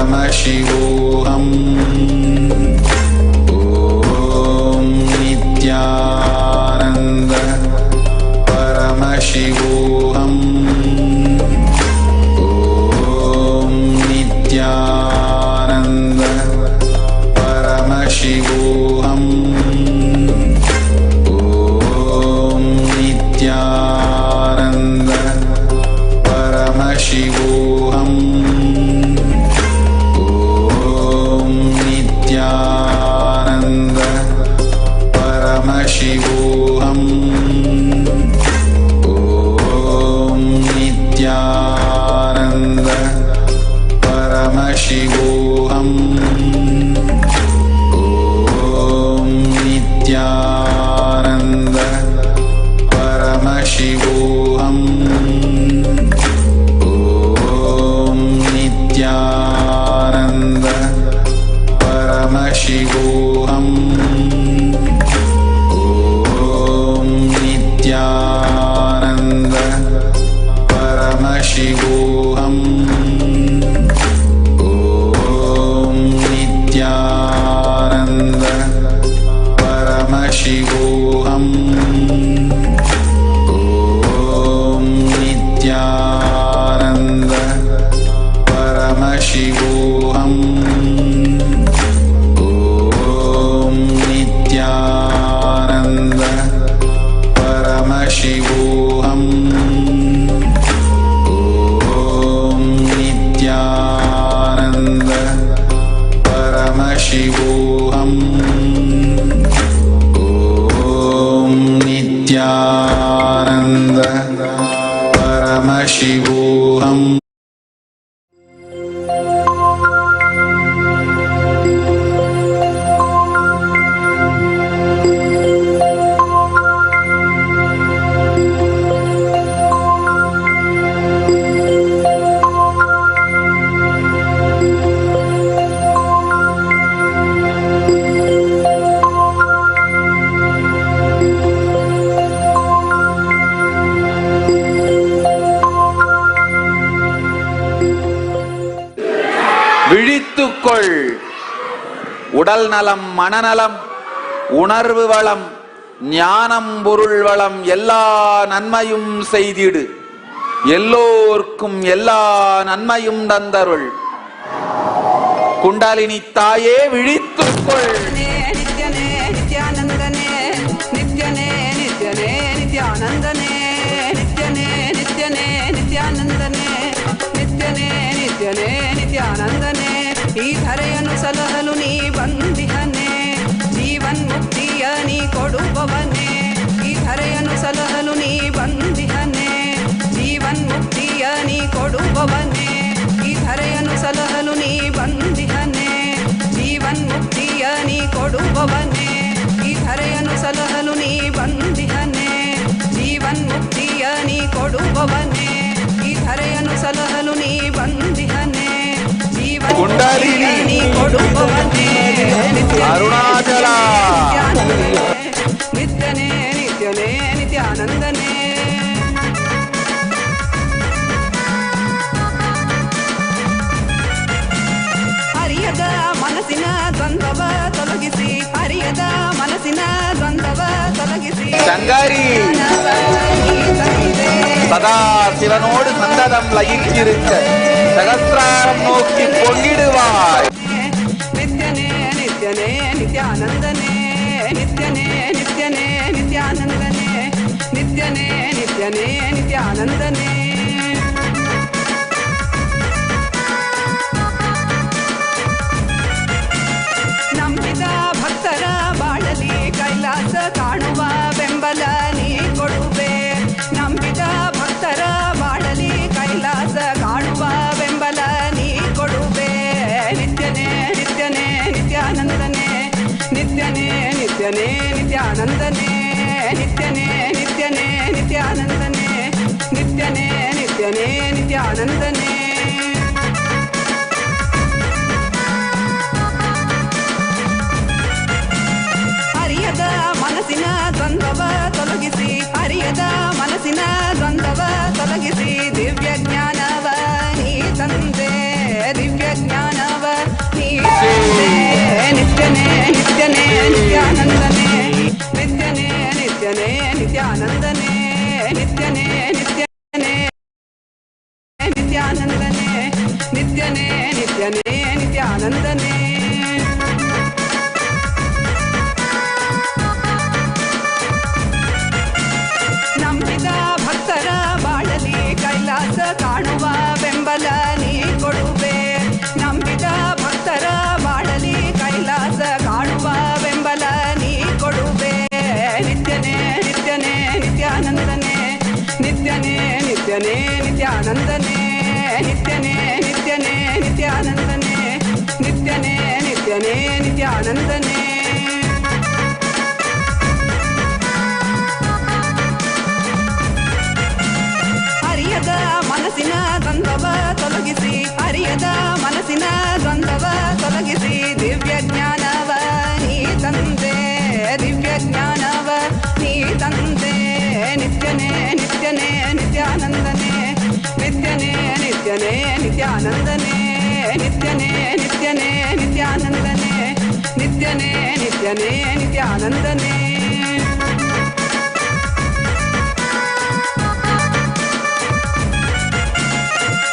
Paramashivam. Om Nithyananda Paramashivam. Om Nithyananda Paramashivam. Om Nithyananda Paramashivam. Om Nithyananda Paramashivam. Om Nithyananda Paramashivam. Om Nithyananda Paramashivam. Om Nithyananda Paramashivam. Om Nithyananda Paramashivam. Om Nithyananda Paramashivam. Om Nithyananda Paramashivam. Om Nithyananda Paramashivam. Om Nithyananda Paramashivam. Om Nithyananda Paramashivam. விழித்துக்கொள். உடல் நலம், மனநலம், உணர்வு வளம், ஞானம், பொருள் வளம், எல்லா நன்மையும் செய்திடு. எல்லோர்க்கும் எல்லா நன்மையும் தந்தருள். குண்டலினி தாயே விழித்துக்கொள். நித்யனே நித்யானந்தனே நித்யனே நித்யனே நித்யானந்தனே நித்யனே நித்யனே நித்யானந்தனே ನಿತ್ಯನೇ ನಿತ್ಯನೇ ನಿತ್ಯಾನಂದನೇ ಈ ಧರೆಯನ್ನು ಸಲಹಲು ನೀ ಬಂದಿಹನೇ ಜೀವನ್ ಮುಕ್ತಿಯ ನೀ ಕೊಡುವವನೇ ಈ ಧರೆಯನ್ನು ಸಲಹಲು ನೀ ಬಂದಿಹನೇ ಜೀವನ್ ಮುಕ್ತಿಯ ನೀ ಕೊಡುವವನೇ ಈ ಧರೆಯನ್ನು ಸಲಹಲು ನೀ ಬಂದಿಹನೇ ಜೀವನ್ ಮುಕ್ತಿಯ ನೀ ಕೊಡುವವನೇ ಈ ಧರೆಯನ್ನು ಸಲಹಲು ನೀ ಬಂದಿಹನೇ ಜೀವನ್ ಮುಕ್ತಿಯ ನೀ ಕೊಡುವವನೇ ಈ ಧರೆಯನ್ನು ಸಲಹಲು ನೀ ಬಂದಿಹನೇ ಜೀವನ್ ಕುಂಡಲಿನಿ ನೀ ಕೊಡುವವನೇ ಅರುಣಾಚಲ ನಿತ್ಯನೇ ನಿತ್ಯನೇ ನಿತ್ಯಾನಂದನೇ ಅರಿಯದ ಮನಸ್ಸಿನ ದ್ವಂದ್ವವ ತೊಲಗಿಸಿ ಅರಿಯದ ಮನಸ್ಸಿನ ದ್ವಂದ್ವವ ತೊಲಗಿಸಿ சங்காரி சதா சிவனோடு சந்ததம் லயித்திருக்க சகஸ்ராரம் நோக்கி பொங்கிடுவாய். நித்யனே நித்யனே நித்யானந்தனே நித்யனே நித்யனே நித்யானந்தனே நித்யனே நித்யனே நித்யானந்தனே ನಂಬಿದ ಭಕ್ತರ ಬಾಳಲಿ ಕೈಲಾಸ ಕಾಣುವ ಬೆಂಬಲ ನೀ ಕೊಡುವೆ ನಂಬಿದ ಭಕ್ತರ ಬಾಳಲಿ ಕೈಲಾಸ ಕಾಣುವ ಬೆಂಬಲ ನೀ ಕೊಡುವೆ ನಿತ್ಯನೇ ನಿತ್ಯನೇ ನಿತ್ಯಾನಂದನೇ ನಿತ್ಯನೇ ನಿತ್ಯನೇ ನಿತ್ಯಾನಂದನೇ ನಿತ್ಯನೇ ನಿತ್ಯನೇ ನಿತ್ಯಾನಂದನೇ ನಿತ್ಯನೇ ನಿತ್ಯನೇ ನಿತ್ಯಾನಂದನೇ ಅರಿಯದ ಮನಸ್ಸಿನ ದ್ವಂದ್ವವ ತೊಲಗಿಸಿ ಅರಿಯದ ಮನಸ್ಸಿನ ದ್ವಂದ್ವವ ತೊಲಗಿಸಿ ದಿವ್ಯ ಜ್ಞಾನವ ನೀ ತಂದೆ ದಿವ್ಯ ಜ್ಞಾನವ ನಿತ್ಯನೇ ನಿತ್ಯಾನಂದನೇ ನಿತ್ಯನೇ ನಿತ್ಯನೇ ನಿತ್ಯಾನಂದನೇ ನಿತ್ಯನೇ ನಿತ್ಯನೇ ನಿತ್ಯಾನಂದನೇ ನಿತ್ಯನೇ ನಿತ್ಯನೇ ನಿತ್ಯಾನಂದನೇ ನಂಬಿದ ಭಕ್ತರ ಬಾಳಲಿ ಕೈಲಾಸ ಕಾಣುವ ಬೆಂಬಲ ನೀ ಕೊಡುವೆ ನಂಬಿದ ಭಕ್ತರ ಬಾಳಲಿ ಕೈಲಾಸ ಕಾಣುವ ಬೆಂಬಲ ನೀ ಕೊಡುವೆ ನಿತ್ಯನೇ ನಿತ್ಯನೇ ನಿತ್ಯಾನಂದನೇ ನಿತ್ಯನೇ ನಿತ್ಯನೇ ನಿತ್ಯಾನಂದನೇ ನಿತ್ಯನೇ ನಿತ್ಯನೇ ನಿತ್ಯಾನಂದನೇ ನಿತ್ಯನೇ ನಿತ್ಯನೇ ನಿತ್ಯಾನಂದನೇ ಅರಿಯದ ಮನಸ್ಸಿನ ದ್ವಂದ್ವವ ತೊಲಗಿಸಿ ಅರಿಯದ ಮನಸ್ಸಿನ ದ್ವಂದ್ವವ ತೊಲಗಿಸಿ ದಿವ್ಯ ಜ್ಞಾನವ ನೀ ತಂದೆ ದಿವ್ಯ ಜ್ಞಾನವ ನೀ ತಂದೆ ನಿತ್ಯನೇ ನಿತ್ಯನೇ ನಿತ್ಯಾನಂದನೇ ನಿತ್ಯನೇ ನಿತ್ಯನೇ ನಿತ್ಯಾನಂದನೇ ನಿತ್ಯನೇ ನಿತ್ಯನೇ ನಿತ್ಯಾನಂದನೇ ನಿತ್ಯನೇ ನಿತ್ಯನೇ ನಿತ್ಯಾನಂದನೇ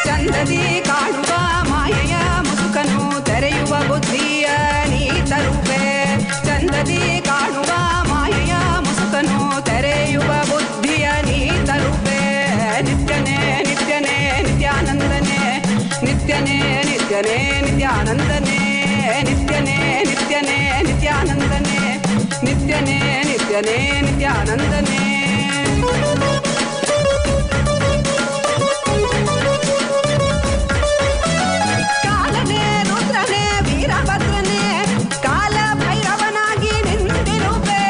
ಚಂದದಿ ಕಾಣುವ ಮಾಯೆಯ ಮುಸುಕನು ತೆರೆಯುವ ಬುದ್ಧಿಯ ನೀ ತರುವೆ ಚಂದದಿ ಕಾಣುವ ಮಾಯೆಯ ಮುಸುಕನು ತೆರೆಯುವ ಬುದ್ಧಿಯ ನೀ ತರುವೆ ನಿತ್ಯನೇ ನಿತ್ಯನೇ ನಿತ್ಯಾನಂದನೇ ನಿತ್ಯನೇ ನಿತ್ಯನೇ ನಿತ್ಯಾನಂದನೇ ನಿತ್ಯನೇ ನಿತ್ಯನೇ ನಿತ್ಯಾನಂದನೇ ನಿತ್ಯನೇ ನಿತ್ಯನೇ ನಿತ್ಯಾನಂದನೇ ಕಾಲನೇ ರುದ್ರನೇ ವೀರಭದ್ರನೇ ಕಾಲ ಭೈರವನಾಗಿ ನಿಂತಿರುವೆ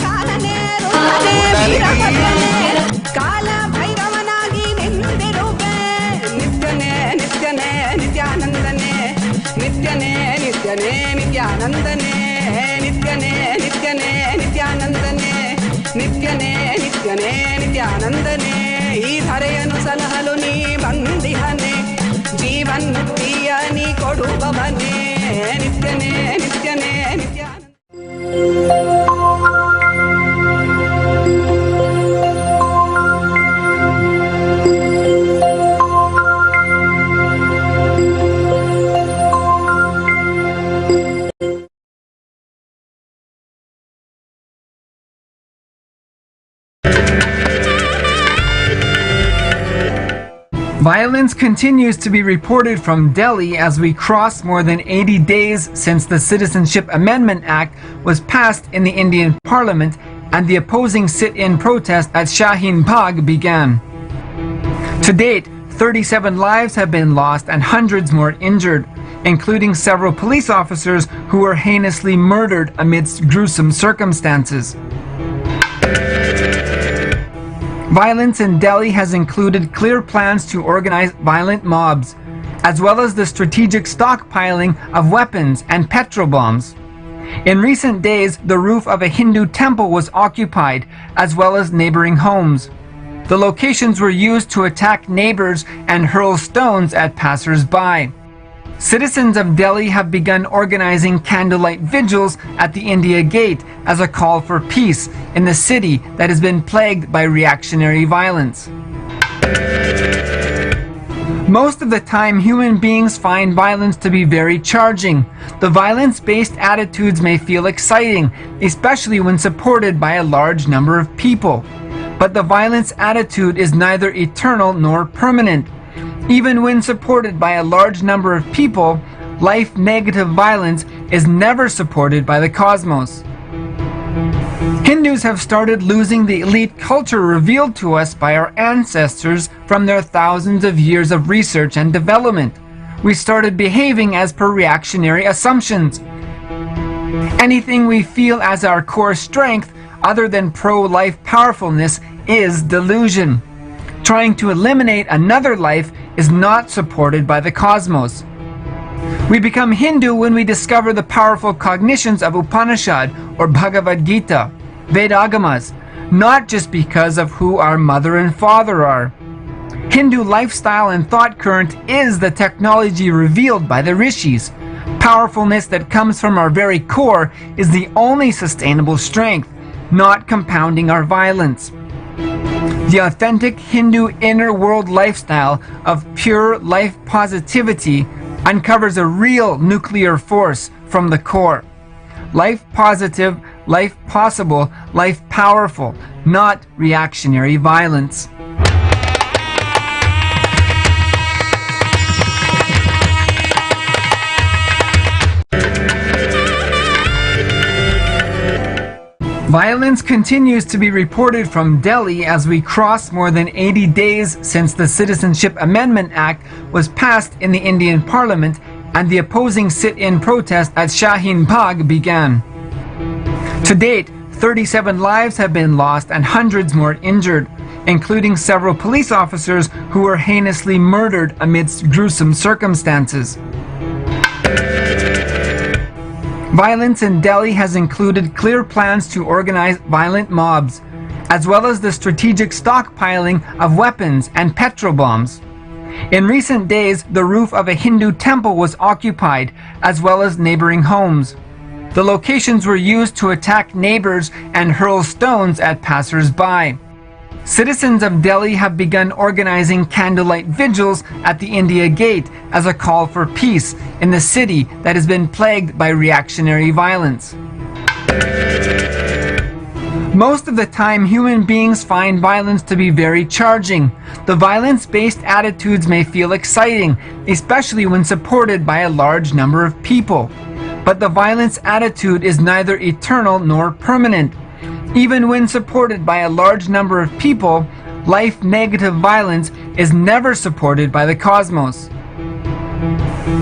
ಕಾಲನೇ ರುದ್ರನೇ ವೀರಭದ್ರನೇ ಕಾಲ ಭೈರವನಾಗಿ ನಿಂತಿರುವೆ ನಿತ್ಯನೇ ನಿತ್ಯನೇ ನಿತ್ಯಾನಂದನೇ ನಿತ್ಯನೇ ನಿತ್ಯನೇ ನಿತ್ಯಾನಂದನೇ ನಿತ್ಯನೇ ನಿತ್ಯನೇ ನಿತ್ಯಾನಂದನೇ ನಿತ್ಯನೇ ನಿತ್ಯನೇ ನಿತ್ಯಾನಂದನೇ ಈ ಧರೆಯನ್ನು ಸಲಹಲು ನೀ ಬಂದಿಹನೆ ಜೀವನ್ ಮುಕ್ತಿಯ ನೀ ಕೊಡುವವನೇ ನಿತ್ಯನೇ ನಿತ್ಯನೇ Nithyananda Violence continues to be reported from Delhi as we cross more than 80 days since the Citizenship Amendment Act was passed in the Indian Parliament and the opposing sit-in protest at Shaheen Bagh began. To date, 37 lives have been lost and hundreds more injured, including several police officers who were heinously murdered amidst gruesome circumstances. Violence in Delhi has included clear plans to organize violent mobs, as well as the strategic stockpiling of weapons and petrol bombs. In recent days, the roof of a Hindu temple was occupied, as well as neighboring homes. The locations were used to attack neighbors and hurl stones at passers-by. Citizens of Delhi have begun organizing candlelight vigils at the India Gate as a call for peace in the city that has been plagued by reactionary violence. Most of the time, human beings find violence to be very charging. The violence-based attitudes may feel exciting, especially when supported by a large number of people. But the violence attitude is neither eternal nor permanent. Even when supported by a large number of people, life-negative violence is never supported by the cosmos. Hindus have started losing the elite culture revealed to us by our ancestors from their thousands of years of research and development. We started behaving as per reactionary assumptions. Anything we feel as our core strength, other than pro-life powerfulness, is delusion. Trying to eliminate another life is not supported by the cosmos. We become Hindu when we discover the powerful cognitions of Upanishad or Bhagavad Gita, Vedagamas, not just because of who our mother and father are. Hindu lifestyle and thought current is the technology revealed by the rishis. Powerfulness that comes from our very core is the only sustainable strength, not compounding our violence. The authentic Hindu inner world lifestyle of pure life positivity uncovers a real nuclear force from the core. Life positive, life possible, life powerful, not reactionary violence. Violence continues to be reported from Delhi as we cross more than 80 days since the Citizenship Amendment Act was passed in the Indian Parliament and the opposing sit-in protest at Shaheen Bagh began. To date, 37 lives have been lost and hundreds more injured, including several police officers who were heinously murdered amidst gruesome circumstances. Violence in Delhi has included clear plans to organize violent mobs, as well as the strategic stockpiling of weapons and petrol bombs. In recent days, the roof of a Hindu temple was occupied, as well as neighboring homes. The locations were used to attack neighbors and hurl stones at passers-by. Citizens of Delhi have begun organizing candlelight vigils at the India Gate as a call for peace in the city that has been plagued by reactionary violence. Most of the time, human beings find violence to be very charging. The violence-based attitudes may feel exciting, especially when supported by a large number of people. But the violence attitude is neither eternal nor permanent. Even when supported by a large number of people, life-negative violence is never supported by the cosmos.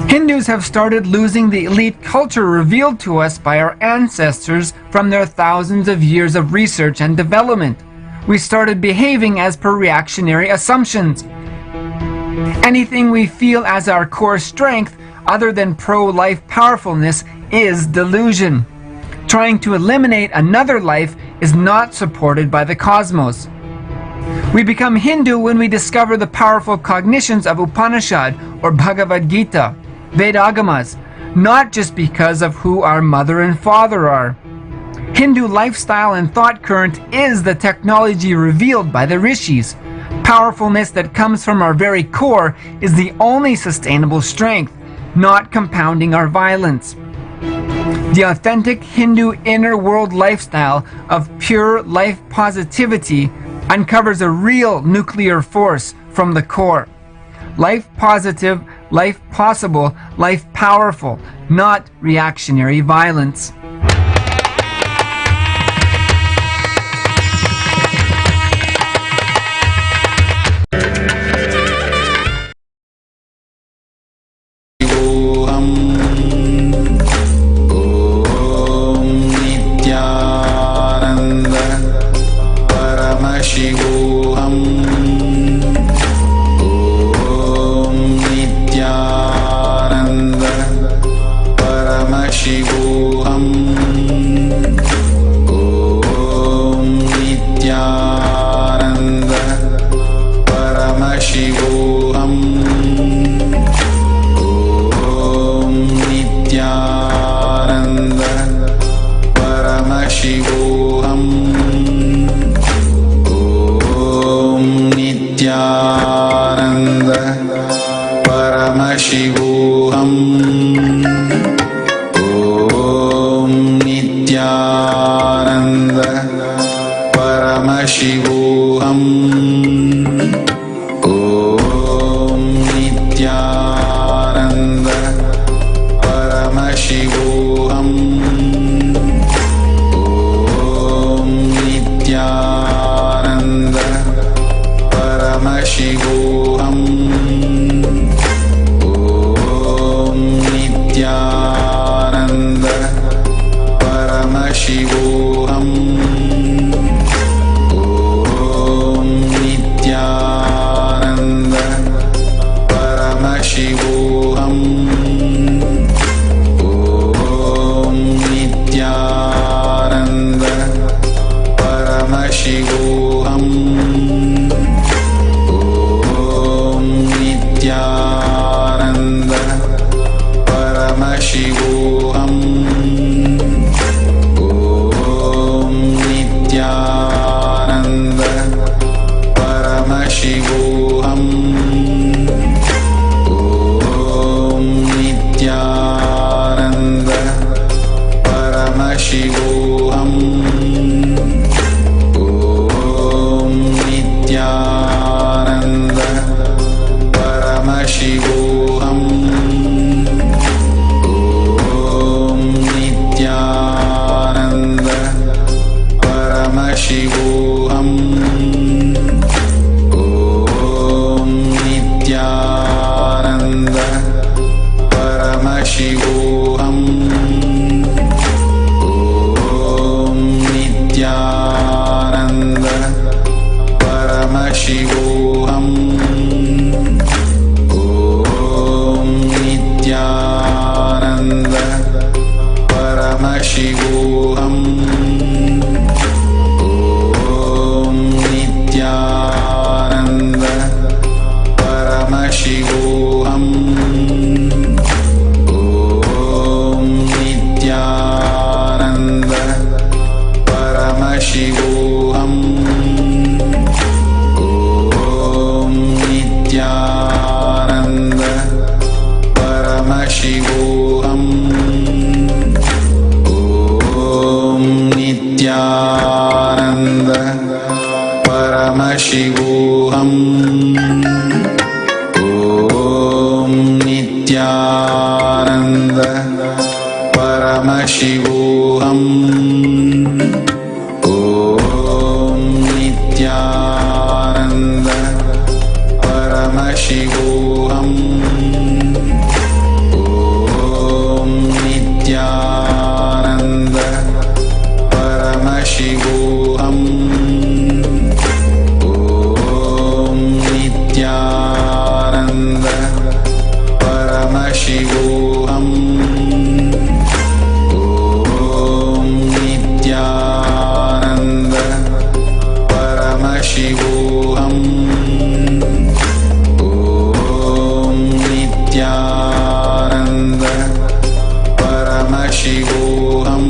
Hindus have started losing the elite culture revealed to us by our ancestors from their thousands of years of research and development. We started behaving as per reactionary assumptions. Anything we feel as our core strength, other than pro-life powerfulness, is delusion. Trying to eliminate another life is not supported by the cosmos. We become Hindu when we discover the powerful cognitions of Upanishad or Bhagavad Gita, Vedagamas, not just because of who our mother and father are. Hindu lifestyle and thought current is the technology revealed by the rishis. Powerfulness that comes from our very core is the only sustainable strength, not compounding our violence. The authentic Hindu inner world lifestyle of pure life positivity uncovers a real nuclear force from the core. Life positive, life possible, life powerful, not reactionary violence. Paramashivam. Om Nithyananda. Paramashivam. Om Nithyananda Paramashivam. Om Nithyananda Paramashivam. Om Nithyananda Paramashivam. Om Nithyananda Paramashivam. Om Nithyananda Paramashivam. Om Nithyananda Paramashivam. Om Nithyananda Paramashivam. Om Nithyananda Paramashivam. Om Nithyananda Paramashivam. Om Nithyananda Paramashivam. Om Nithyananda Paramashivam.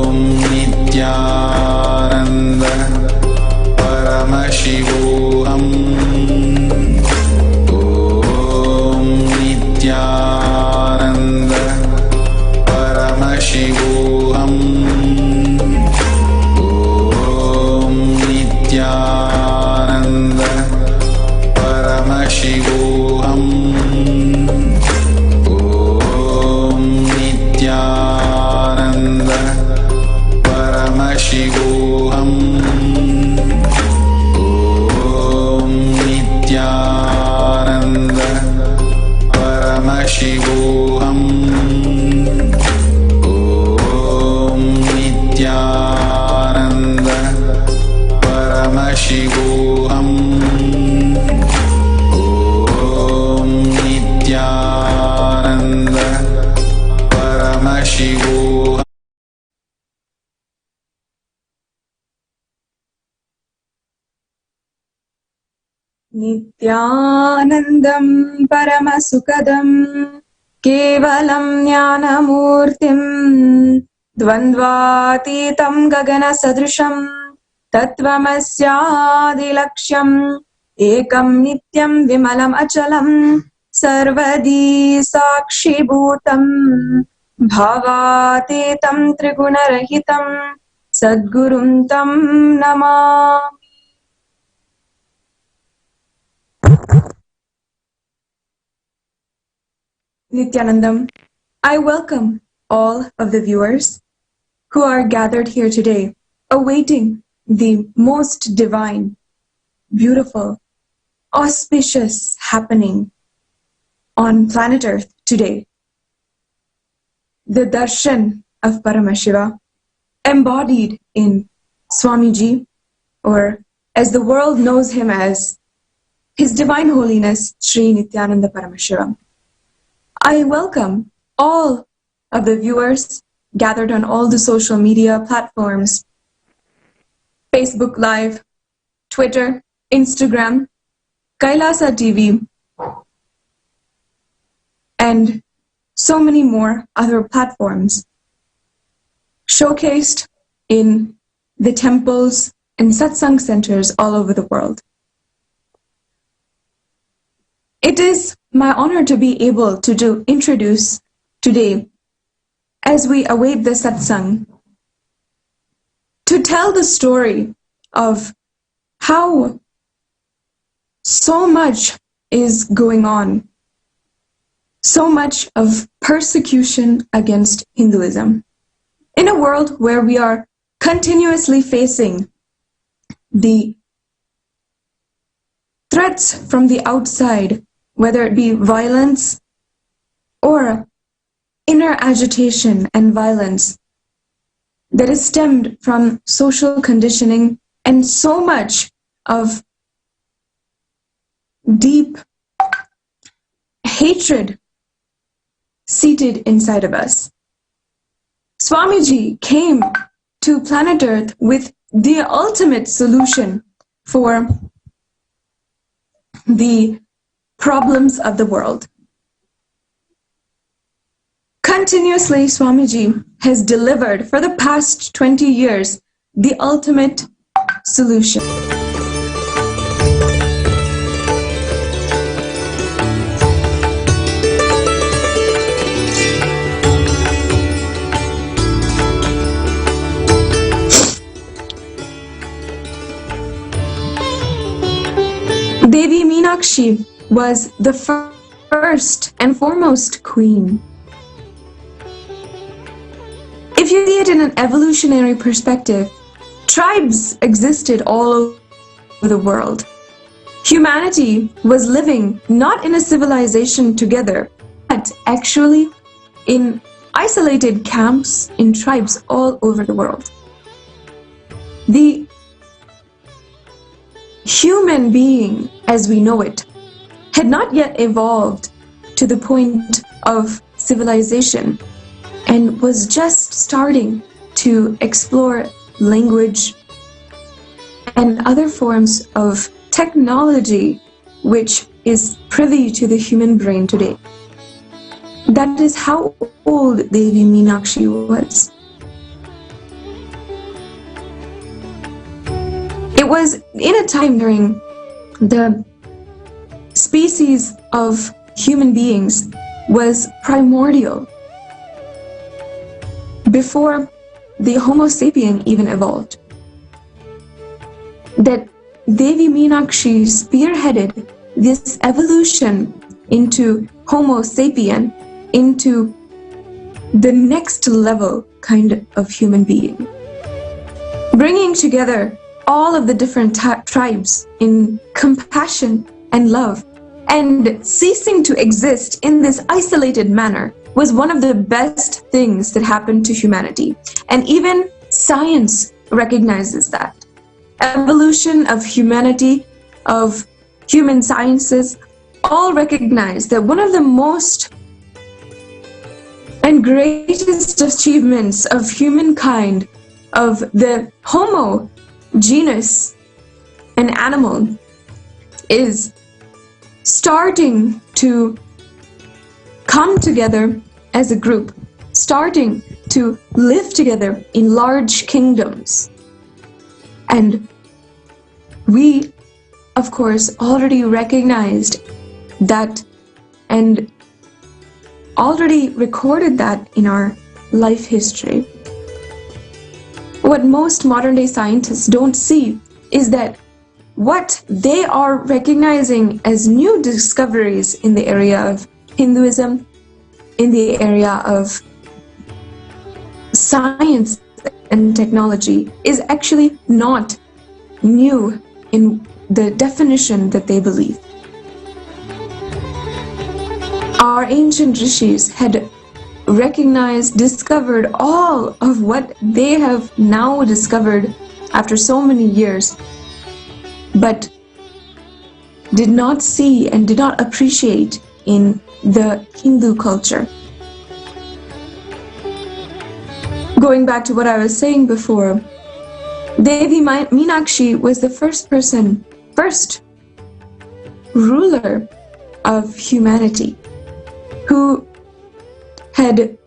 Om Nithyananda Paramashivam. Om Nithyananda Paramashivam. Om Nithyananda Paramashivam. Om Nithyananda Paramashivam. Om Nithyananda Paramashivam. Om Nithyananda Paramashivam. Om Nithyananda Paramashivam. Om Nithyananda Paramashivam. नित्यानन्दं परमसुखदं केवलं ज्ञानमूर्तिं द्वन्द्वातीतं गगनसदृशं तत्त्वमस्यादिलक्ष्यम् एकं नित्यं विमलम् अचलं सर्वदी साक्षिभूतं भावातीतं त्रिगुणरहितं सद्गुरुं तं Namami. Nithyanandam, I welcome all of the viewers who are gathered here today, awaiting the most divine, beautiful, auspicious happening on planet Earth today. The darshan of Paramashiva, embodied in Swamiji, or as the world knows him as His Divine Holiness Sri Nithyananda Paramashivam. I welcome all of the viewers gathered on all the social media platforms, Facebook Live, Twitter, Instagram, Kailasa TV, and so many more other platforms showcased in the temples and satsang centers all over the world. It is my honor to be able to introduce today, as we await the satsang, to tell the story of how so much is going on, so much of persecution against Hinduism. In a world where we are continuously facing the threats from the outside whether it be violence or inner agitation and violence that is stemmed from social conditioning and so much of deep hatred seated inside of us. Swamiji came to planet Earth with the ultimate solution for the problems of the world. Continuously, Swamiji has delivered for the past 20 years the ultimate solution. Devi Meenakshi was the first and foremost queen. If you see it in an evolutionary perspective, tribes existed all over the world. Humanity was living not in a civilization together, but actually in isolated camps in tribes all over the world. The human being, as we know it, had not yet evolved to the point of civilization and was just starting to explore language and other forms of technology which is privy to the human brain today. That is how old Devi Meenakshi was. It was in a time during the species of human beings was primordial, before the Homo sapien even evolved, that Devi Meenakshi spearheaded this evolution into Homo sapien, into the next level kind of human being, bringing together all of the different tribes in compassion and love, and ceasing to exist in this isolated manner was one of the best things that happened to humanity. And even science recognizes that. Evolution of humanity, of human sciences, all recognize that one of the most and greatest achievements of humankind, of the Homo genus, an animal, is starting to come together as a group, starting to live together in large kingdoms. And we, of course, already recognized that and already recorded that in our life history. What most modern day scientists don't see is that what they are recognizing as new discoveries in the area of Hinduism, in the area of science and technology, is actually not new in the definition that they believe. Our ancient rishis had recognized, discovered all of what they have now discovered after so many years, but did not see and did not appreciate in the Hindu culture. Going back to what I was saying before, Devi Meenakshi was the first ruler of humanity, who had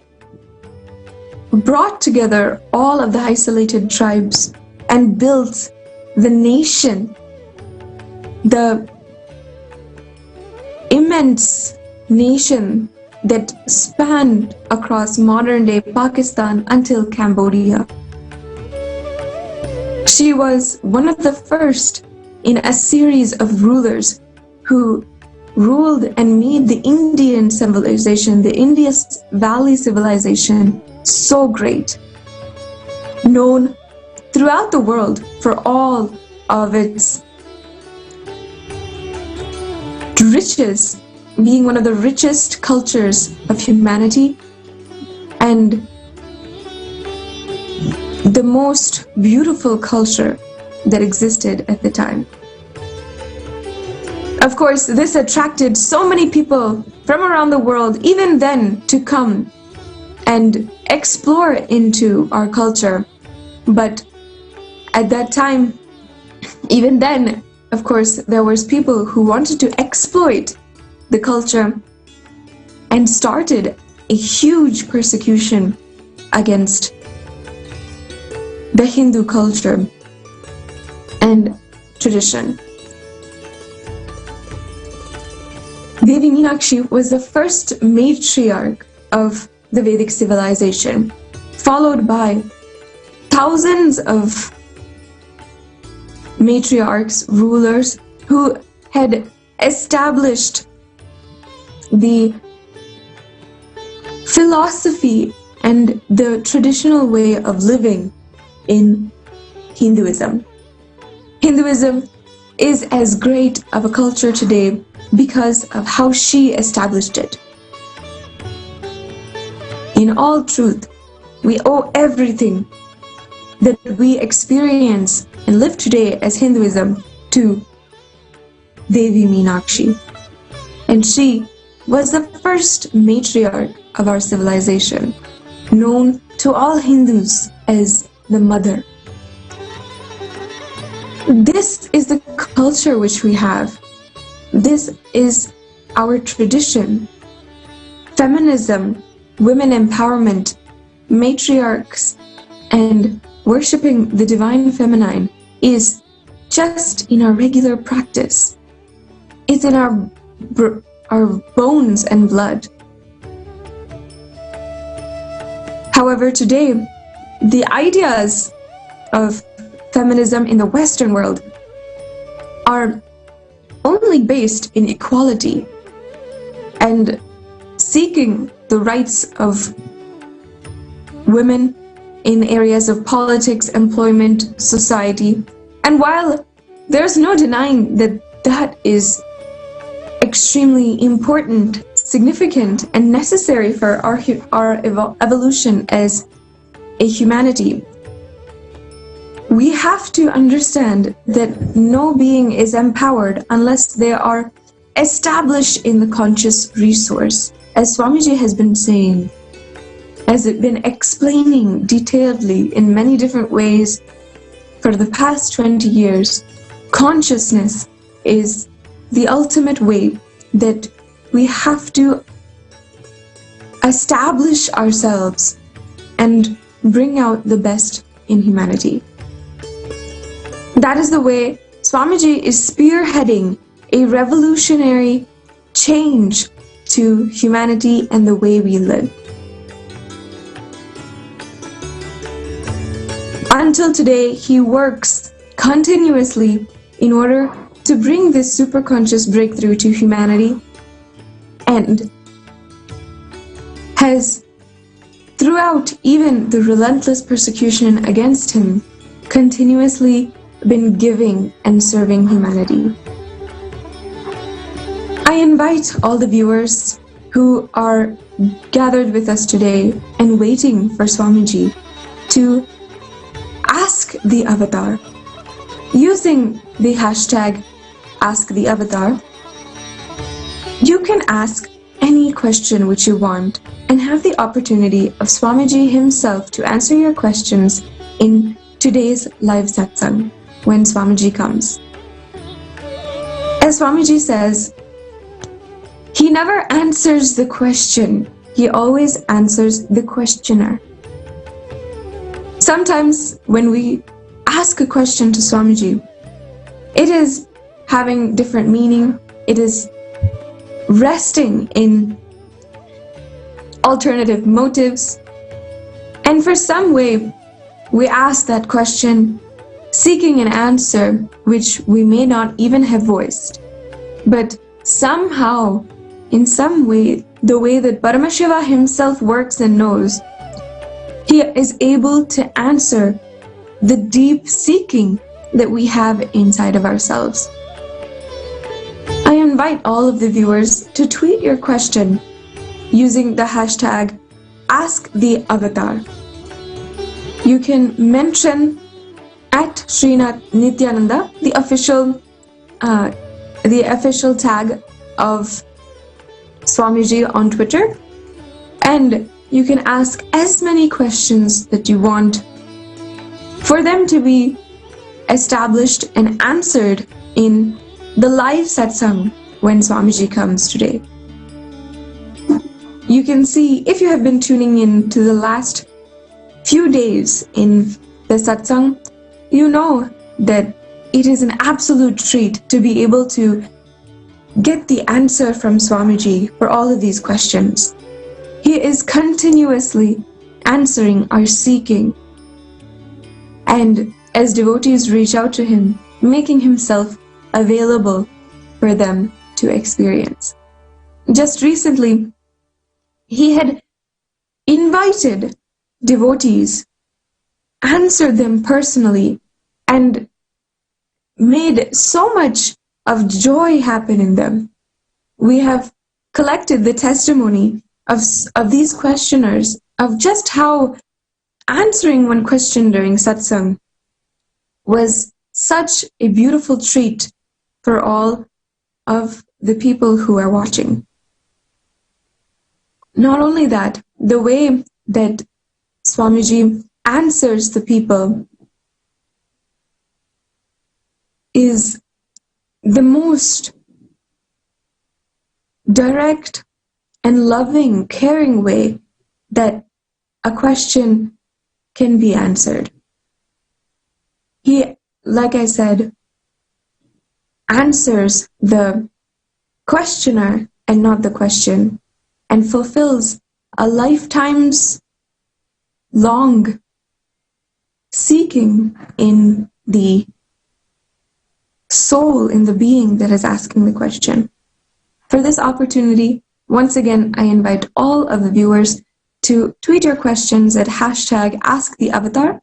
brought together all of the isolated tribes and built the nation, the immense nation that spanned across modern-day Pakistan until Cambodia. She was one of the first in a series of rulers who ruled and made the Indian civilization, the Indus Valley civilization, so great, known throughout the world for all of its riches being one of the richest cultures of humanity and the most beautiful culture that existed at the time. Of course, this attracted so many people from around the world, even then, to come and explore into our culture. But at that time, even then, of course, there was people who wanted to exploit the culture and started a huge persecution against the Hindu culture and tradition. Devi Meenakshi was the first matriarch of the Vedic civilization, followed by thousands of matriarchs, rulers who had established the philosophy and the traditional way of living in Hinduism. Hinduism is as great of a culture today because of how she established it. In all truth, we owe everything that we experience and live today as Hinduism to Devi Meenakshi. And she was the first matriarch of our civilization, known to all Hindus as the Mother. This is the culture which we have. This is our tradition. Feminism, women empowerment, matriarchs, and worshipping the divine feminine is just in our regular practice. It's in our bones and blood. However, today, the ideas of feminism in the Western world are only based in equality and seeking the rights of women in areas of politics, employment, society. And while there's no denying that that is extremely important, significant, and necessary for our evolution as a humanity, we have to understand that no being is empowered unless they are established in the conscious resource. As Swamiji has been saying, has been explaining detailedly in many different ways for the past 20 years, consciousness is the ultimate way that we have to establish ourselves and bring out the best in humanity. That is the way Swamiji is spearheading a revolutionary change to humanity and the way we live. Until today, he works continuously in order to bring this superconscious breakthrough to humanity, and has, throughout even the relentless persecution against him, continuously been giving and serving humanity. I invite all the viewers who are gathered with us today and waiting for Swamiji to ask the avatar using the hashtag #AskTheAvatar. You can ask any question which you want and have the opportunity of Swamiji himself to answer your questions in today's live satsang when Swamiji comes. As Swamiji says, he never answers the question, he always answers the questioner. Sometimes when we ask a question to Swamiji, it is having different meaning, it is resting in alternative motives, and for some way we ask that question seeking an answer which we may not even have voiced, but somehow, in some way, the way that Paramashivam himself works and knows, he is able to answer the deep seeking that we have inside of ourselves. I invite all of the viewers to tweet your question using the hashtag AskTheAvatar. You can mention at Srinath Nithyananda, the official tag of Swamiji on Twitter, and you can ask as many questions that you want for them to be established and answered in the live satsang when Swamiji comes today. You can see, if you have been tuning in to the last few days in the satsang, you know that it is an absolute treat to be able to get the answer from Swamiji for all of these questions. He is continuously answering our seeking, and as devotees reach out to him, making himself available for them to experience. Just recently, he had invited devotees, answered them personally, and made so much of joy happen in them. We have collected the testimony of these questioners, of just how answering one question during satsang was such a beautiful treat for all of the people who are watching. Not only that, the way that Swamiji answers the people is the most direct and loving, caring way that a question can be answered. He, like I said, answers the questioner and not the question, and fulfills a lifetime's long seeking in the soul, in the being that is asking the question. For this opportunity, once again, I invite all of the viewers to tweet your questions at hashtag AskTheAvatar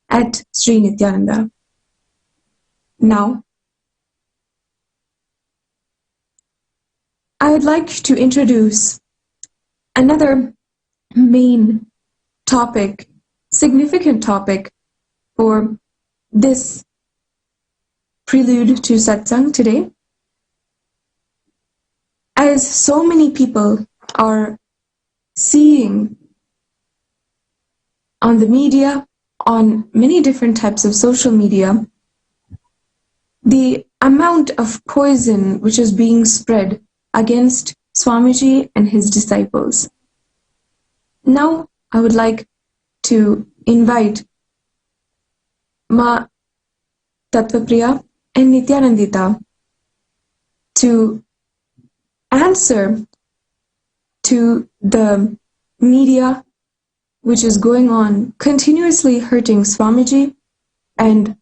at Sri Nithyananda. Now, I would like to introduce another main topic, significant topic for this prelude to satsang today. As so many people are seeing on the media, on many different types of social media, the amount of poison which is being spread against Swamiji and his disciples. Now, I would like to invite Ma Tattvapriya and Nithyanandita to answer to the media which is going on, continuously hurting Swamiji and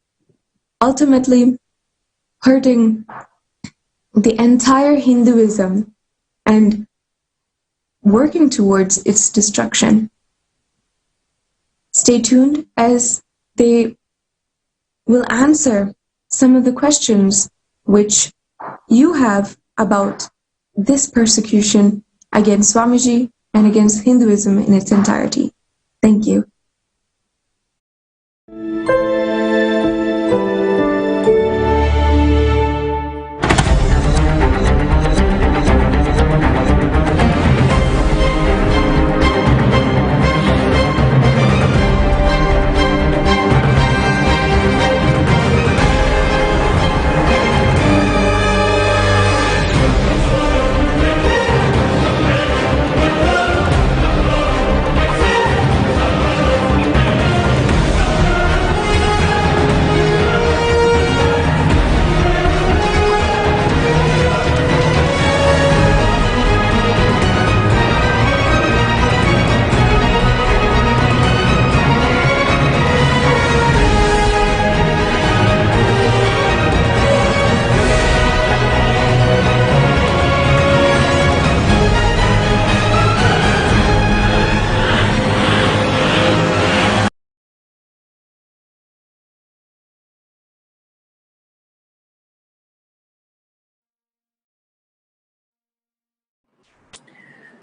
ultimately hurting the entire Hinduism and working towards its destruction. Stay tuned as they will answer some of the questions which you have about this persecution against Swamiji and against Hinduism in its entirety. Thank you.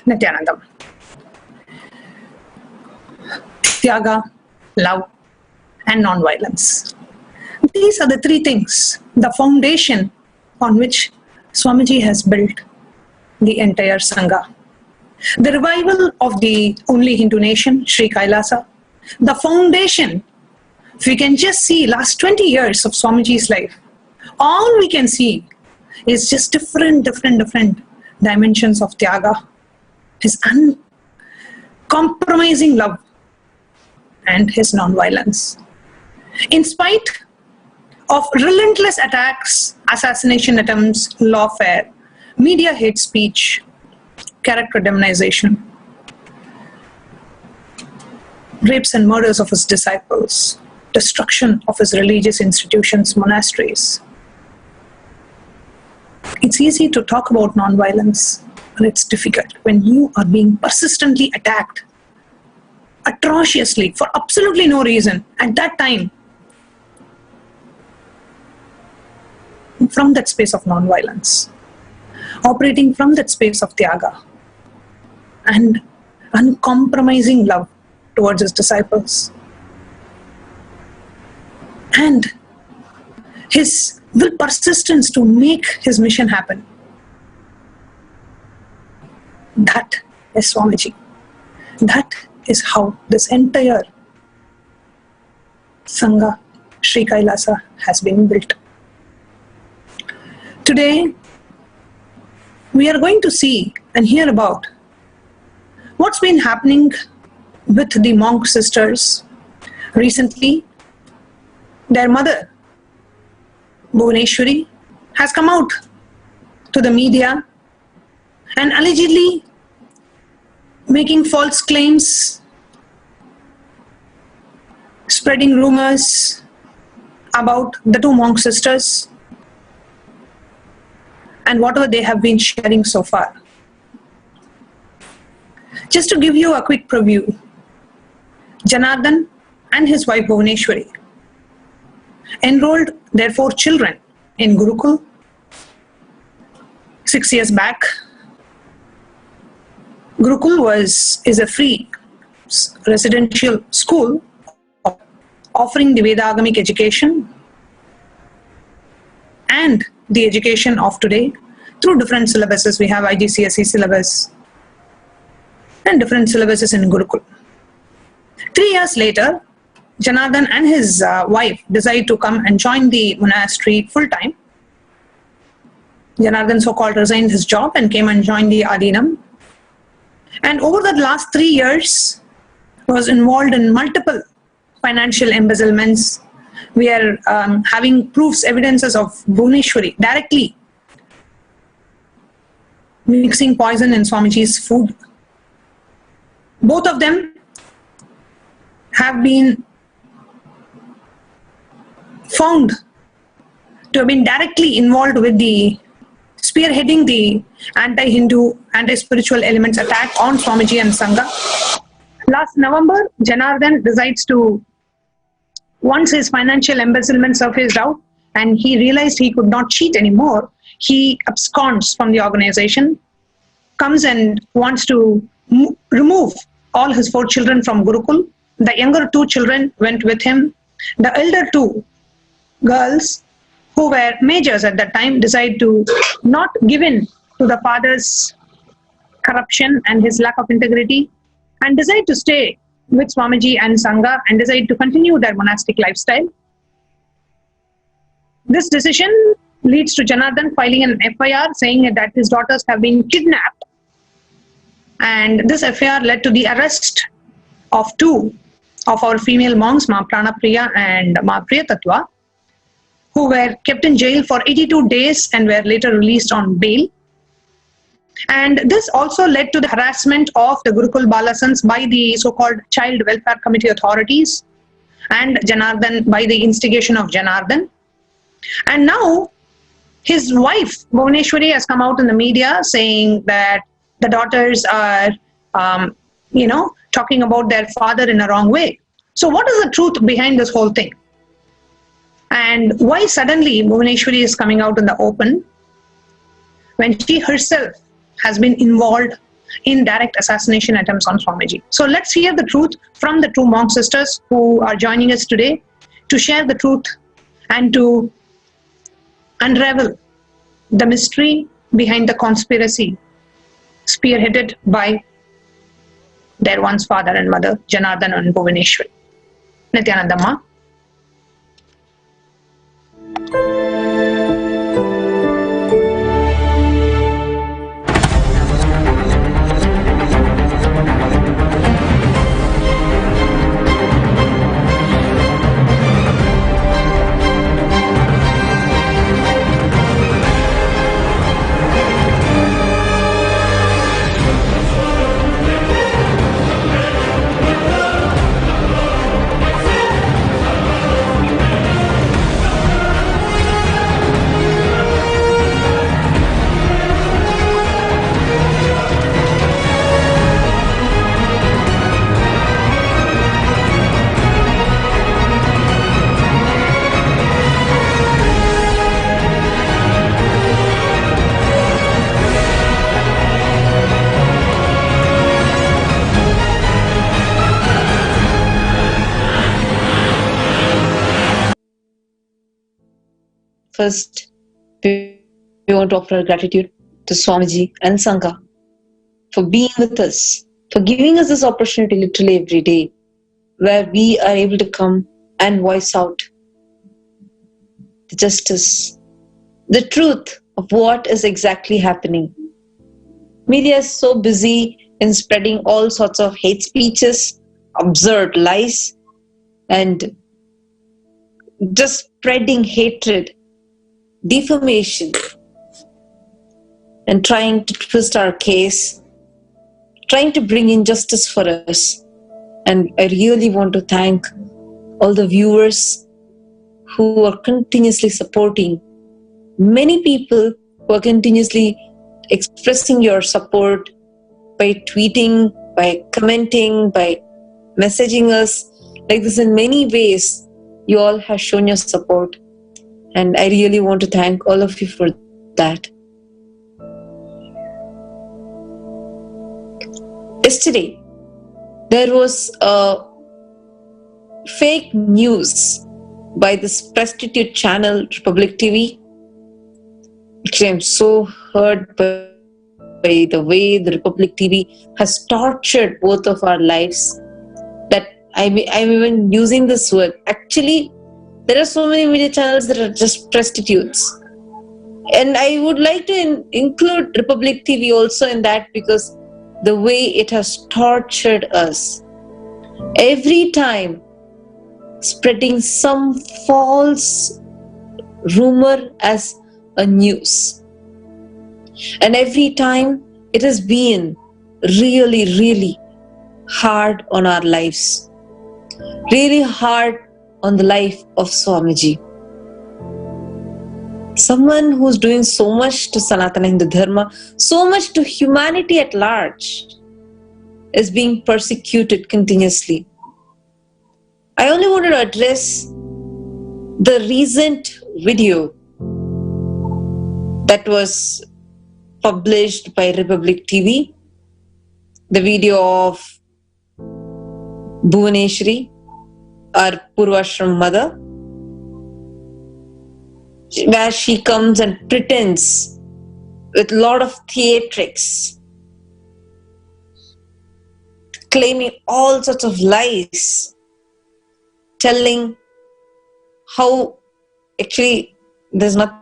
Nithyananda. Tyaga, love, and non-violence. These are the three things, the foundation on which Swamiji has built the entire Sangha. The revival of the only Hindu nation, Sri Kailasa, the foundation, if we can just see last 20 years of Swamiji's life, all we can see is just different dimensions of Tyaga, his uncompromising love and his non-violence. In spite of relentless attacks, assassination attempts, lawfare, media hate speech, character demonization, rapes and murders of his disciples, destruction of his religious institutions, monasteries. It's easy to talk about non-violence, but it's difficult when you are being persistently attacked atrociously for absolutely no reason at that time, from that space of non-violence, operating from that space of Tyaga and uncompromising love towards his disciples, and his will persistence to make his mission happen. That is Swamiji. That is how this entire Sangha, Sri Kailasa, has been built. Today, we are going to see and hear about what's been happening with the monk sisters. Recently, their mother, Bhuvaneshwari, has come out to the media and allegedly making false claims, spreading rumors about the two monk sisters and whatever they have been sharing so far. Just to give you a quick preview, Janardhan and his wife Bhuvaneshwari enrolled their 4 children in Gurukul 6 years back. Gurukul is a free residential school offering the Vedagamic education and the education of today through different syllabuses. We have IGCSE syllabus and different syllabuses in Gurukul. 3 years later, Janardhan and his wife decided to come and join the monastery full-time. Janardhan so-called resigned his job and came and joined the Adinam. And over the last 3 years, was involved in multiple financial embezzlements. We are having proofs, evidences of Bhuvaneshwari directly mixing poison in Swamiji's food. Both of them have been found to have been directly involved with the spearheading the anti-Hindu, anti-spiritual elements attack on Swamiji and Sangha. Last November, Janardhan decides to, once his financial embezzlement surfaced out and he realized he could not cheat anymore, he absconds from the organization, comes and wants to remove all his 4 children from Gurukul. The younger 2 children went with him. The elder 2 girls, who were majors at that time, decided to not give in to the father's corruption and his lack of integrity and decided to stay with Swamiji and Sangha and decided to continue their monastic lifestyle. This decision leads to Janardhan filing an FIR saying that his daughters have been kidnapped. And this FIR led to the arrest of 2 of our female monks, Ma Pranapriya and Ma Priya Tattva, who were kept in jail for 82 days and were later released on bail. And this also led to the harassment of the Gurukul Balasans by the so-called Child Welfare Committee authorities and Janardhan by the instigation of Janardhan. And now his wife, Bhuvaneshwari, has come out in the media saying that the daughters are, talking about their father in a wrong way. So what is the truth behind this whole thing? And why suddenly Bhuvaneshwari is coming out in the open when she herself has been involved indirect assassination attempts on Swamiji. So let's hear the truth from the two monk sisters who are joining us today to share the truth and to unravel the mystery behind the conspiracy spearheaded by their once father and mother, Janardhan and Bhuvaneshwari. Nithyananda Ma. First, we want to offer our gratitude to Swamiji and Sangha for being with us, for giving us this opportunity literally every day, where we are able to come and voice out the justice, the truth of what is exactly happening. Media is so busy in spreading all sorts of hate speeches, absurd lies, and just spreading hatred, defamation, and trying to twist our case, trying to bring injustice for us. And I really want to thank all the viewers who are continuously supporting, many people who are continuously expressing your support by tweeting, by commenting, by messaging us. Like this, in many ways, you all have shown your support. And I really want to thank all of you for that. Yesterday, there was a fake news by this prostitute channel, Republic TV. Actually, I'm so hurt by the way the Republic TV has tortured both of our lives that I'm even using this word. Actually, there are so many media channels that are just prostitutes. And I would like to include Republic TV also in that, because the way it has tortured us. Every time spreading some false rumor as a news. And every time it has been really, really hard on our lives. Really hard on the life of Swamiji. Someone who's doing so much to Sanatana Hindu Dharma, so much to humanity at large, is being persecuted continuously. I only wanted to address the recent video that was published by Republic TV, the video of Bhuvaneshwari, our Purvashram mother, where she comes and pretends with a lot of theatrics, claiming all sorts of lies, telling how actually there's nothing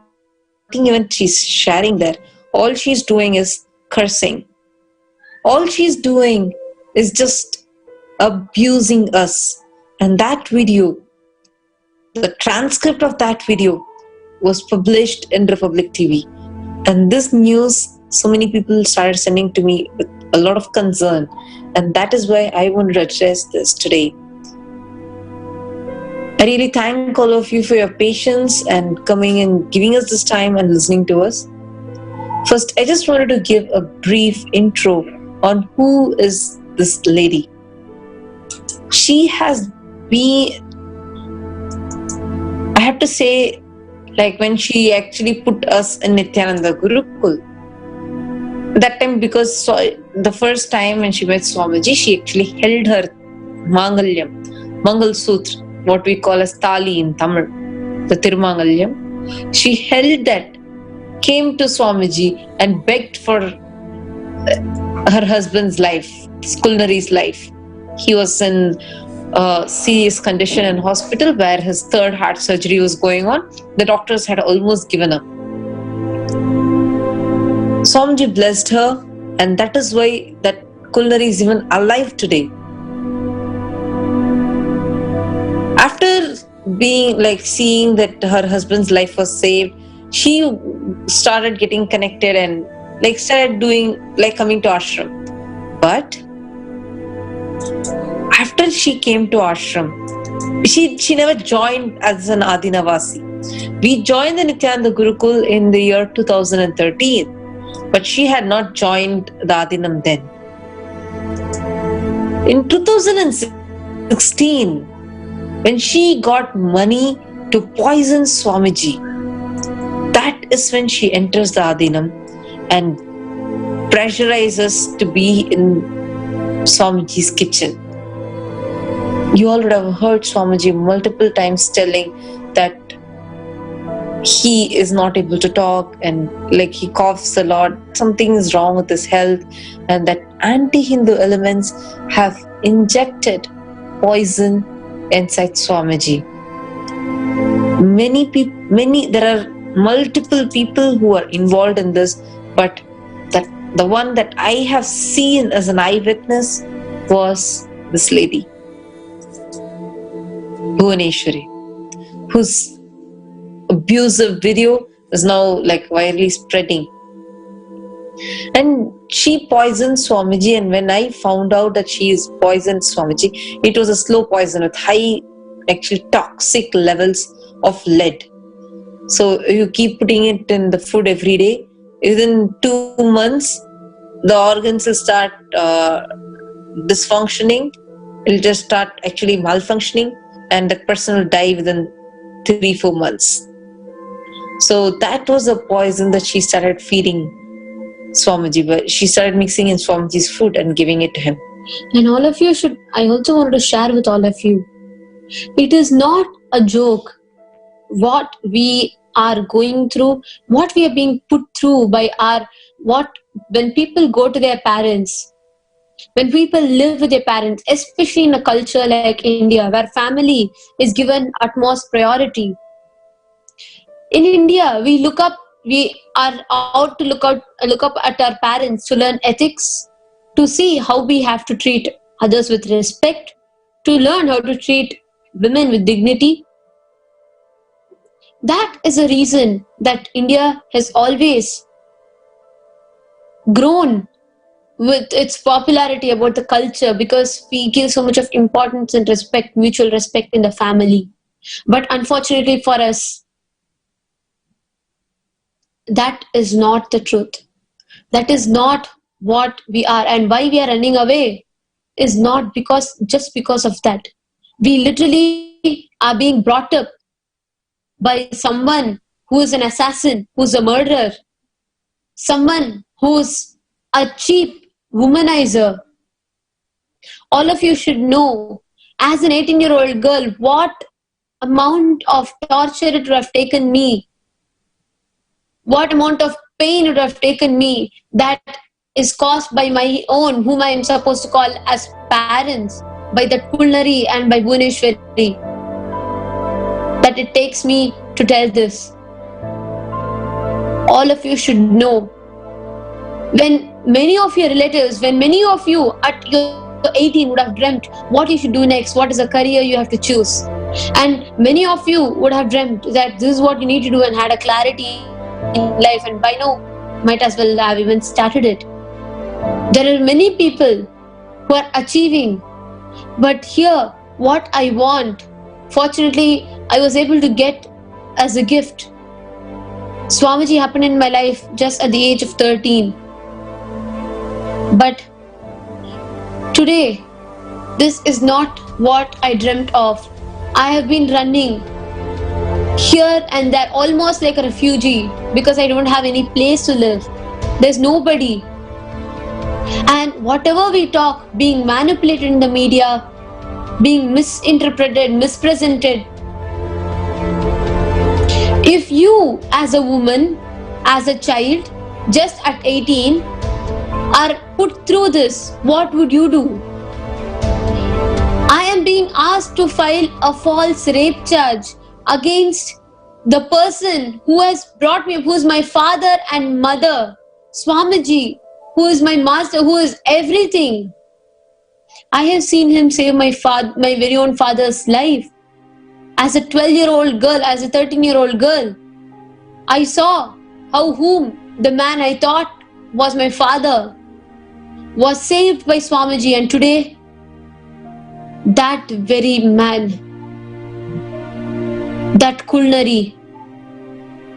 even she's sharing there. All she's doing is cursing. All she's doing is just abusing us. And that video, the transcript of that video, was published in Republic TV. And this news, so many people started sending to me with a lot of concern. And that is why I want to address this today. I really thank all of you for your patience and coming and giving us this time and listening to us. First, I just wanted to give a brief intro on who is this lady. She has been, I have to say, like when she actually put us in Nithyananda Gurukul, that time because the first time when she met Swamiji, she actually held her Mangalyam, Mangal Sutra, what we call as Tali in Tamil, the Tirumangalyam. She held that, came to Swamiji and begged for her husband's life, Kulnari's life. He was in a serious condition in hospital where his third heart surgery was going on. The doctors had almost given up. Swamiji blessed her, and that is why that Kulnari is even alive today. After seeing that her husband's life was saved, she started getting connected and started coming to ashram. But after she came to ashram, she never joined as an Adinavasi. We joined the Nithyananda Gurukul in the year 2013, but she had not joined the Adinam then. In 2016, when she got money to poison Swamiji, that is when she enters the Adinam and pressurizes to be in Swamiji's kitchen. You all would have heard Swamiji multiple times telling that he is not able to talk and he coughs a lot, something is wrong with his health, and that anti-Hindu elements have injected poison inside Swamiji. There are multiple people who are involved in this, but the one that I have seen as an eyewitness was this lady, Bhuvaneshwari, whose abusive video is now widely spreading. And she poisoned Swamiji, and when I found out that she is poisoned Swamiji, it was a slow poison with high, actually toxic levels of lead. So you keep putting it in the food every day. Within 2 months, the organs will start dysfunctioning. It will just start actually malfunctioning, and that person will die within 3-4 months. So that was a poison that she started feeding Swamiji, but she started mixing in Swamiji's food and giving it to him. And all of you I also wanted to share with all of you, it is not a joke what we are going through, what we are being put through by when people go to their parents, when people live with their parents, especially in a culture like India, where family is given utmost priority. In India, we are out to look up at our parents to learn ethics, to see how we have to treat others with respect, to learn how to treat women with dignity. That is a reason that India has always grown with its popularity about the culture, because we give so much of importance and respect, mutual respect in the family. But unfortunately for us, that is not the truth. That is not what we are, and why we are running away is not just because of that. We literally are being brought up by someone who is an assassin, who's a murderer, someone who's a cheap womanizer. All of you should know, as an 18-year-old girl, what amount of torture it would have taken me, what amount of pain it would have taken me, that is caused by my own, whom I am supposed to call as parents, by the Kulnari and by Bhuvaneshwari, that it takes me to tell this. All of you should know, when many of your relatives, when many of you at your 18 would have dreamt what you should do next, what is a career you have to choose, and many of you would have dreamt that this is what you need to do and had a clarity in life, and by now might as well have even started it. There are many people who are achieving, but here what I want, fortunately I was able to get as a gift. Swamiji happened in my life just at the age of 13. But today, this is not what I dreamt of. I have been running here and there, almost like a refugee, because I don't have any place to live. There's nobody. And whatever we talk, being manipulated in the media, being misinterpreted, mispresented. If you, as a woman, as a child, just at 18, are put through this, what would you do? I am being asked to file a false rape charge against the person who has brought me up, who is my father and mother, Swamiji, who is my master, who is everything. I have seen him save my very own father's life. As a 12-year-old girl, as a 13-year-old girl, I saw how the man I thought was my father was saved by Swamiji, and today that very man, that Kulnari,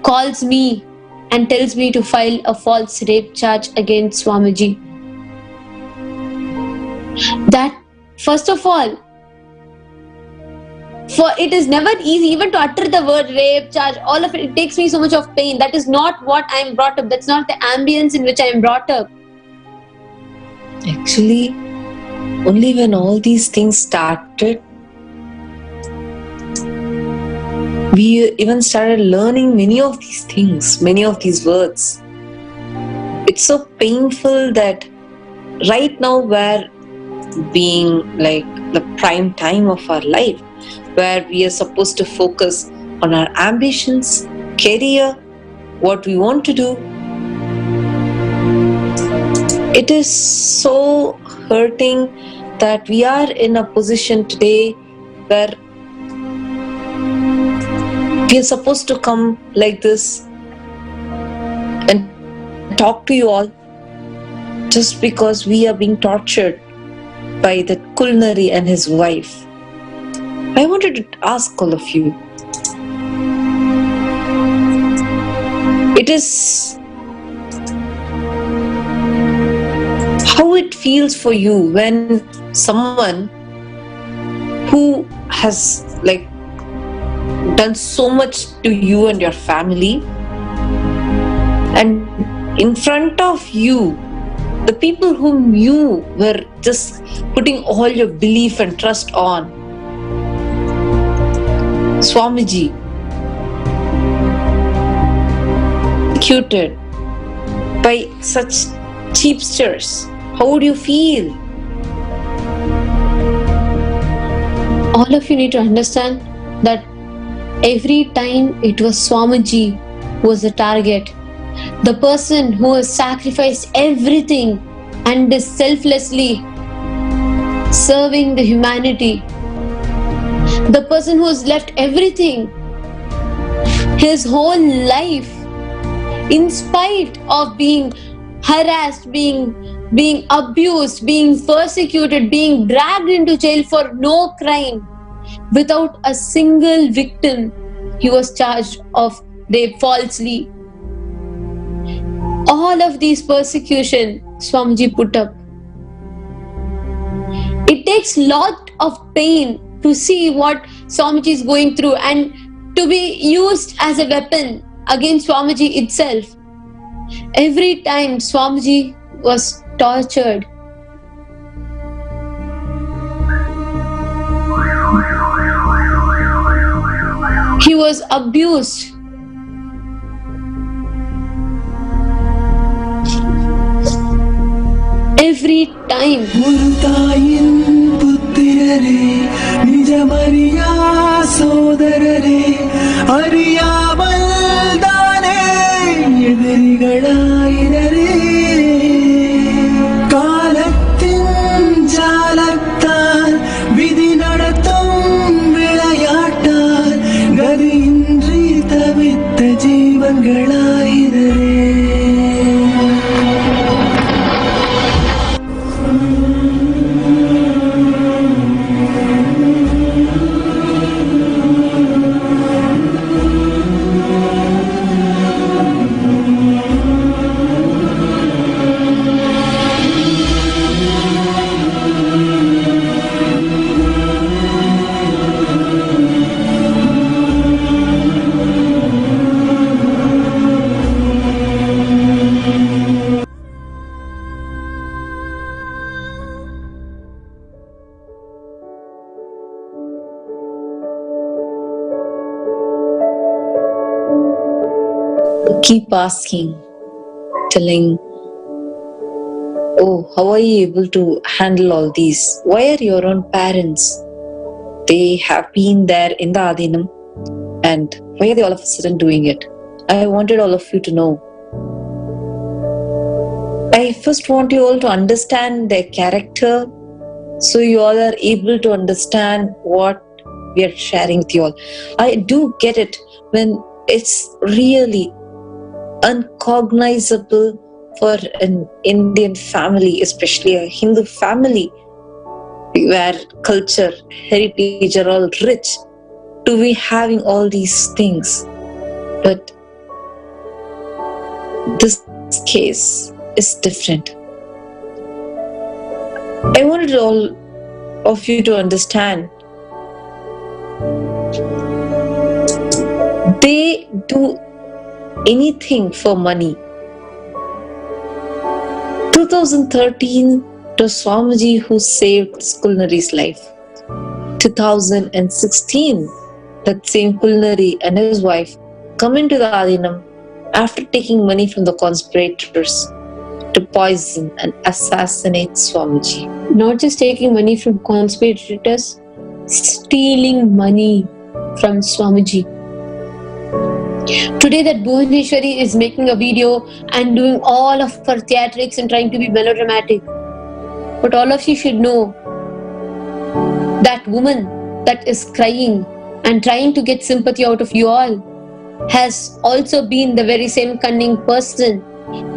calls me and tells me to file a false rape charge against Swamiji. That, first of all, for it is never easy even to utter the word rape charge, all of it takes me so much of pain. That is not what I am brought up. That's not the ambience in which I am brought up. Actually, only when all these things started, we even started learning many of these things, many of these words. It's so painful that right now we're being like the prime time of our life, where we are supposed to focus on our ambitions, career, what we want to do. It is so hurting that we are in a position today where we are supposed to come like this and talk to you all just because we are being tortured by that Kulnari and his wife. I wanted to ask all of you, it is how it feels for you when someone who has like done so much to you and your family, and in front of you, the people whom you were just putting all your belief and trust on, Swamiji, executed by such cheapsters, how would you feel? All of you need to understand that every time it was Swamiji who was the target, the person who has sacrificed everything and is selflessly serving the humanity, the person who has left everything, his whole life, in spite of being harassed, being abused, being persecuted, being dragged into jail for no crime, without a single victim, he was charged of rape falsely. All of these persecution Swamiji put up. It takes lot of pain to see what Swamiji is going through and to be used as a weapon against Swamiji itself. Every time Swamiji was tortured, he was abused. Every time. ஒரு தாயின் புத்திரரே, நிஜமறியா சோதரரே, அறியாமல் தானே எதிரிகளாயினரே. காலத்தின் ஜாலத்தால் விதி நடத்தும் விளையாட்டால் கதியின்றி தவித்த ஜீவன்களாயினரே. keep asking, telling, oh, how are you able to handle all these? Why are your own parents? They have been there in the Adinam, and why are they all of a sudden doing it? I wanted all of you to know. I first want you all to understand their character, so you all are able to understand what we are sharing with you all. I do get it when it's really uncognizable for an Indian family, especially a Hindu family, where culture, heritage are all rich, to be having all these things. But this case is different. I wanted all of you to understand, they do anything for money. 2013, it was Swamiji who saved Kulnari's life. 2016, that same Kulnari and his wife come into the Adinam after taking money from the conspirators to poison and assassinate Swamiji. Not just taking money from conspirators, stealing money from Swamiji. Today that Bhuvaneshwari is making a video and doing all of her theatrics and trying to be melodramatic. But all of you should know, that woman that is crying and trying to get sympathy out of you all has also been the very same cunning person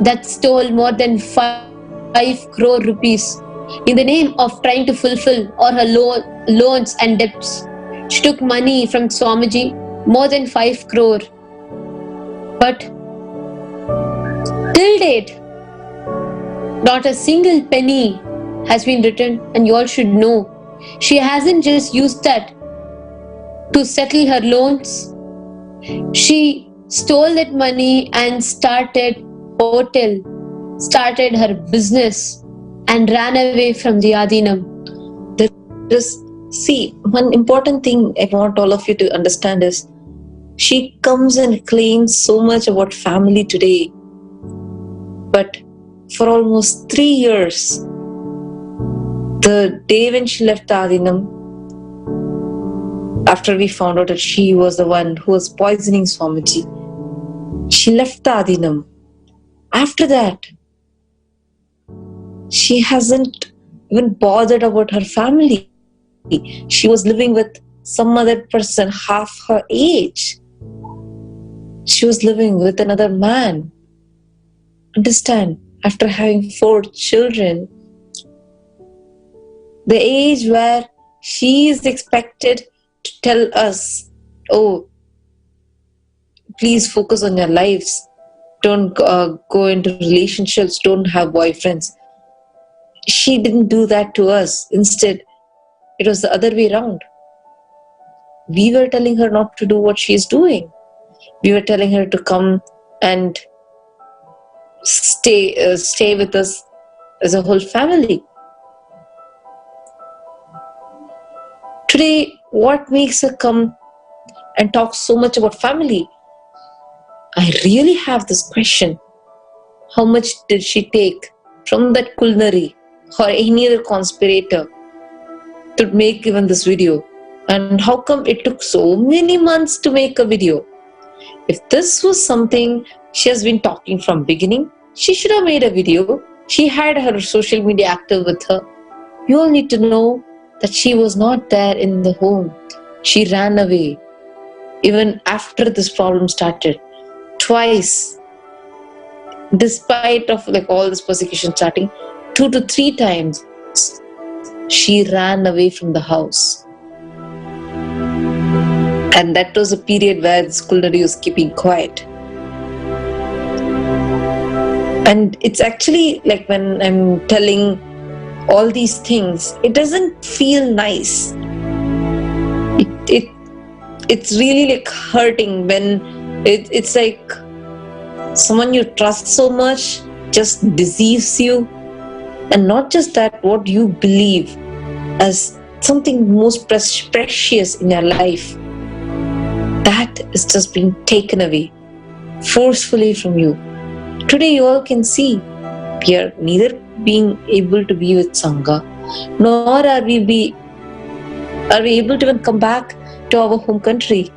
that stole more than 5 crore rupees in the name of trying to fulfill all her loans and debts. She took money from Swamiji, more than 5 crore. But till date, not a single penny has been returned, and you all should know, she hasn't just used that to settle her loans. She stole that money and started hotel, started her business, and ran away from the Adinam. See, one important thing I want all of you to understand is, she comes and claims so much about family today, but for almost 3 years, the day when she left the Adinam, after we found out that she was the one who was poisoning Swamiji, she left the Adinam. After that, she hasn't even bothered about her family. She was living with some other person half her age. She was living with another man. Understand, after having 4 children, the age where she is expected to tell us, oh, please focus on your lives, don't go into relationships, don't have boyfriends. She didn't do that to us. Instead, it was the other way around. We were telling her not to do what she is doing. We were telling her to come and stay with us as a whole family. Today, what makes her come and talk so much about family? I really have this question. How much did she take from that Kulnari or any other conspirator to make even this video? And how come it took so many months to make a video? If this was something she has been talking from beginning, she should have made a video. She had her social media active with her. You all need to know that she was not there in the home. She ran away. Even after this problem started, twice, despite of all this persecution starting, 2 to 3 times, she ran away from the house. And that was a period where the Kulnari was keeping quiet. And it's actually like when I'm telling all these things, it doesn't feel nice. It's really like hurting when it's like someone you trust so much just deceives you. And not just that, what you believe as something most precious in your life, that is just being taken away. forcefully from you. Today you all can see we are neither being able to be with Sangha, nor are we able to even come back to our home country.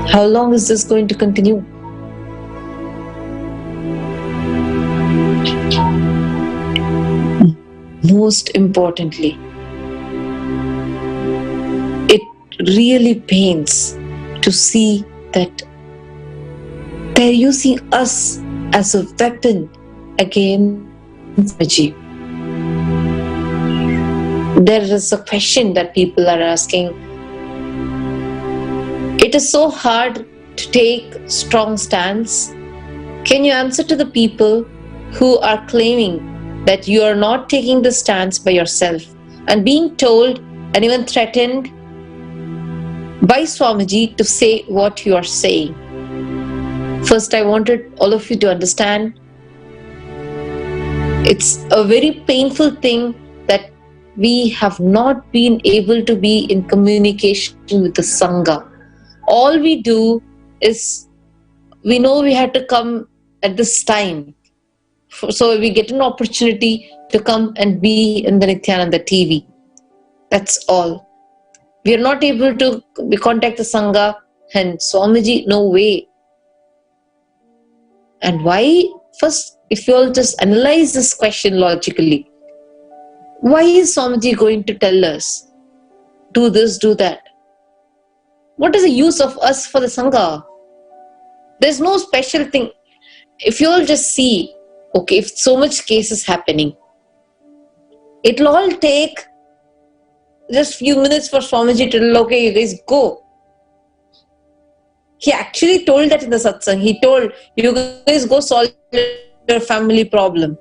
How long is this going to continue? Most importantly, it really pains to see that they're using us as a weapon against Swamiji. There is a question that people are asking. It is so hard to take strong stance. Can you answer to the people who are claiming that you are not taking the stance by yourself and being told and even threatened by Swamiji to say what you are saying? First, I wanted all of you to understand it's a very painful thing that we have not been able to be in communication with the Sangha. All we do is, we know we had to come at this time, so we get an opportunity to come and be in the Nithyananda TV. That's all. We are not able to contact the Sangha, and Swamiji, no way. And why? First, if you all just analyze this question logically, why is Swamiji going to tell us, do this, do that? What is the use of us for the Sangha? There's no special thing. If you all just see, okay, if so much cases happening, it'll all take just few minutes for Swamiji to tell, okay, you guys go. He actually told that in the satsang. He told, you guys go solve your family problem.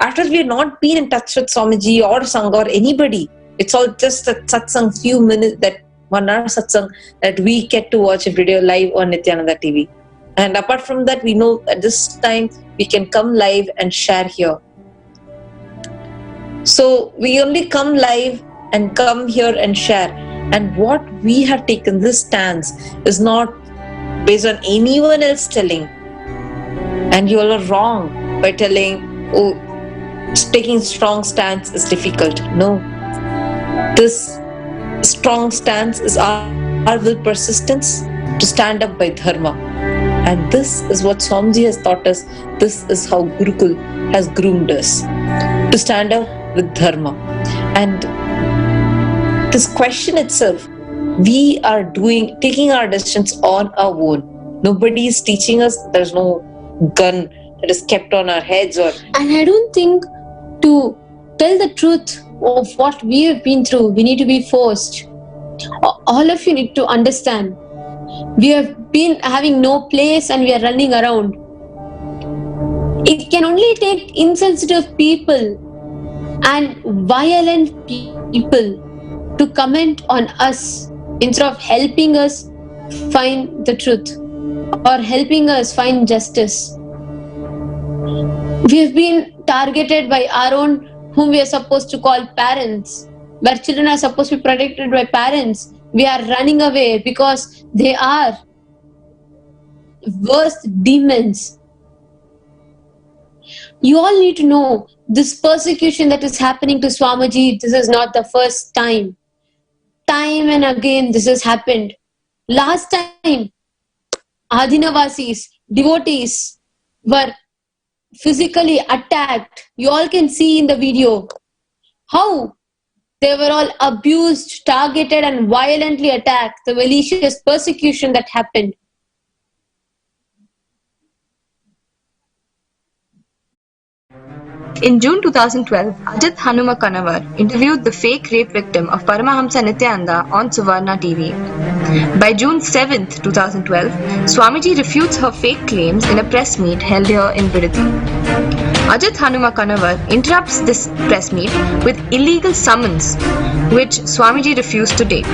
After we have not been in touch with Swamiji or Sangha or anybody, it's all just a satsang, few minutes, that 1 hour satsang that we get to watch every day live on Nithyananda TV. And apart from that, we know at this time we can come live and share here. So we only come live and come here and share. And what we have taken this stance is not based on anyone else telling. And you all are wrong by telling, oh, taking strong stance is difficult. No. This strong stance is our will persistence to stand up by dharma. And this is what Swamiji has taught us. This is how Gurukul has groomed us to stand up with dharma. And this question itself, we are taking our decisions on our own. Nobody is teaching us. There's no gun that is kept on our heads. And I don't think to tell the truth of what we have been through, we need to be forced. All of you need to understand. We have been having no place and we are running around. It can only take insensitive people and violent people to comment on us instead of helping us find the truth or helping us find justice. We have been targeted by our own, whom we are supposed to call parents, where children are supposed to be protected by parents. We are running away because they are worst demons. You all need to know this persecution that is happening to Swamiji, this is not the first time. Time and again this has happened. Last time, Adinavasis, devotees were physically attacked. You all can see in the video how they were all abused, targeted and violently attacked. The malicious persecution that happened. In June 2012, Ajit Hanuma Kanavar interviewed the fake rape victim of Paramahamsa Nithyananda on Suvarna TV. By June 7, 2012, Swamiji refutes her fake claims in a press meet held here in Bidati. Ajit Hanuma Kanavar interrupts this press meet with illegal summons, which Swamiji refused to take.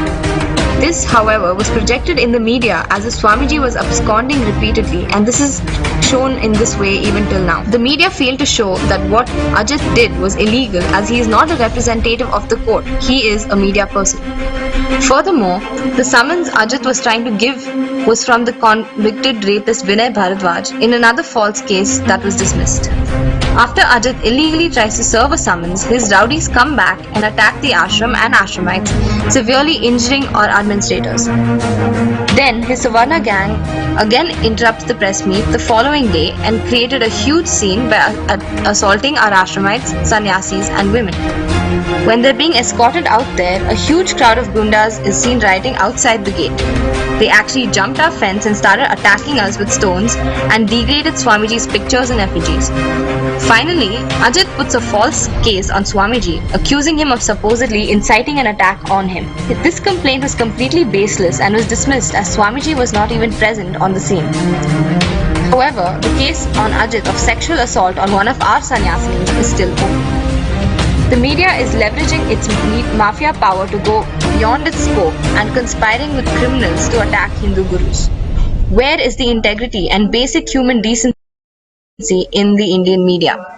This, however, was projected in the media as if Swamiji was absconding repeatedly, and this is shown in this way even till now. The media failed to show that what Ajit did was illegal, as he is not a representative of the court. He is a media person. Furthermore, the summons Ajit was trying to give was from the convicted rapist Vinay Bharadwaj in another false case that was dismissed. After Ajit illegally tries to serve a summons, his rowdies come back and attack the ashram and ashramites, severely injuring our administrators. Then his Savarna gang again interrupts the press meet the following day and created a huge scene by assaulting our ashramites, sannyasis and women. When they're being escorted out there, a huge crowd of gundas is seen rioting outside the gate. They actually jumped our fence and started attacking us with stones and degraded Swamiji's pictures and effigies. Finally, Ajit puts a false case on Swamiji, accusing him of supposedly inciting an attack on him. This complaint was completely baseless and was dismissed as Swamiji was not even present on the scene. However, the case on Ajit of sexual assault on one of our sannyasis is still open. The media is leveraging its mafia power to go beyond its scope and conspiring with criminals to attack Hindu gurus. Where is the integrity and basic human decency in the Indian media?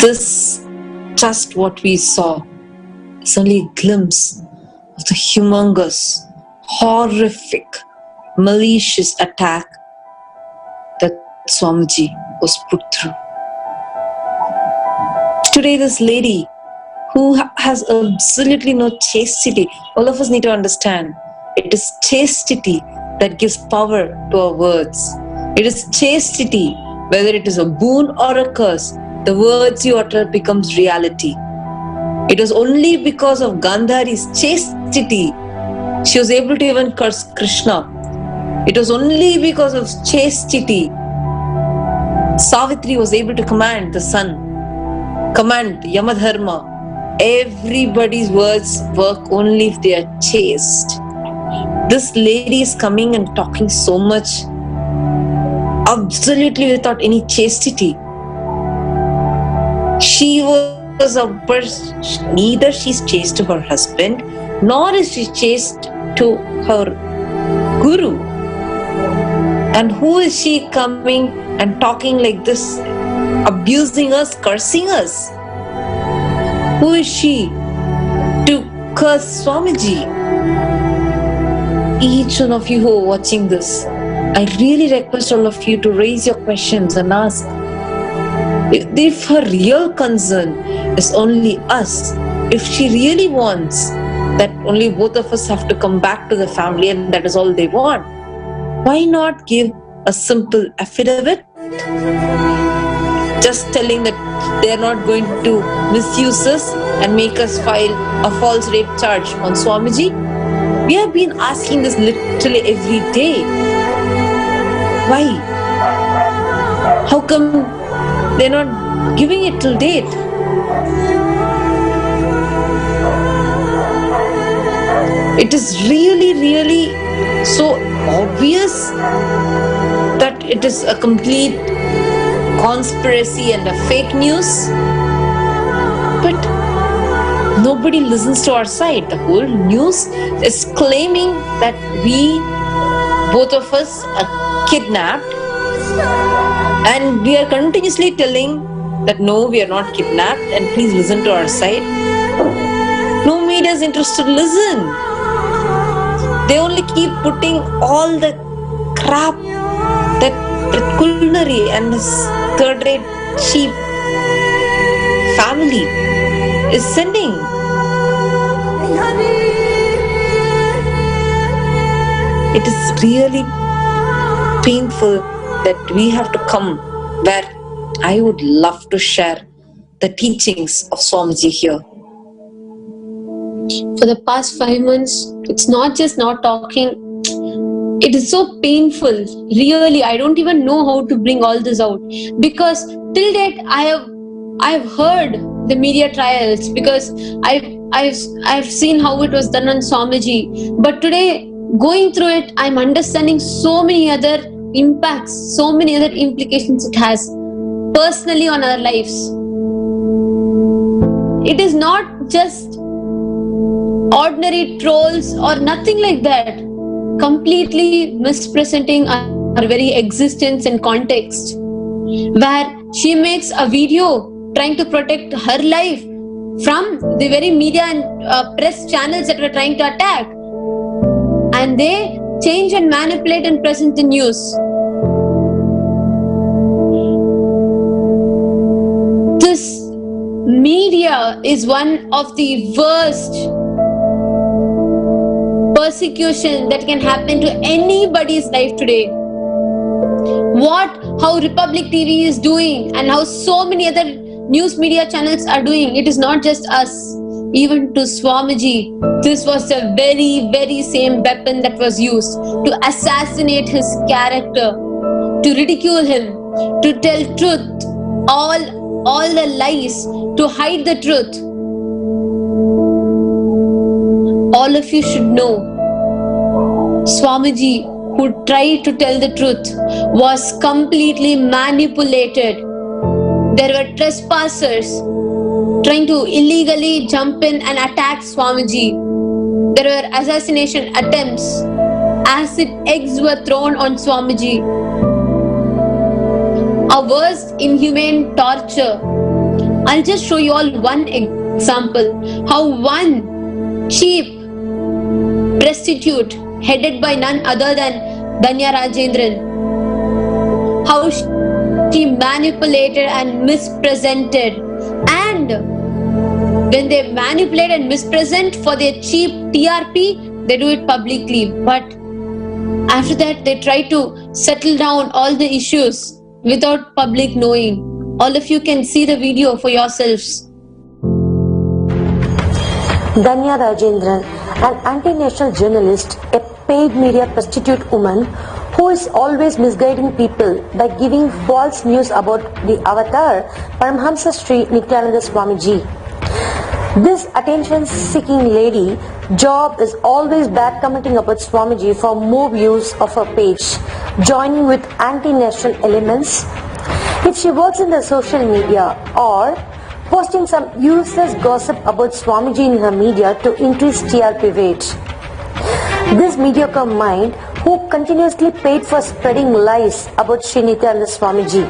This, just what we saw, is only a glimpse of the humongous, horrific, malicious attack that Swamiji was put through. Today, this lady who has absolutely no chastity, all of us need to understand, it is chastity that gives power to our words. It is chastity, whether it is a boon or a curse, the words you utter becomes reality. It was only because of Gandhari's chastity she was able to even curse Krishna. It was only because of chastity Savitri was able to command the sun, command Yamadharma. Everybody's words work only if they are chaste. This lady is coming and talking so much absolutely without any chastity. She was a person, neither she's chaste to her husband, nor is she chaste to her guru. And who is she coming and talking like this, abusing us, cursing us? Who is she to curse Swamiji? Each one of you who are watching this, I really request all of you to raise your questions and ask, if her real concern is only us, if she really wants that only both of us have to come back to the family and that is all they want, why not give a simple affidavit? Just telling that they are not going to misuse us and make us file a false rape charge on Swamiji. We have been asking this literally every day. Why? How come they're not giving it till date? It is really so obvious that it is a complete conspiracy and a fake news. But nobody listens to our side. The whole news is claiming that we, both of us, are kidnapped. And we are continuously telling that no, we are not kidnapped and please listen to our side. No media is interested to listen. They only keep putting all the crap that culinary and his third-rate cheap family is sending. It is really painful that we have to come where I would love to share the teachings of Swamiji here. For the past 5 months, it's not just not talking. It is so painful. Really, I don't even know how to bring all this out, because till date I have heard the media trials, because I've seen how it was done on Swamiji. But today, going through it, I'm understanding so many other impacts, so many other implications it has personally on our lives. It is not just ordinary trolls or nothing like that, completely mispresenting our very existence and context, where she makes a video trying to protect her life from the very media and press channels that were trying to attack, and they change and manipulate and present the news. This media is one of the worst persecution that can happen to anybody's life today. How Republic TV is doing and how so many other news media channels are doing, it is not just us. Even to Swamiji, this was the very, very same weapon that was used to assassinate his character, to ridicule him, to tell truth, all the lies, to hide the truth. All of you should know, Swamiji, who tried to tell the truth, was completely manipulated. There were trespassers trying to illegally jump in and attack Swamiji. There were assassination attempts. Acid eggs were thrown on Swamiji. A worse inhumane torture. I'll just show you all one example. How one cheap prostitute headed by none other than Danya Rajendran, how she manipulated and mispresented. And when they manipulate and mispresent for their cheap TRP, they do it publicly. But after that, they try to settle down all the issues without public knowing. All of you can see the video for yourselves. Danya Rajendran, an anti-national journalist, a paid media prostitute woman who is always misguiding people by giving false news about the avatar Paramahamsa Sri Nithyananda Swamiji. This attention-seeking lady job is always bad commenting about Swamiji for more views of her page, joining with anti-national elements. If she works in the social media or posting some useless gossip about Swamiji in her media to increase TRP rate. This mediocre mind who continuously paid for spreading lies about Sri Nithyananda Swamiji.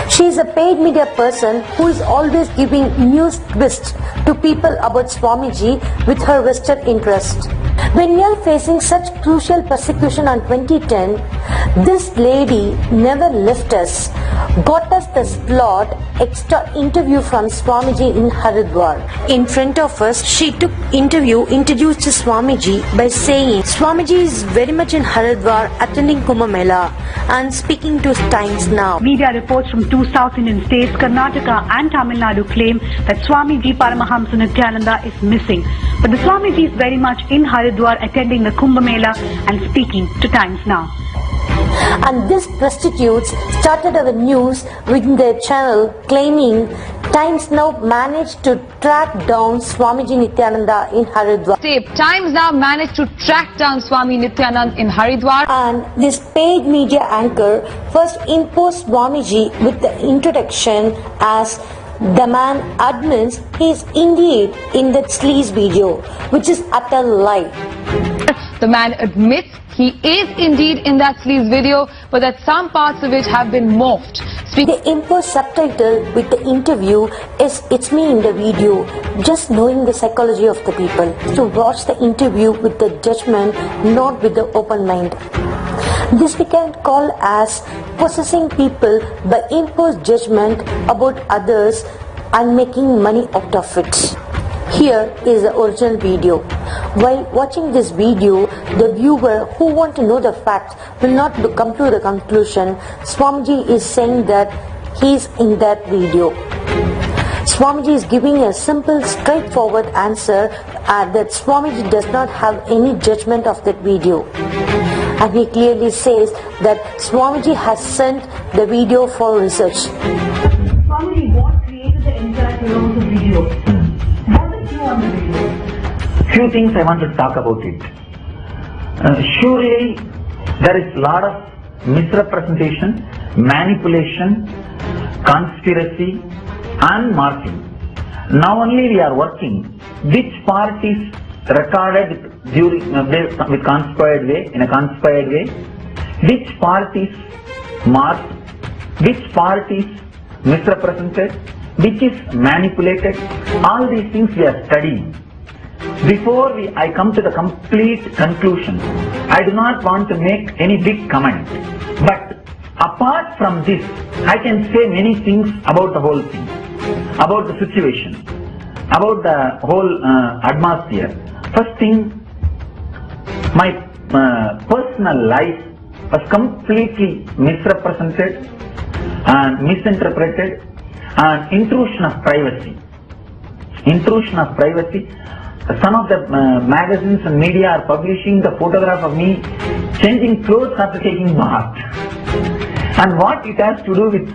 She is a paid media person who is always giving news twists to people about Swamiji with her vested interest. When we are facing such crucial persecution on 2010, this lady never left us, got us the slot extra interview from Swamiji in Haridwar. In front of us, she took interview introduced to Swamiji by saying Swamiji is very much in Haridwar attending Kumbh Mela and speaking to Times Now. Media reports from two South Indian states, Karnataka and Tamil Nadu, claim that Swamiji Paramahamsa Nithyananda is missing. But the Swamiji is very much in Haridwar attending the Kumbh Mela and speaking to Times Now. And these prostitutes started our news within their channel claiming Times Now managed to track down Swamiji Nithyananda in Haridwar. Times Now managed to track down Swami Nithyananda in Haridwar. And this paid media anchor first imposed Swamiji with the introduction as the man admits he is indeed in that sleaze video, which is utter lie. The man admits he is indeed in that sleaze video, but that some parts of it have been morphed. They impose subtitle with the interview is "It's me in the video," just knowing the psychology of the people. So watch the interview with the judgment, not with the open mind. This we can call as possessing people by imposed judgment about others and making money out of it. Here is the original video. While watching this video, the viewer who want to know the facts will not come to the conclusion Swamiji is saying that he is in that video. Swamiji is giving a simple, straightforward answer that Swamiji does not have any judgment of that video. And he clearly says that Swamiji has sent the video for research. Swamiji, what created the anxiety around the video? What is you on the video? Few things I want to talk about it. Surely there is a lot of misrepresentation, manipulation, conspiracy and morphing. Now only we are working which part is recorded during with conspired way, in a conspired way, which part is morphed, which part is misrepresented, which is manipulated. All these things we are studying. Before I come to the complete conclusion, I do not want to make any big comment. But apart from this, I can say many things about the whole thing, about the situation, about the whole atmosphere. First thing, my personal life was completely misrepresented and misinterpreted, and intrusion of privacy. Intrusion of privacy. Some of the magazines and media are publishing the photograph of me changing clothes after taking bath. And what it has to do with,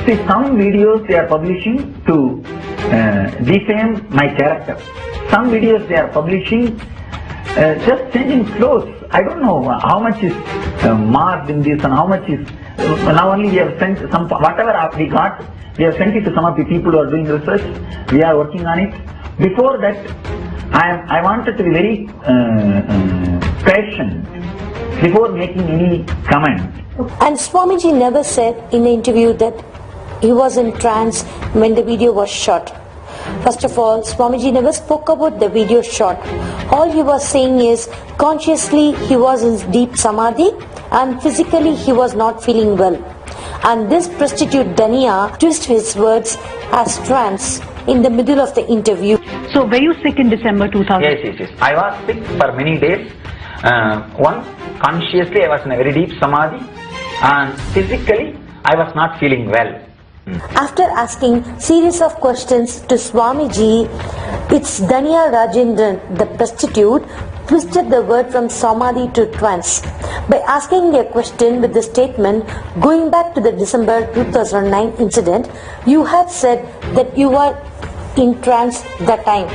see, some videos they are publishing to defame my character. Some videos they are publishing just changing clothes. I don't know how much is marked in this and how much is. Now only we have sent some, whatever we got, we have sent it to some of the people who are doing research. We are working on it. Before that, I wanted to be very patient before making any comment. And Swamiji never said in the interview that he was in trance when the video was shot. First of all, Swamiji never spoke about the video shot. All he was saying is consciously he was in deep samadhi and physically he was not feeling well. And this prostitute Dania twisted his words as trance in the middle of the interview. So were you sick in December 2000? Yes. I was sick for many days. One, consciously I was in a very deep samadhi, and physically I was not feeling well. After asking series of questions to Swamiji, it's Dania Rajendran, the prostitute, twisted the word from samadhi to trance by asking a question with the statement, going back to the December 2009 incident, you had said that you were in trance that time.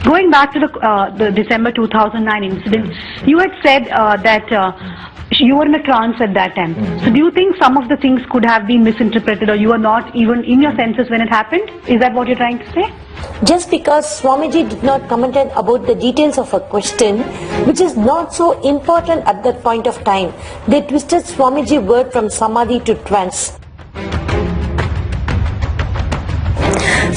Going back to the December 2009 incident, you had said that you were in a trance at that time. So do you think some of the things could have been misinterpreted, or you were not even in your senses when it happened? Is that what you're trying to say? Just because Swamiji did not comment about the details of a question, which is not so important at that point of time, they twisted Swamiji word from samadhi to trance.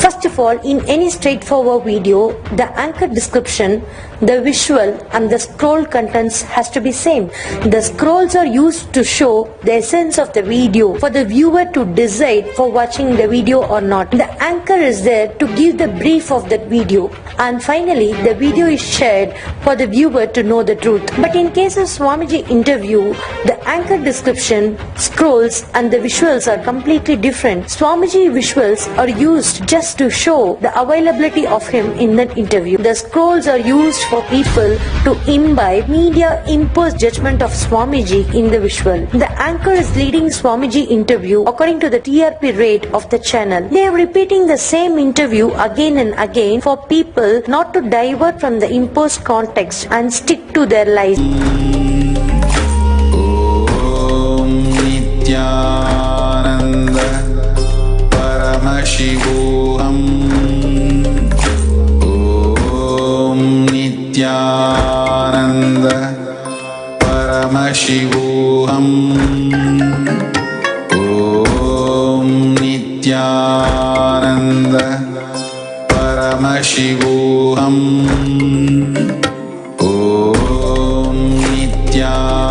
First of all, in any straightforward video, the anchor description, the visual and the scroll contents has to be same. The scrolls are used to show the essence of the video for the viewer to decide for watching the video or not. The anchor is there to give the brief of that video, and finally the video is shared for the viewer to know the truth. But in case of Swamiji interview, the anchor description, scrolls and the visuals are completely different. Swamiji visuals are used just to show the availability of him in that interview. The scrolls are used for people to imbibe media imposed judgment of Swamiji in the visual. The anchor is leading Swamiji interview according to the TRP rate of the channel. They are repeating the same interview again and again for people not to divert from the imposed context and stick to their lies. Om Nithyananda Paramashivam. Om Nithyananda Paramashivam. Om Nithyananda Paramashivam. Om Nithyananda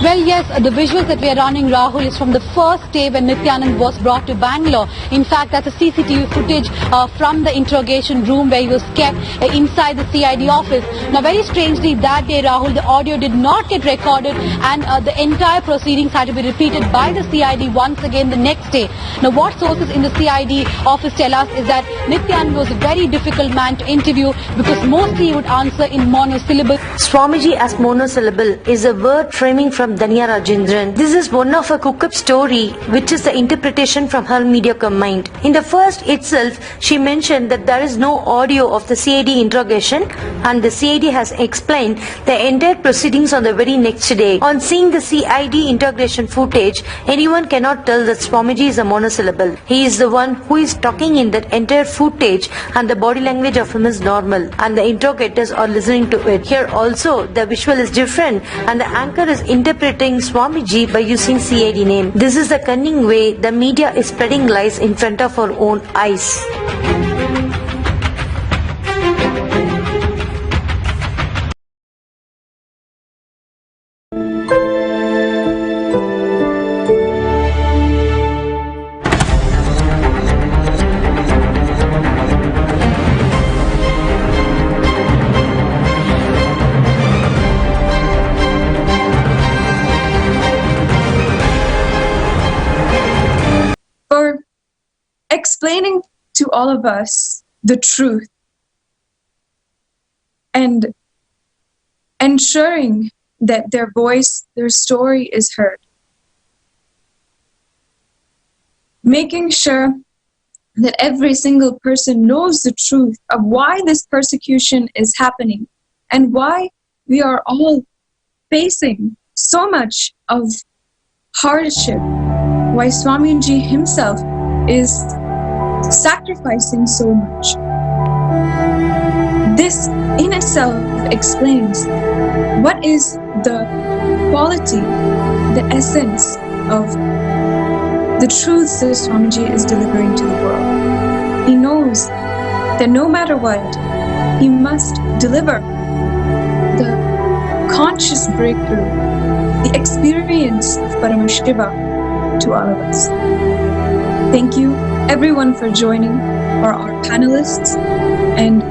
Well, yes, the visuals that we are running, Rahul, is from the first day when Nithyananda was brought to Bangalore. In fact, that's a CCTV footage from the interrogation room where he was kept inside the CID office. Now, very strangely, that day, Rahul, the audio did not get recorded and the entire proceedings had to be repeated by the CID once again the next day. Now, what sources in the CID office tell us is that Nithyananda was a very difficult man to interview because mostly he would answer in monosyllable. Swamiji as monosyllable is a word framing from Nithya Rajendran. This is one of a cook-up story which is the interpretation from her mediocre mind. In the first itself, she mentioned that there is no audio of the CID interrogation and the CID has explained the entire proceedings on the very next day. On seeing the CID interrogation footage, anyone cannot tell that Swamiji is a monosyllable. He is the one who is talking in that entire footage and the body language of him is normal and the interrogators are listening to it. Here also, the visual is different and the anchor is interpreting Swamiji by using CID name. This is the cunning way the media is spreading lies in front of our own eyes. For explaining to all of us the truth and ensuring that their voice, their story is heard. Making sure that every single person knows the truth of why this persecution is happening and why we are all facing so much of hardship, why Swamiji himself is sacrificing so much. This in itself explains what is the quality, the essence of the truths that Swamiji is delivering to the world. He knows that no matter what, he must deliver the conscious breakthrough, the experience of Paramashivam to all of us. Thank you everyone for joining, for our panelists, and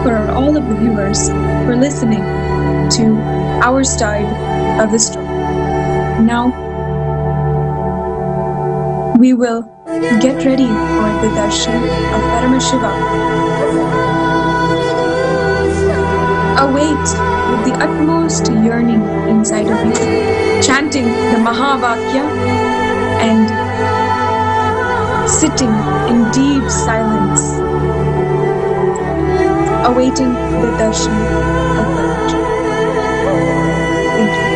for all of the viewers for listening to our side of the story. Now, we will get ready for the darshan of Paramashivam. Await with the utmost yearning inside of you, chanting the Mahavakya and sitting in deep silence, awaiting the darshan of Paramashivam. Thank you.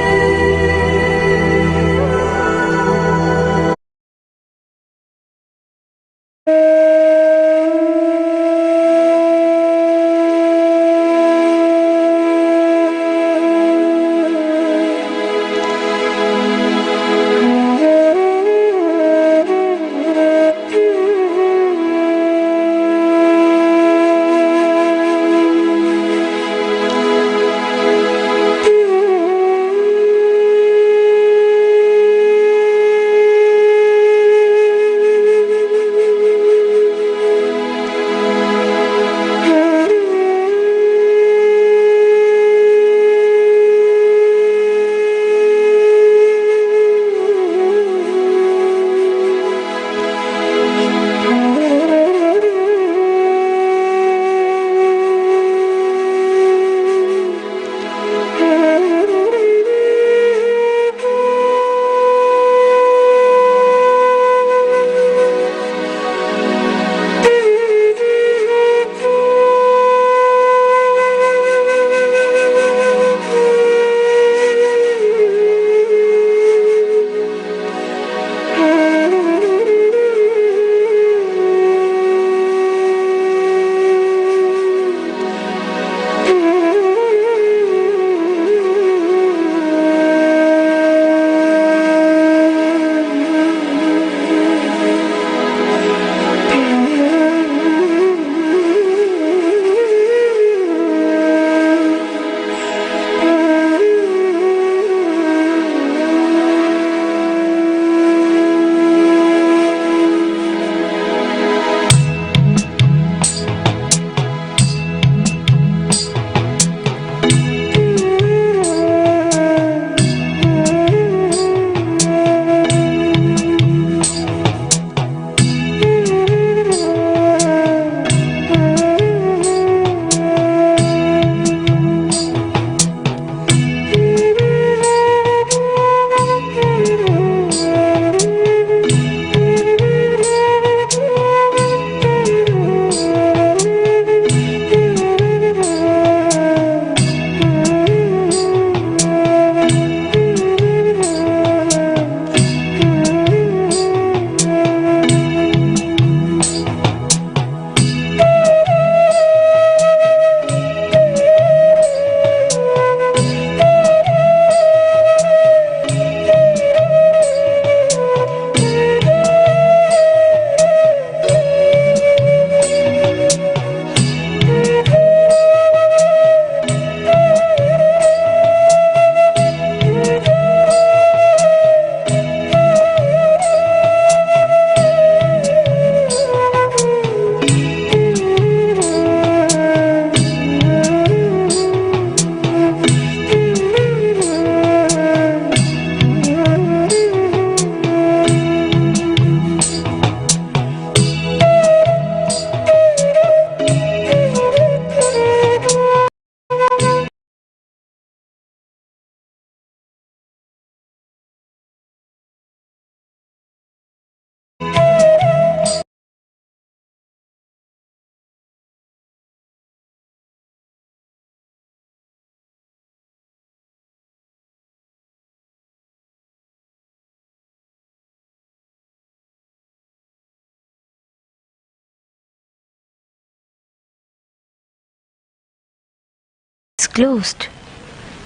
closed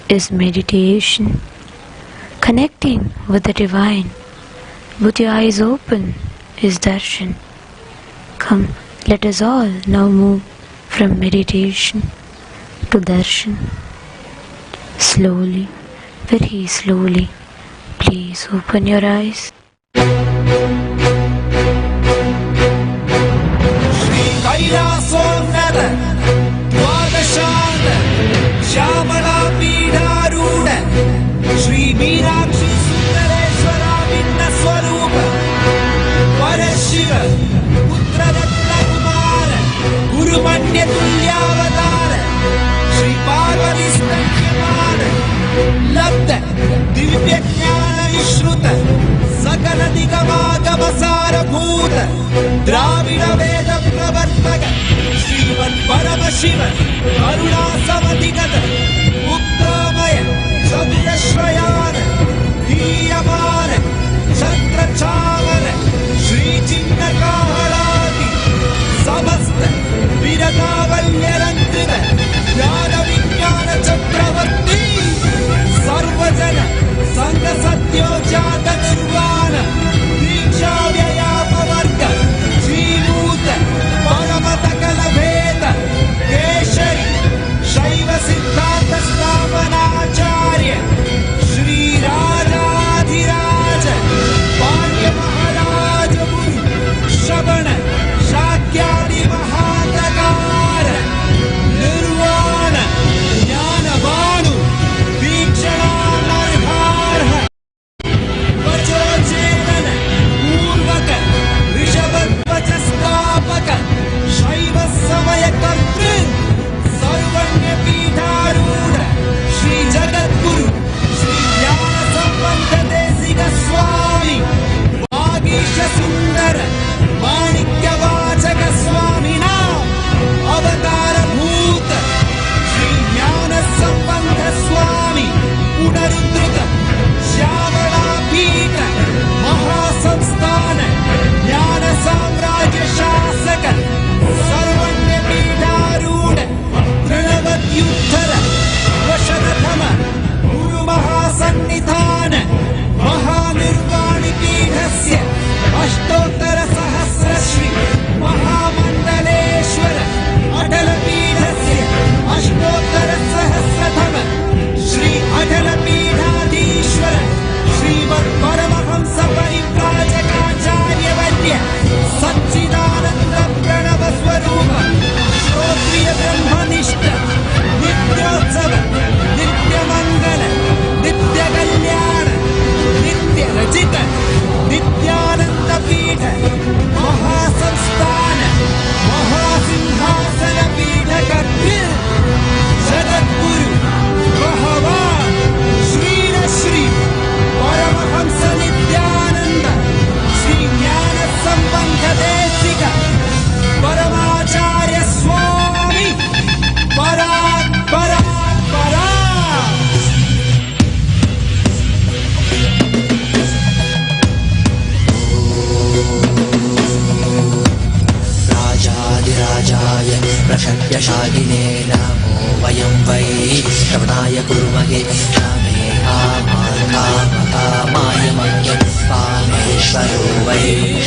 is meditation, connecting with the divine. With your eyes open is darshan. Come, let us all now move from meditation to darshan. Slowly, very slowly, please open your eyes. Dravid वेद प्रवर्तक श्रीमन् परमशिवन करुणा समधिगत उत्तमय चतुरश्रयान धीयमान छत्रचामर श्री चिन्नकाहलादि समस्त विरतावल्यलङ्कृत ज्ञान विज्ञान चक्रवर्ती सर्वजन संघ सत्योजात निर्वाण दीक्षा व्ययापवर्ग जीवूत परम सकल भेद केशरी शैव सिद्धांत स्थापनाचार्य श्री राजाधिराज पाण्ड्य महाराज मुनि श्रवण शाक्यादि महातकार निर्वाण ज्ञानवानु वीक्षणानर्हार्ह वचोचेतन पूर्वक ऋषभध्वज स्थापक शैव समय कर्तृ सर्वज्ञ पीठारूढ़ श्री जगद्गुरु श्री ज्ञान संबंध देशिक स्वामी वागीश सुंदर माणिक्य वाचक स्वामिना अवतार भूत श्री ज्ञान संबंध स्वामी पुनरुद्धृत श्यामला पीठ महासंस्थान ज्ञान साम्राज्य शासक सर्वज्ञ पीठारूढ़ तृणवत्युत्तर वशरथम गुरु महासन्निधान महानिर्वाणि पीठस्य अष्टोत्तर सहस्र श्री महामंडलेश्वर अटल पीठस्य अष्टोत्तर सहस्रतम श्री अटल पीठाधीश्वर श्रीमत् परमहंस परिव्राजकाचार्य वद्य सच्चिदानंद प्रणव स्वरूप श्रोत्रिय ब्रह्मनिष्ठ नित्योत्सव नित्य मंगल नित्य कल्याण नित्य रचित नित्यानंद पीठ महासंस्थान महासिंहासन पीठ कर्तृ जगद्गुरु भगवान श्री श्री परमहंस नित्यानंद श्री ज्ञान संबंध देशिक परमाचार्य स्वामी परात् परात् परात् राजाधिराजाय प्रशक्यशालिने नमो वयं वै श्रवणाय कुर्महे रामे कामाय मह्यं कामेश्वरो वै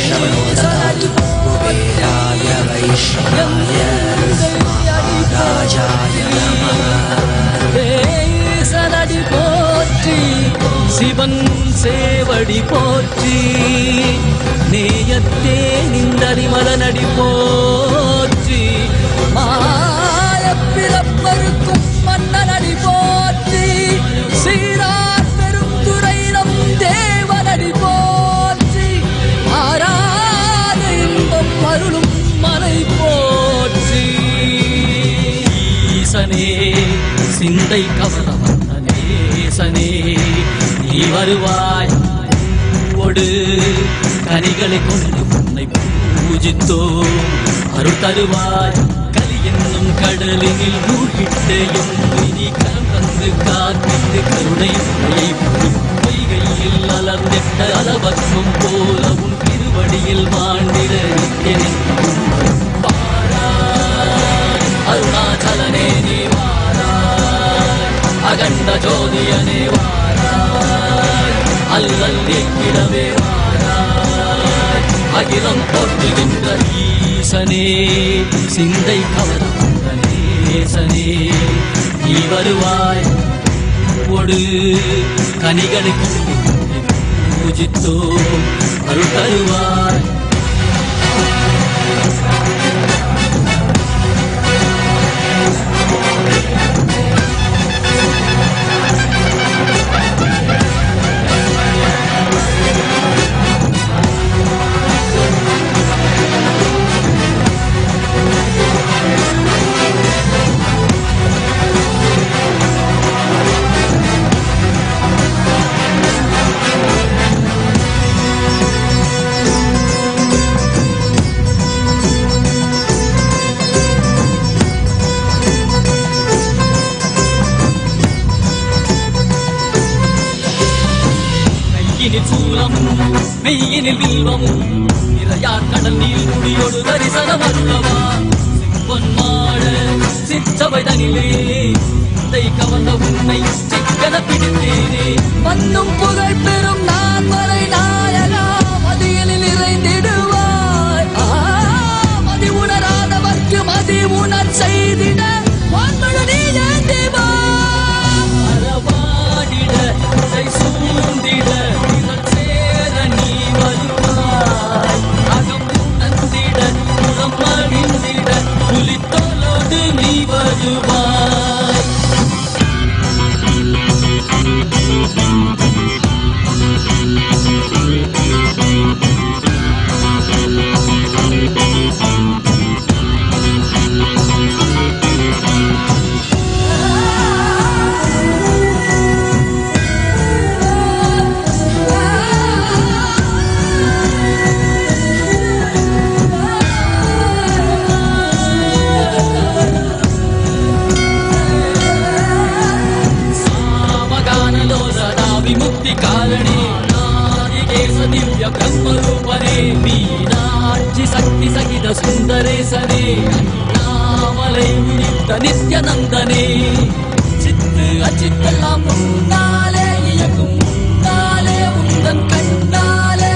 श्रवणो ददातु कुबेराय वै श्रवणाय महाराजाय नमः சனடி போற்றி சிவன் சேவடி போற்றி நேயத்தே நின்றடி மலனடி போற்றி மாயப்பிறப்பருக்கும் மன்னனடி போற்றி சீரார் பெருந்துரை நம் தேவனடி போற்றி ஆராத இன்பம் அருளும் மலை போற்றி ஈசனே சிந்தை கவல வந்தனேசனே நீ வருவாய் ஒடு கனிகளை கொண்டு உன்னை பூஜித்தோ அருள் தருவாய் கலி என்னும் கடலினில் மூழ்கிட்டையும் நீ கரம் தந்து காத்திட்டு கருணை பொய்கையில் அலர்ந்திட்ட அளவற்றும் போல உன் திருவடியில் வாழ்ந்திட நிற்கிறேன் அருணாச்சலனே நீ வாரா அகண்ட ஜோதியனே வாராய் அல்லல்லி கிடவே வாராய் அகிலம் போற்றுகின்ற ஈசனே சிந்தை கவர்ந்த நேசனே நீ வருவாய் ஒடு கனிகளை பூஜித்தோ அருள் தருவாய் மெய்யினில் வில்வமும் நிறையார் கடல் நீர் குடியோடு தரிசனம் அருளவா பொன்மாட சிற்றவை தனிலே இதை கவர்ந்த உன்னை சிக்கன பிடித்தேனே மண்ணும் புகழ் பெறும் நான் வரை நாயகா மதியனில் நிறைந்திடுவாய் மதி உணராதவர்க்கு மதி உணர் செய்திட வான்மழு நீ ஏந்திவா அறவாடிட இசை சூழ்ந்திட புலித்தோலோடு நீ வருவாய் विमुक्ति कालने नादिकेश दिव्य ब्रह्मरूपने मीनाक्षि शक्ति सहित सुंदरेशने नामलै विनित्य नित्यानंदने चित्त अचित्तெல்லாம் முன்னாலே இயக்கும் முன்னாலே உந்தன் கண்ணாலே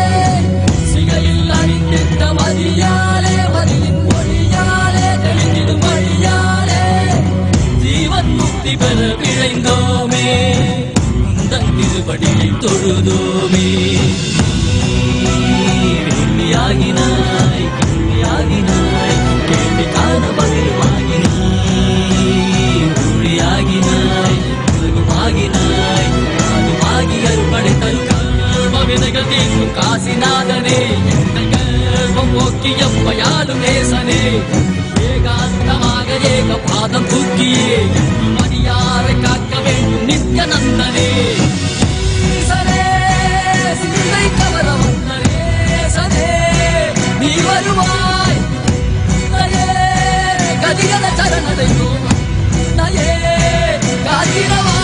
சிகையில் அணிந்திட்ட மதியாலே மதியின் மொழியாலே தெளிந்திடும் வழியாலே ஜீவன் முக்தி பெற விழைந்தோமே திருவடியை தொழுதோமே வெள்ளியாகினாய் கிள்ளியாகினாய் கேள்வி காண பதிலுமாகினாய் ஊழியாகினாய் உலகமாகினாய் அதுமாகி அருள்படை தரு கர்ம வினைகள் தீர்க்கும் காசிநாதனே என்னை கர்மம் போக்கி எவ்வையாலும் நேசனே ஏகாந்தமாக ஏக பாதம் தூக்கியே மணியாரை காக்க வேண்டும் நித்யானந்தனே நீ வருவாய் கதிகத சரணடையோ நயே காதிரவா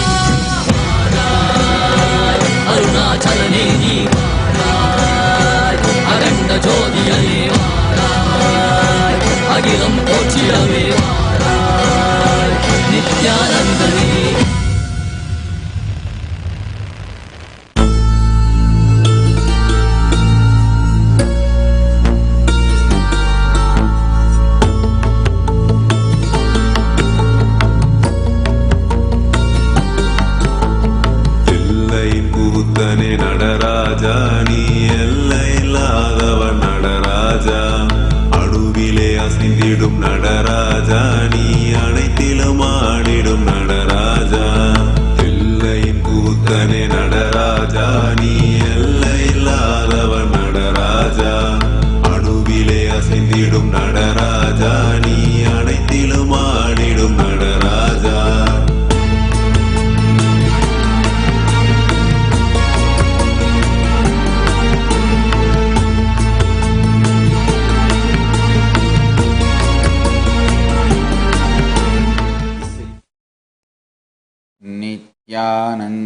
அருணாச்சலனே நீ வாராய் அகண்ட ஜோதியனே வாராய் அகிலம் போற்றிடவே வாராய் நித்யானந்தனே நடராஜா நீ எல்லையில்லாதவன் நடராஜா அணுவிலே அசைந்திடும் நடராஜா நீ அனைத்திலும் ஆடிடும் நடராஜா எல்லையின் கூத்தனே நடராஜா நீ எல்லையில்லாதவன் நடராஜா அணுவிலே அசைந்திடும் நடராஜா நீ அனைத்திலும் ஆடிடும் நடராஜா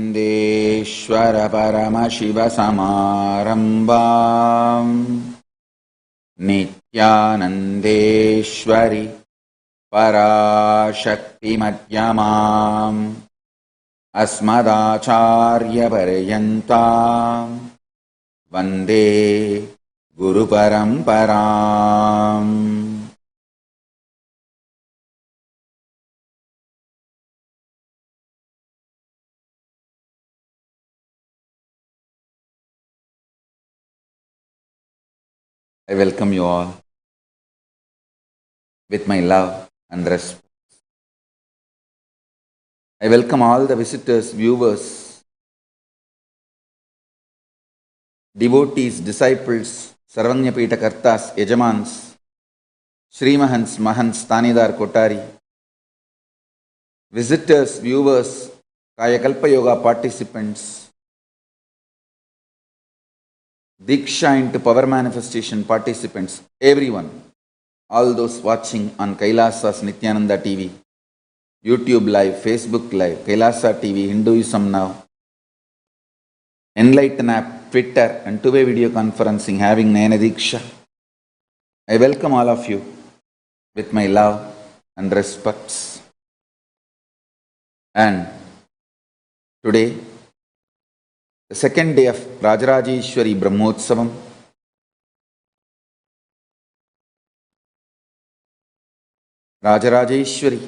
नित्यानन्देश्वर परमशिव समारम्भाम् नित्यानन्देश्वरि पराशक्तिमध्यमाम् अस्मदाचार्यपर्यन्तां वन्दे गुरुपरम्पराम्. I welcome you all with my love and respect. I welcome all the visitors, viewers, devotees, disciples, Sarvanyapita Kartas, Yajamans, Srimahans, Mahants, Tanidar Kotari, visitors, viewers, Kayakalpa Yoga participants, Diksha into Power Manifestation participants, everyone, all those watching on Kailasa's Nithyananda TV, YouTube Live, Facebook Live, Kailasa TV, Hinduism Now, Enlighten app, Twitter and two-way video conferencing having Nayana Diksha. I welcome all of you with my love and respects. And today, the second day of Rajarajeshwari Brahmotsavam, Rajarajeshwari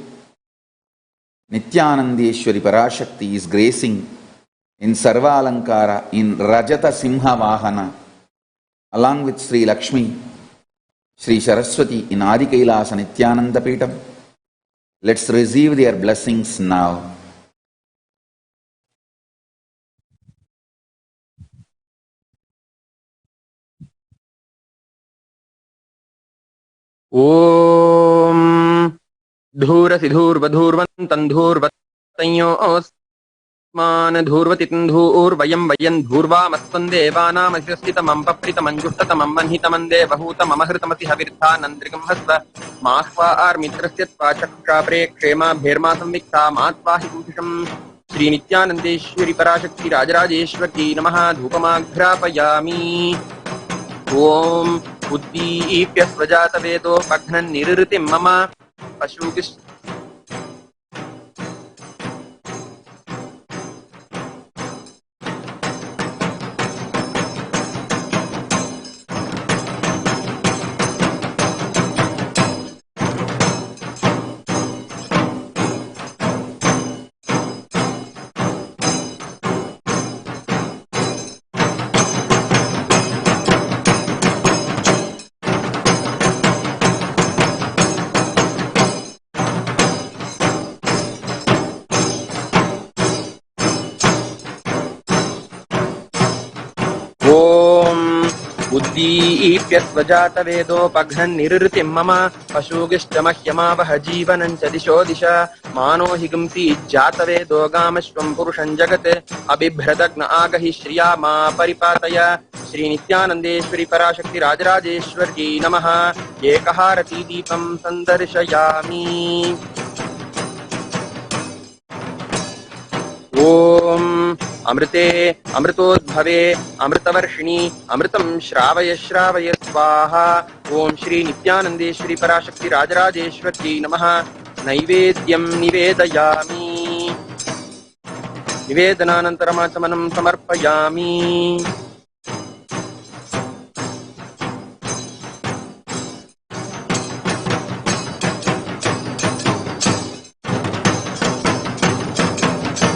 Nithyanandeshwari Parashakti is gracing in Sarva Alankara in Rajata Simha Vahana along with Sri Lakshmi, Sri Saraswati in Adi Kailasa Nithyananda Peetam. Let's receive their blessings now. Om Dhurasiddhurvadhurvantan dhurvatanyosman dhurvatitandhur vayam vayan dhurvamastan devanamasistitamam papritamanjushtatamam manhitamam devahutamahamahritamasi havirthanandrikam hasva mahva armitrasyatva chakra prekshema bherma samvikta matvahi kusham Shri Nithyanandeshwari Parashakti Rajarajeshwari Namaha Dhupamagrapayami. Om Uddipya Svajata Vedo Pagnan Nirritim Mama Pashukis. Uddipyasvajata vedo paghan nirritim mama pashugishta mahyamavaha jivanancha disho disha mano higamsi jata vedo gamashvam purushan jagate abhibhradagna agahi shriyama paripataya Shri Nithyanandeshwari Parashakti Rajarajeshwari Namaha Ekaharati Deepam Sandarshayami. Om Amrite Amritodbhave Amritavarshini Amritam Shravaya Shravaya Swaha. Om Shri Nithyanandeshwari Parashakti Rajarajeshwari Namaha Naivedyam Nivedayami. Nivedananantaramanam Samarpayami.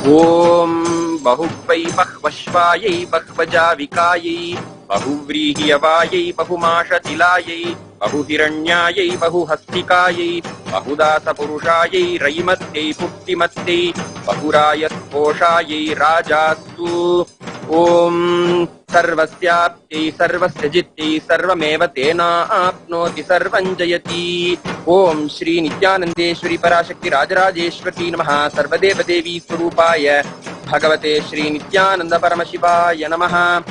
Om Bahuvai Bahvashvayai Bahvajavikayai Bahuvrihiyavayai Bahumashatilayai Bahuhiranyayai Bahuhastikayai Bahudasa Purushayai Raimatyai Puktimatyai Bahurayat Poshayai Rajastu. Om Sarvasyaptyai Sarvasyajityai Sarvameva Tena Apnoti Sarvanjayati. Om Shri Nithyanandeshwari Parashakti Rajarajeshwari Namaha Sarvadeva Devi Swarupaya Bhagavate Shri Nithyananda Paramashivaya Namaha.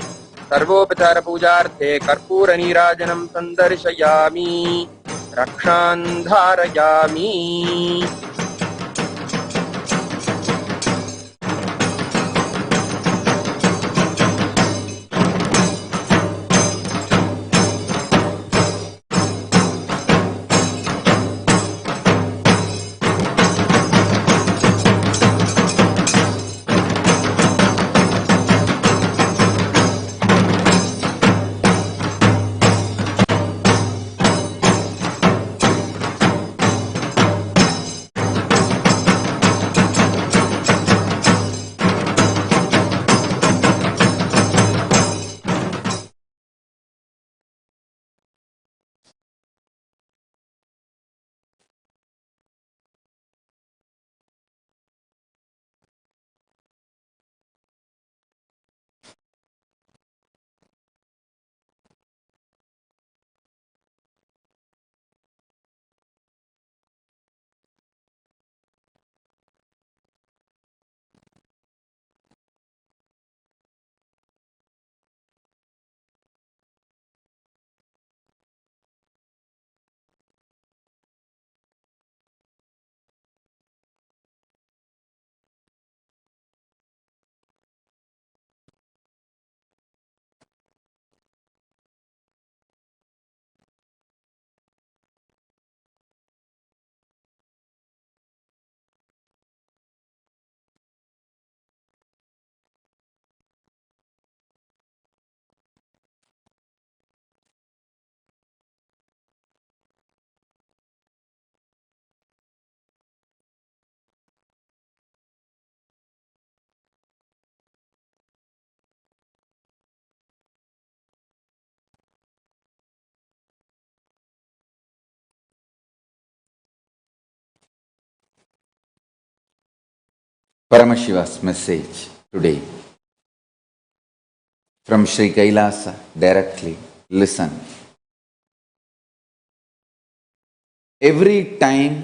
Sarvopachara Pujarthe Karpura Nirajanam Sandarshayami Rakshandharayami. Paramashiva's message today from Sri Kailasa directly. Listen. Every time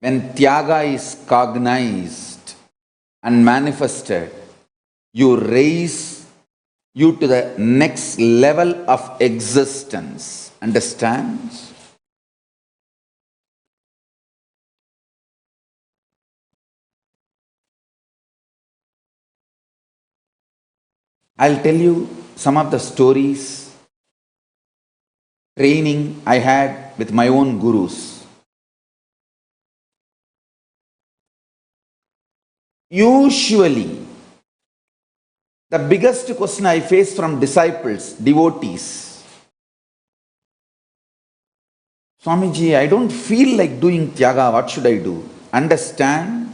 when Tyaga is cognized and manifested, you raise you to the next level of existence. Understand? I'll tell you some of the stories, training I had with my own gurus. Usually, the biggest question I face from disciples, devotees, Swamiji, I don't feel like doing Tyaga, what should I do? Understand?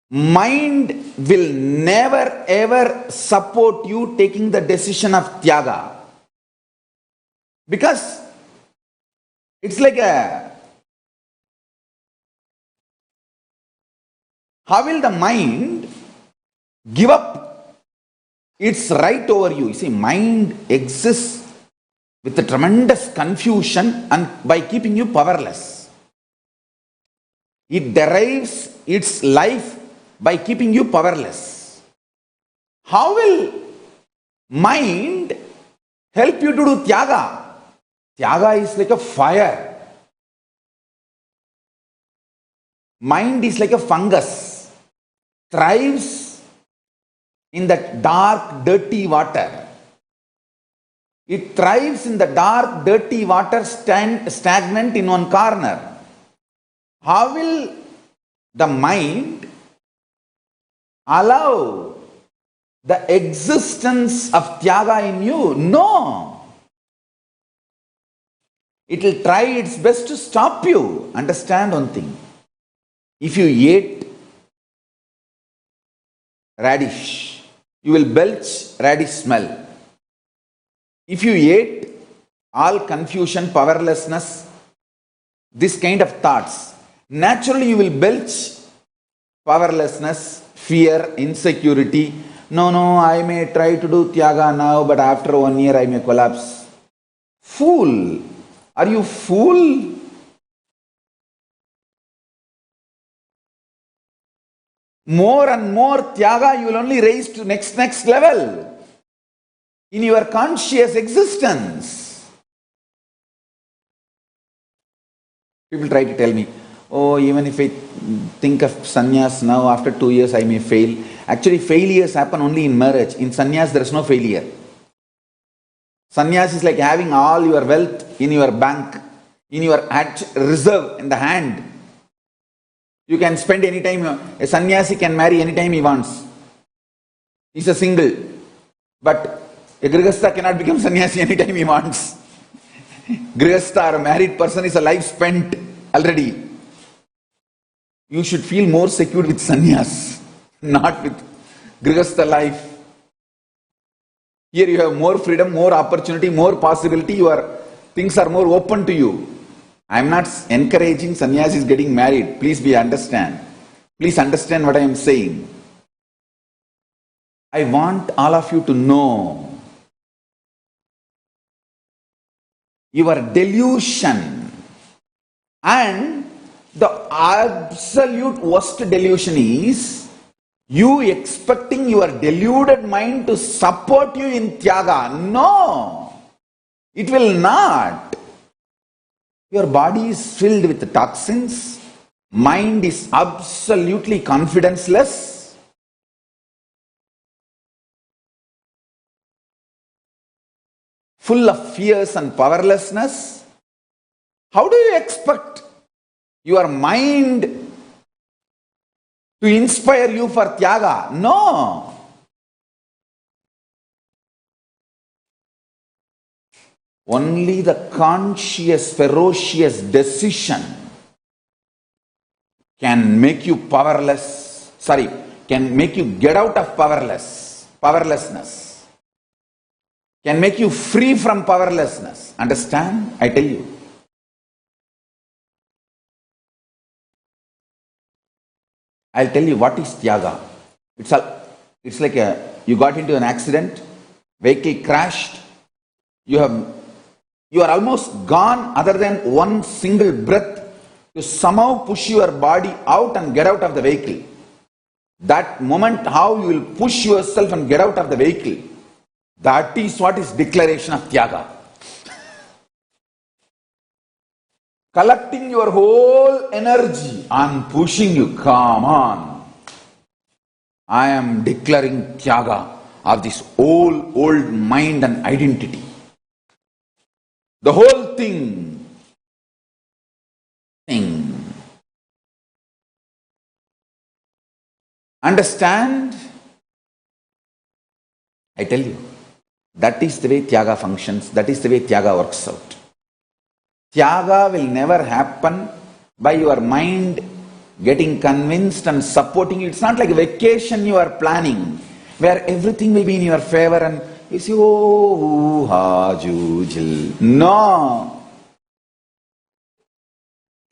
Mind will never ever support you taking the decision of Tyaga. Because it's like how will the mind give up its right over you? You see, mind exists with a tremendous confusion and by keeping you powerless. It derives its life by keeping you powerless. How will mind help you to do Tyaga? Tyaga is like a fire. Mind is like a fungus, thrives in the dark, dirty water. It thrives in the dark, dirty water, stagnant in one corner. How will the mind allow the existence of Tyaga in you? No. It will try its best to stop you. Understand one thing. If you ate radish, you will belch radish smell. If you ate all confusion, powerlessness, this kind of thoughts, naturally you will belch powerlessness, fear, insecurity. No, I may try to do Tyaga now, but after 1 year I may collapse. Fool! Are you fool? More and more Tyaga you will only raise to next level in your conscious existence. People try to tell me, oh, even if I think of sannyas now, after 2 years I may fail. Actually, failures happen only in marriage. In sannyas there is no failure. Sannyas is like having all your wealth in your bank, in your reserve in the hand. You can spend any time. A sannyasi can marry anytime he wants. He's a single. But a grihastha cannot become sannyasi anytime he wants. Grihastha or a married person is a life spent already. You should feel more secure with sannyas, not with grihastha life. Here you have more freedom, more opportunity, more possibility. Things are more open to you. I am not encouraging sannyasis getting married. Please understand. Please understand what I am saying. I want all of you to know your delusion, and the absolute worst delusion is you expecting your deluded mind to support you in Tyaga. No, it will not. Your body is filled with toxins. Mind is absolutely confidenceless. Full of fears and powerlessness. How do you expect your mind to inspire you for Tyaga? No. Only the conscious, ferocious decision can make you powerless. Can make you get out of powerlessness. Can make you free from powerlessness. Understand? I tell you. I'll tell you what is Tyaga. It's like you got into an accident, vehicle crashed, you are almost gone other than one single breath to somehow push your body out and get out of the vehicle. That moment how you will push yourself and get out of the vehicle, that is what is declaration of Tyaga. Collecting your whole energy and pushing you, come on. I am declaring Tyaga of this old mind and identity. The whole thing. Understand? I tell you, that is the way Tyaga functions, that is the way Tyaga works out. Tyaga will never happen by your mind getting convinced and supporting you. It's not like a vacation you are planning, where everything will be in your favor and you say, oh, ha, jujil. No.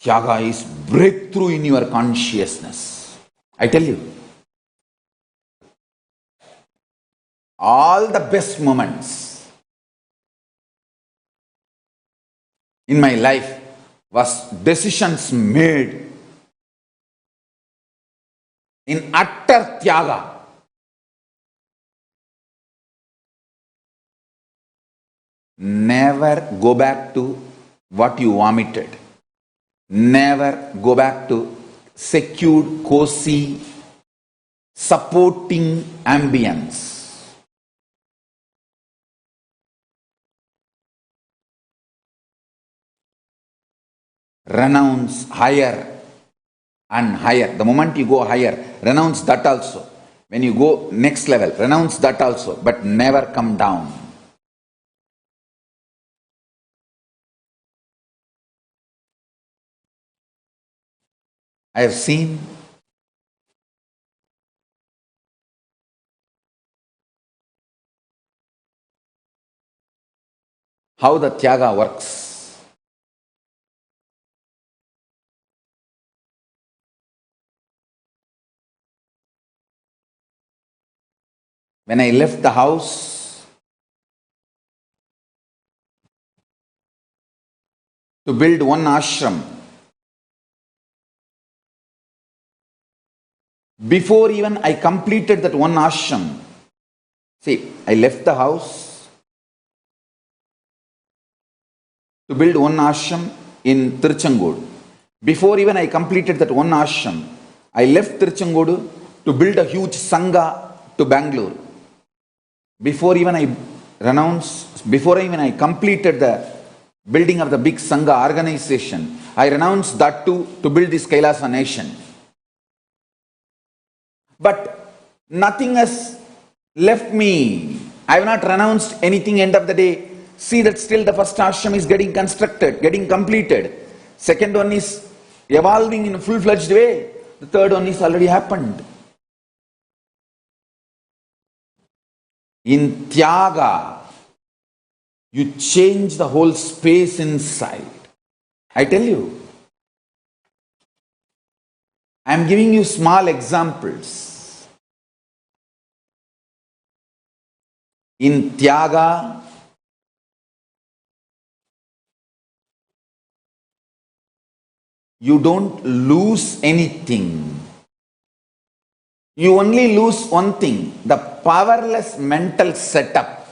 Tyaga is breakthrough in your consciousness. I tell you, all the best moments in my life was decisions made in utter Tyaga. Never go back to what you vomited. Never go back to secured, cozy, supporting ambience. Renounce higher and higher. The moment you go higher, renounce that also. When you go next level, renounce that also, but never come down. I have seen how the Tyaga works. When I left the house to build one ashram, before even I completed that one ashram, see, I left the house to build one ashram in Tiruchengodu. Before even I completed that one ashram, I left Tiruchengodu to build a huge sangha to Bangalore. Before even I completed the building of the big sangha organization, I renounced that too to build this Kailasa nation. But nothing has left me. I have not renounced anything. End of the day, see that still the first ashram is getting constructed, getting completed. Second one is evolving in a full-fledged way. The third one is already happened. In Tyaga, you change the whole space inside. I tell you, I am giving you small examples. In Tyaga, you don't lose anything. You only lose one thing, the powerless mental setup.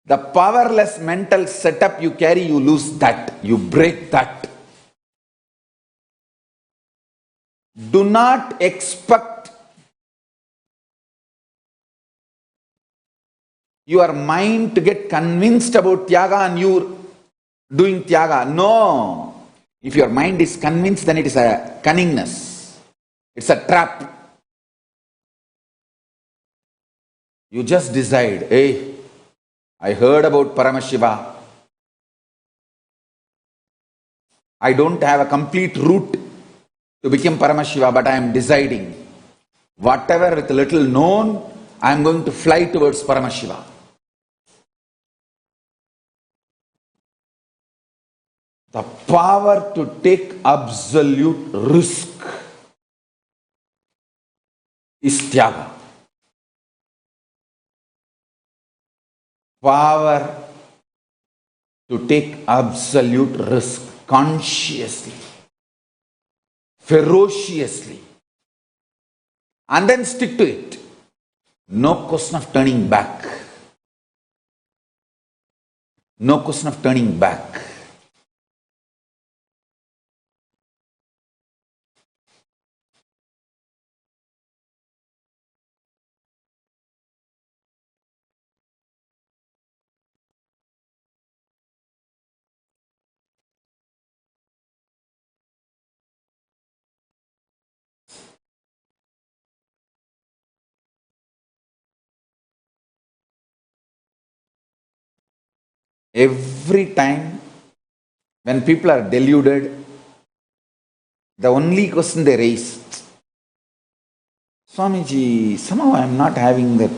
The powerless mental setup you carry, you lose that. You break that. Do not expect your mind to get convinced about Tyaga and you're doing Tyaga. No. If your mind is convinced, then it is a cunningness. It's a trap. You just decide, hey, I heard about Paramashiva. I don't have a complete route to become Paramashiva, but I am deciding. Whatever with little known, I am going to fly towards Paramashiva. The power to take absolute risk is Tyaga. Power to take absolute risk consciously, ferociously, and then stick to it. No question of turning back. No question of turning back. Every time when people are deluded, the only question they raise, Swamiji, somehow I am not having that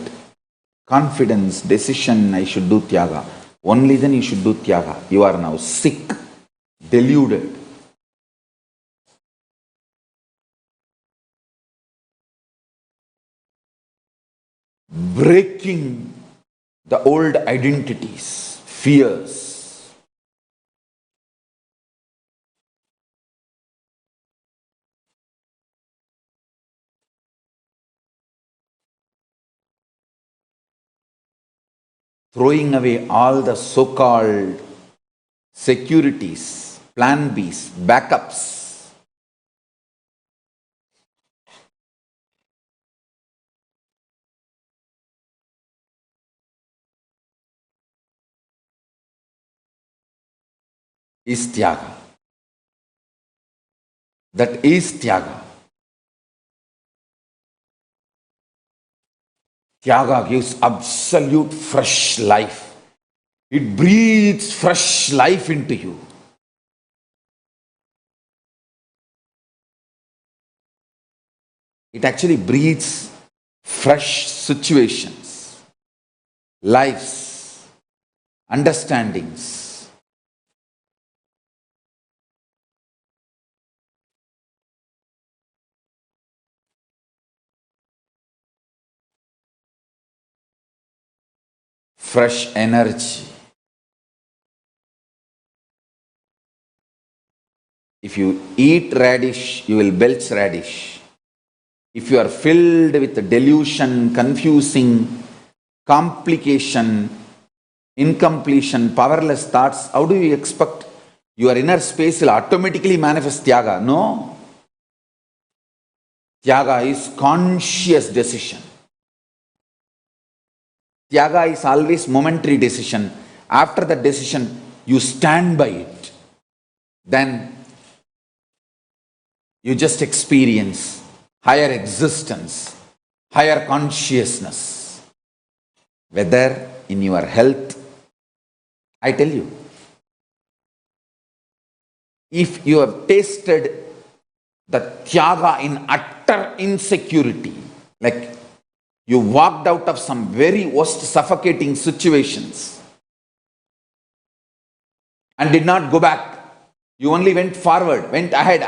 confidence, decision, I should do Tyaga. Only then you should do Tyaga. You are now sick, deluded. Breaking the old identities, fears. Throwing away all the so-called securities, plan Bs, backups. Is Tyaga. That is Tyaga. Tyaga gives absolute fresh life. It breathes fresh life into you. It actually breathes fresh situations, lives, understandings. Fresh energy. If you eat radish, you will belch radish. If you are filled with delusion, confusing, complication, incompletion, powerless thoughts, how do you expect your inner space will automatically manifest Tyaga? No. Tyaga is conscious decision. Tyaga is always momentary decision. After that decision, you stand by it. Then you just experience higher existence, higher consciousness. Whether in your health, I tell you, if you have tasted the Tyaga in utter insecurity, like you walked out of some very worst suffocating situations and did not go back. You only went forward, went ahead.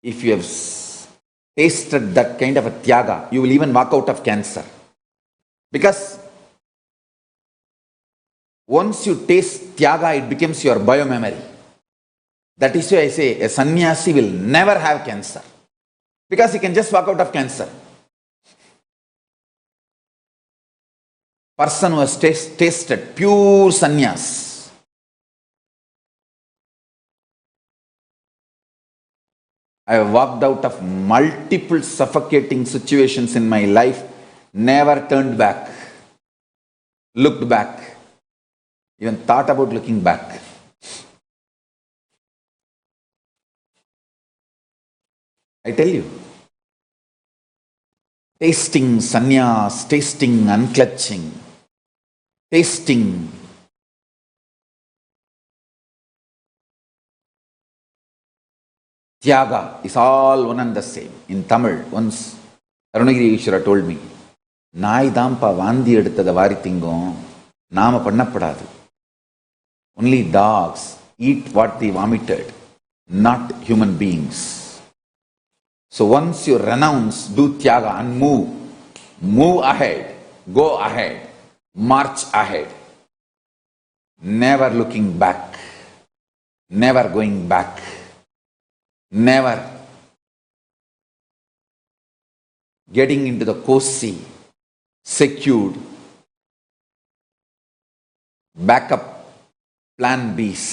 If you have tasted that kind of a Tyaga, you will even walk out of cancer. Because once you taste Tyaga, it becomes your biomemory. That is why I say a sannyasi will never have cancer. Because he can just walk out of cancer. Person who has tasted pure sannyas, I have walked out of multiple suffocating situations in my life, never turned back, looked back, even thought about looking back. I tell you, tasting sannyas, tasting unclutching, tasting Tyaga is all one and the same. In Tamil, once Arunagiri Ishwara told me, நாய் தான்ப்பா வாந்தி எடுத்ததை வாரி திங்கும், நாம பண்ணப்படாது. Only dogs eat what they vomited, not human beings. So once you renounce, do Tyaga and move ahead, go ahead, march ahead, never looking back, never going back, never getting into the cozy, secured, backup plan B's.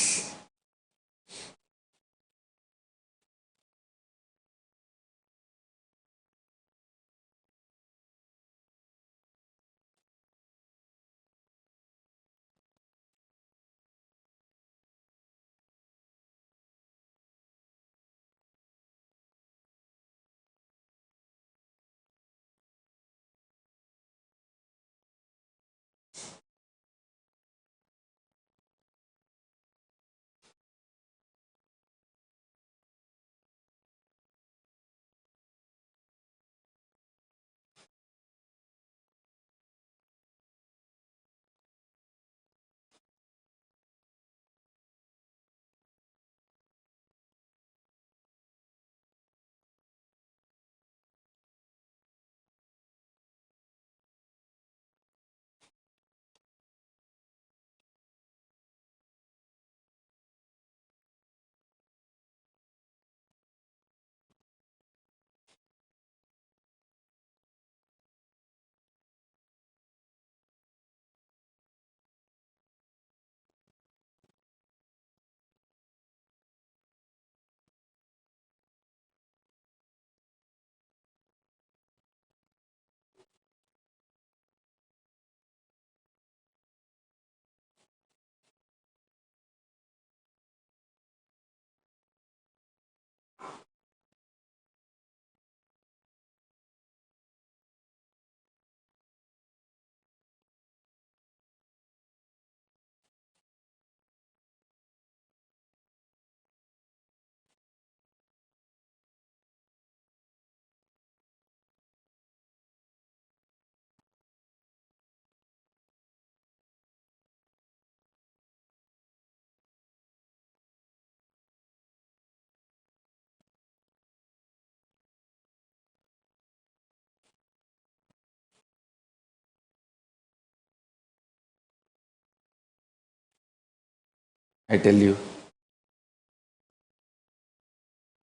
I tell you,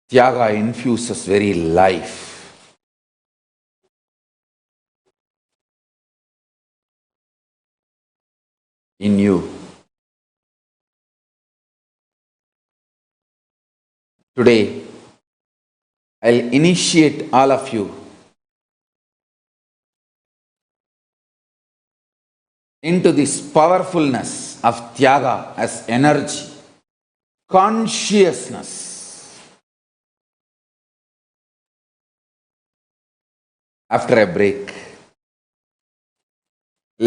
Tyaga infuses very life in you. Today, I'll initiate all of you into this powerfulness of Tyaga as energy, consciousness. After a break,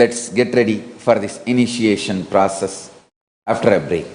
let's get ready for this initiation process after a break.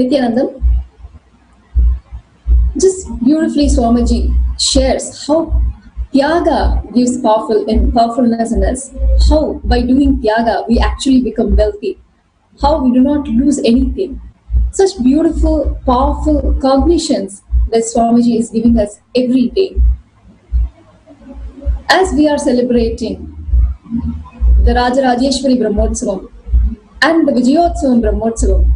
Nithyananda, just beautifully Swamiji shares how Tyaga gives powerfulness in us, how by doing Tyaga we actually become wealthy, how we do not lose anything. Such beautiful, powerful cognitions that Swamiji is giving us every day. As we are celebrating the Rajarajeshwari Brahmotsavam and the Vijayotsavam Brahmotsavam,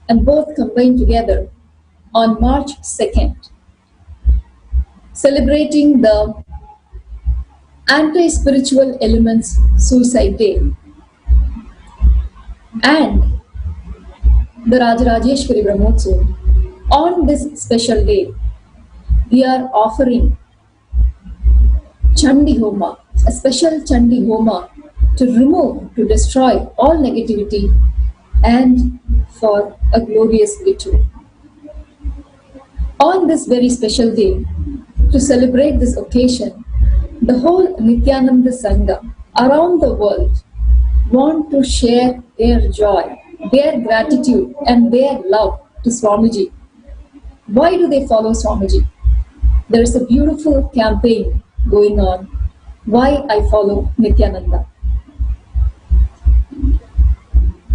and both combined together on March 2nd, celebrating the Anti-Spiritual Elements Suicide Day and the Rajarajeshwari Brahmotsavam. On this special day, we are offering Chandi Homa, a special Chandi Homa to remove, to destroy all negativity and for a glorious victory. On this very special day, to celebrate this occasion, the whole Nithyananda Sangha around the world want to share their joy, their gratitude and their love to Swamiji. Why do they follow Swamiji? There is a beautiful campaign going on, Why I Follow Nithyananda.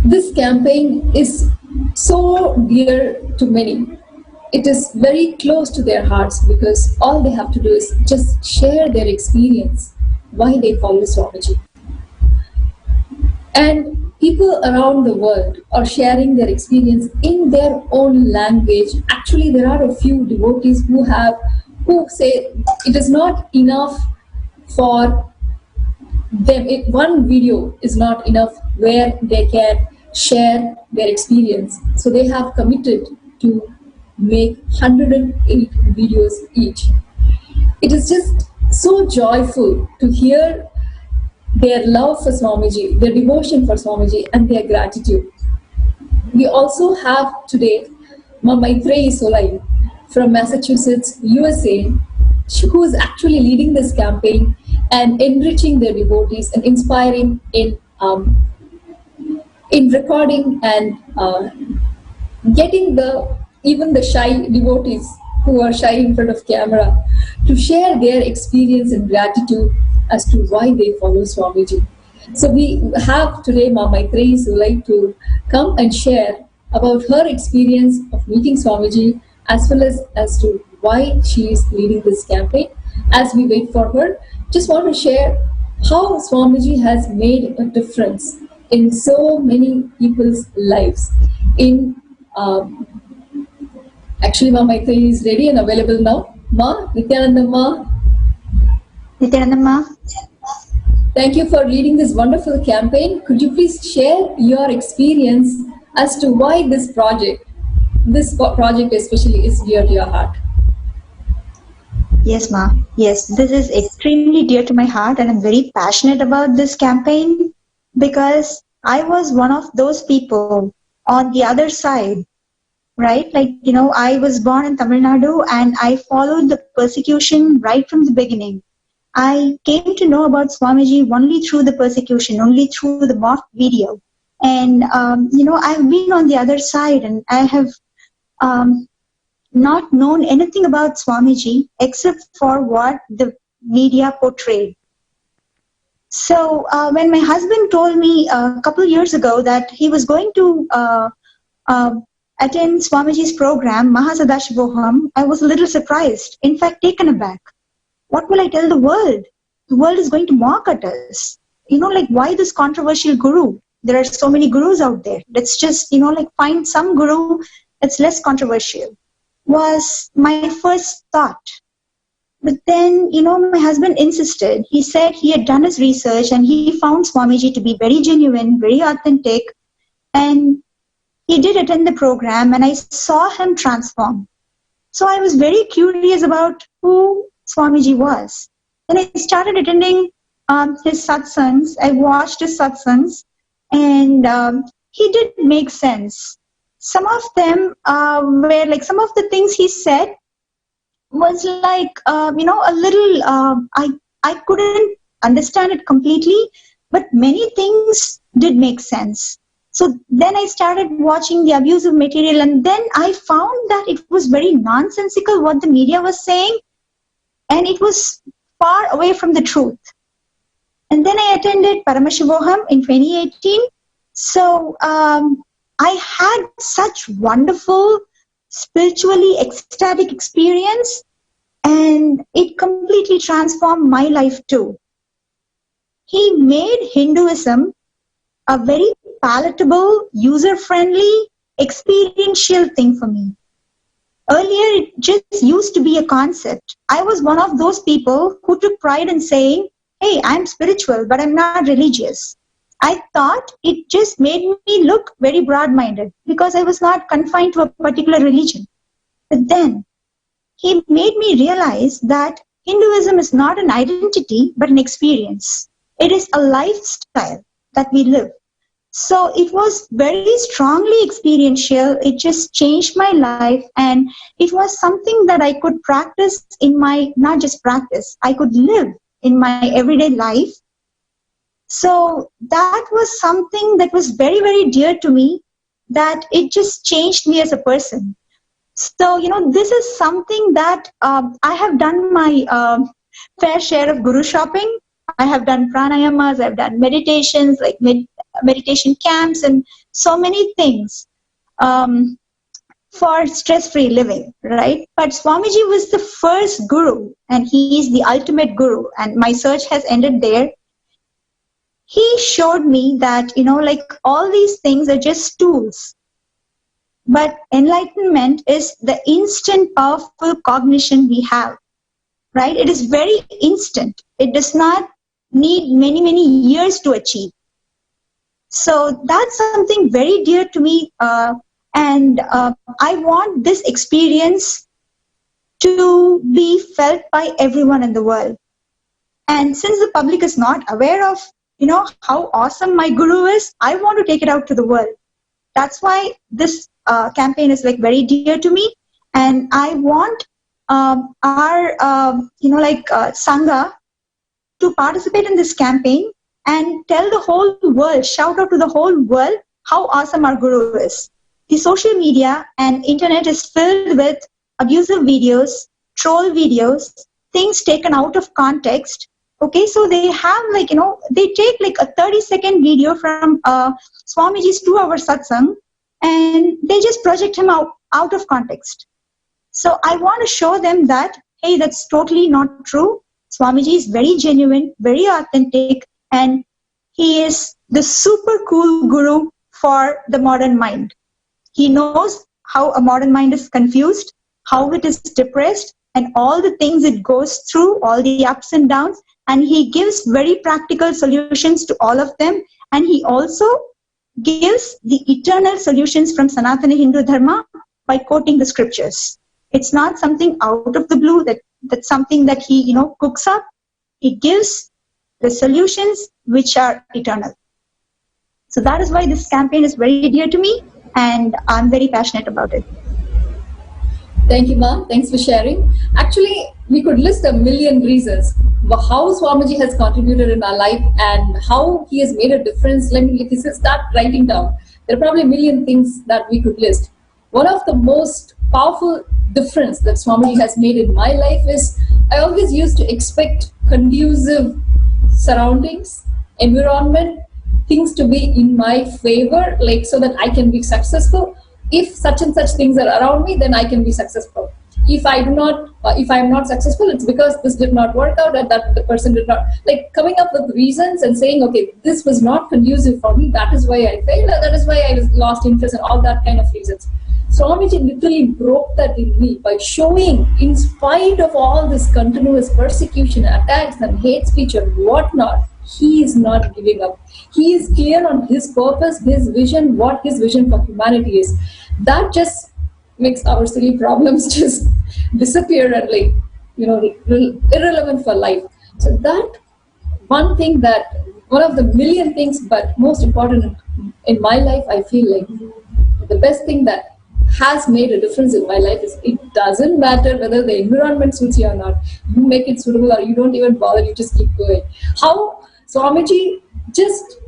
This campaign is so dear to many. It is very close to their hearts because all they have to do is just share their experience, why they follow Swamiji. And people around the world are sharing their experience in their own language. Actually, there are a few devotees who say it is not enough for them. One video is not enough where they can share their experience. So they have committed to make 108 videos each. It is just so joyful to hear their love for Swamiji, their devotion for Swamiji and their gratitude. We also have today Maitreyi Solai from Massachusetts, USA, who is actually leading this campaign and enriching their devotees and inspiring in recording and getting even the shy devotees who are shy in front of camera to share their experience and gratitude as to why they follow Swamiji. So we have today Maitreyi Solai to come and share about her experience of meeting Swamiji as well as to why she is leading this campaign. As we wait for her, just want to share how Swamiji has made a difference in so many people's lives. Actually, Maitreyi is ready and available now. Nithyananda Nithyananda. Thank you for leading this wonderful campaign. Could you please share your experience as to why this project especially is dear to your heart? Yes, Ma. Yes, this is extremely dear to my heart and I'm very passionate about this campaign because I was one of those people on the other side, right? I was born in Tamil Nadu and I followed the persecution right from the beginning. I came to know about Swamiji only through the persecution, only through the mock video. And, I've been on the other side and I have not known anything about Swamiji except for what the media portrayed. So when my husband told me a couple of years ago that he was going to attend Swamiji's program, Mahasannidhanam, I was a little surprised, in fact taken aback. What will I tell the world? The world is going to mock at us. Why this controversial guru? There are so many gurus out there. Let's just, find some guru that's less controversial, was my first thought. But then, my husband insisted. He said he had done his research and he found Swamiji to be very genuine, very authentic. And he did attend the program and I saw him transform. So I was very curious about who Swamiji was. Then I started attending his satsangs. I watched his satsangs and he did make sense. Some of them were some of the things he said was a little, I couldn't understand it completely, but many things did make sense. So then I started watching the abusive material, and then I found that it was very nonsensical what the media was saying, and it was far away from the truth. And then I attended Paramashivam in 2018. So I had such wonderful, spiritually ecstatic experience, and it completely transformed my life too. He made Hinduism a very palatable, user-friendly, experiential thing for me. Earlier, it just used to be a concept. I was one of those people who took pride in saying, hey, I'm spiritual, but I'm not religious. I thought it just made me look very broad-minded because I was not confined to a particular religion. But then, he made me realize that Hinduism is not an identity, but an experience. It is a lifestyle that we live. So it was very strongly experiential. It just changed my life, and it was something that I could practice in my, not just practice, I could live in my everyday life. So that was something that was very, very dear to me, that it just changed me as a person. So, this is something that I have done my fair share of guru shopping. I have done pranayamas, I've done meditations, like meditation camps, and so many things for stress-free living, right? But Swamiji was the first guru, and he is the ultimate guru, and my search has ended there. He showed me that, all these things are just tools. But enlightenment is the instant powerful cognition we have, right? It is very instant. It does not need many, many years to achieve. So that's something very dear to me. And I want this experience to be felt by everyone in the world. And since the public is not aware of, how awesome my guru is, I want to take it out to the world. That's why this campaign is very dear to me. And I want our, Sangha to participate in this campaign and tell the whole world, shout out to the whole world how awesome our guru is. The social media and internet is filled with abusive videos, troll videos, things taken out of context. Okay, so they have they take a 30-second video from Swamiji's 2-hour satsang, and they just project him out of context. So I want to show them that, hey, that's totally not true. Swamiji is very genuine, very authentic, and he is the super cool guru for the modern mind. He knows how a modern mind is confused, how it is depressed, and all the things it goes through, all the ups and downs, and he gives very practical solutions to all of them. And he also gives the eternal solutions from Sanatana Hindu Dharma by quoting the scriptures. It's not something out of the blue, that's something that he, cooks up. He gives the solutions which are eternal. So that is why this campaign is very dear to me, and I'm very passionate about it. Thank you, ma'am. Thanks for sharing. Actually, we could list a million reasons how Swamiji has contributed in our life and how he has made a difference. Let me start writing down. There are probably a million things that we could list. One of the most powerful difference that Swamiji has made in my life is I always used to expect conducive surroundings, environment, things to be in my favor, so that I can be successful. If such and such things are around me, then I can be successful. If I'm not successful, it's because this did not work out, and that the person did not, coming up with reasons and saying, okay, this was not conducive for me, that is why I failed, that is why I lost interest, and all that kind of reasons. Swamiji literally broke that in me by showing, in spite of all this continuous persecution, attacks and hate speech and whatnot, he is not giving up. He is clear on his purpose, his vision, what his vision for humanity is. That just makes our silly problems just disappear and irrelevant for life. So that one thing, that one of the million things, but most important in my life, I feel the best thing that has made a difference in my life is it doesn't matter whether the environment suits you or not. You make it suitable or you don't even bother, you just keep going. How Swamiji just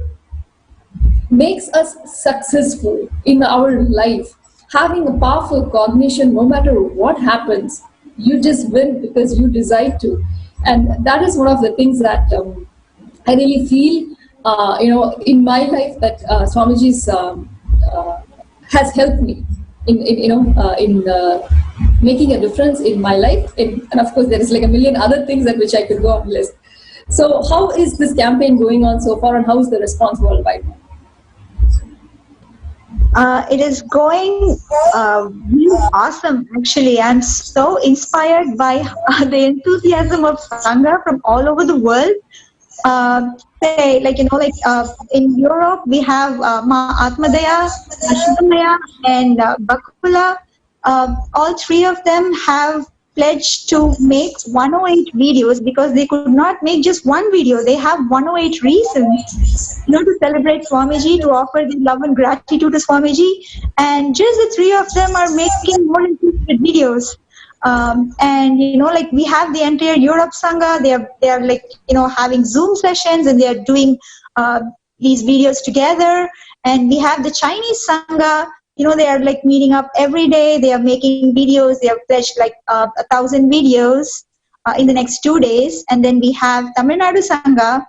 makes us successful in our life. Having a powerful cognition, no matter what happens, you just win because you decide to. And that is one of the things that I really feel, in my life that Swamiji's has helped me in making a difference in my life. And of course, there is like a million other things that which I could go on list. So how is this campaign going on so far, and how is the response worldwide? It is going really awesome, actually. I'm so inspired by the enthusiasm of Sangha from all over the world. In Europe, we have Atmadaya, Shubhamaya, and Bakula. All three of them have pledged to make 108 videos because they could not make just one video. They have 108 reasons, to celebrate Swamiji, to offer their love and gratitude to Swamiji. And just the three of them are making more than 200 videos. We have the entire Europe Sangha. They are having Zoom sessions, and they are doing these videos together. And we have the Chinese Sangha. They are meeting up every day. They are making videos. They have pledged 1,000 videos in the next 2 days. And then we have Tamil Nadu Sangha.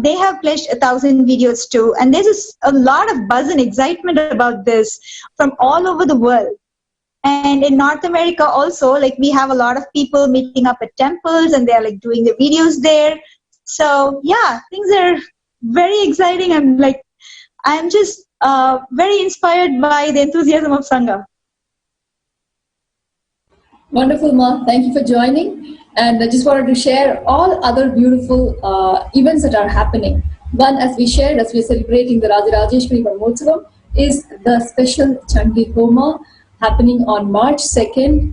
They have pledged 1,000 videos too. And there's a lot of buzz and excitement about this from all over the world. And in North America also, we have a lot of people meeting up at temples, and they're doing the videos there. So yeah, things are very exciting. I'm just very inspired by the enthusiasm of Sangha. Wonderful, Ma. Thank you for joining. And I just wanted to share all other beautiful events that are happening. One, as we shared, as we're celebrating the Rajarajeshwari Brahmotsavam, is the special Chandi Homa happening on March 2nd,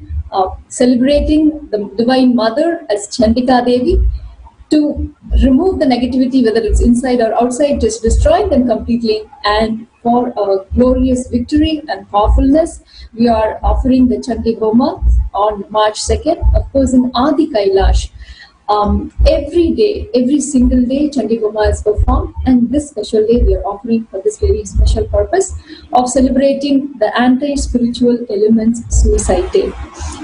celebrating the Divine Mother as Chandika Devi, to remove the negativity, whether it's inside or outside, just destroying them completely. And for a glorious victory and powerfulness, we are offering the Chandi Homa on March 2nd, of course, in Adi Kailash. Every day, every single day, Chandi Homa is performed, and this special day we are offering for this very special purpose of celebrating the anti-spiritual elements suicide day.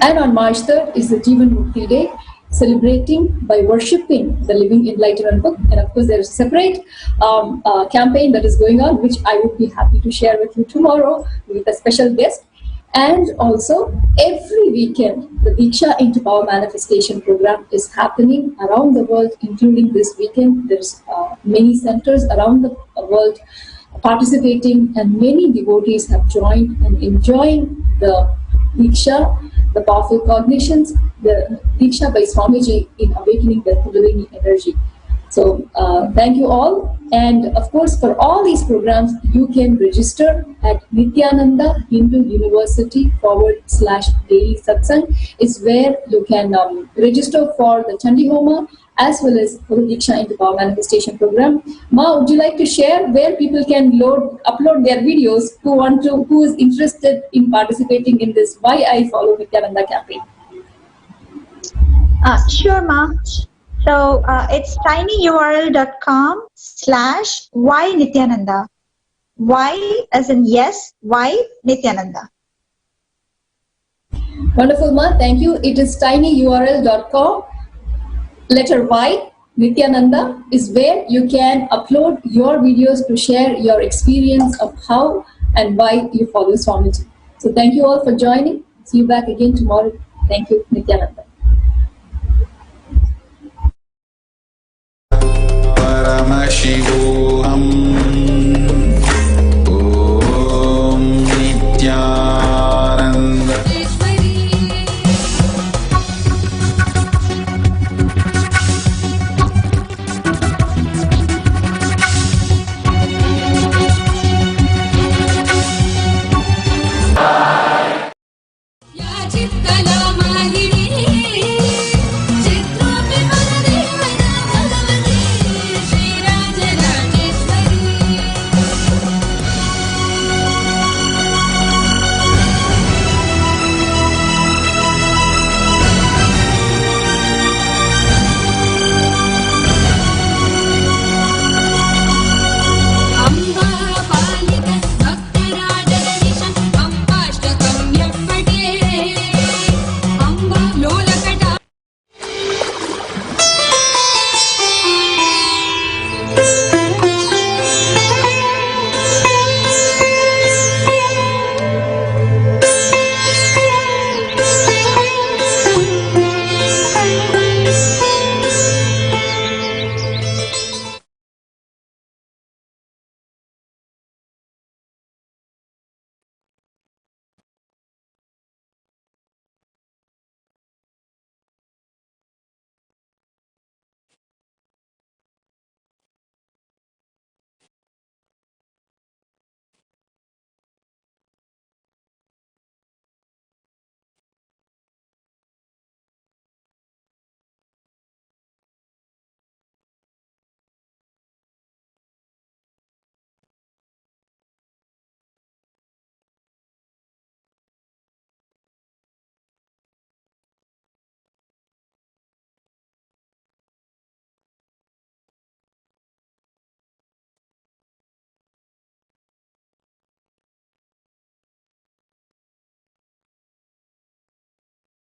And on March 3rd is the Jivan Mukti Day, celebrating by worshipping the Living Enlightenment book. And of course, there is a separate campaign that is going on, which I would be happy to share with you tomorrow with a special guest. And also, every weekend, the Diksha into Power Manifestation program is happening around the world, including this weekend. There's many centers around the world participating, and many devotees have joined and enjoying the Diksha, the powerful cognitions, the Diksha by Swamiji in awakening the Kundalini energy. So thank you all. And of course, for all these programs, you can register at Nithyananda Hindu University /Daily Satsang. It's where you can register for the Chandi Homa as well as for the Diksha into Power Manifestation program. Ma, would you like to share where people can upload their videos who is interested in participating in this Why I Follow Nithyananda campaign? Sure, Ma. So it's tinyurl.com/why-Nithyananda. Y as in yes, why Nithyananda. Wonderful, Ma. Thank you. It is tinyurl.com. Letter Y, Nithyananda, is where you can upload your videos to share your experience of how and why you follow Swamiji. So thank you all for joining. See you back again tomorrow. Thank you, Nithyananda. Paramashivam. Om Nithyananda. Chitta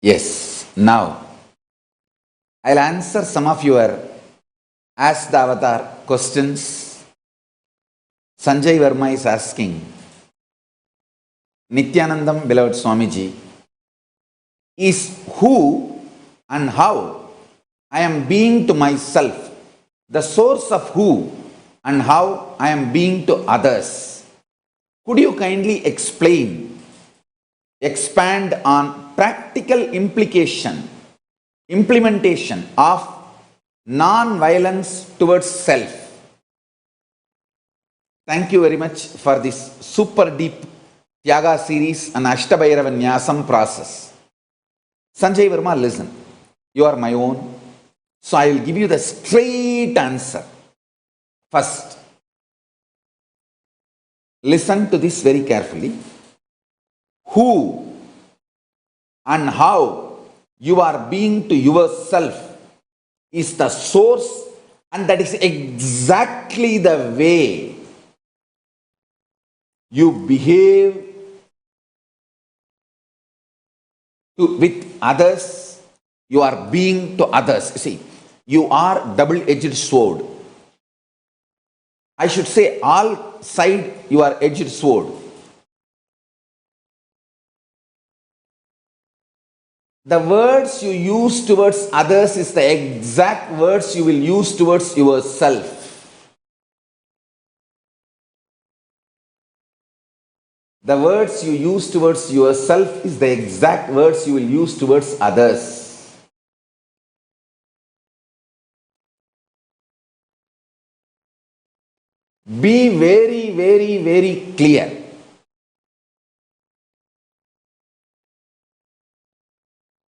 Yes, now I'll answer some of your Ask the Avatar questions. Sanjay Verma is asking, Nithyanandam, beloved Swamiji, is who and how I am being to myself the source of who and how I am being to others? Could you kindly expand on practical implementation of non-violence towards self? Thank you very much for this super deep Tyaga series and Ashtabhairava Nyasam process. Sanjay Verma, listen. You are my own. So I will give you the straight answer. First, listen to this very carefully. Who and how you are being to yourself is the source, and that is exactly the way you behave with others. You are being to others. See, you are double-edged sword. I should say all side you are edged sword. The words you use towards others is the exact words you will use towards yourself. The words you use towards yourself is the exact words you will use towards others. Be very, very, very clear.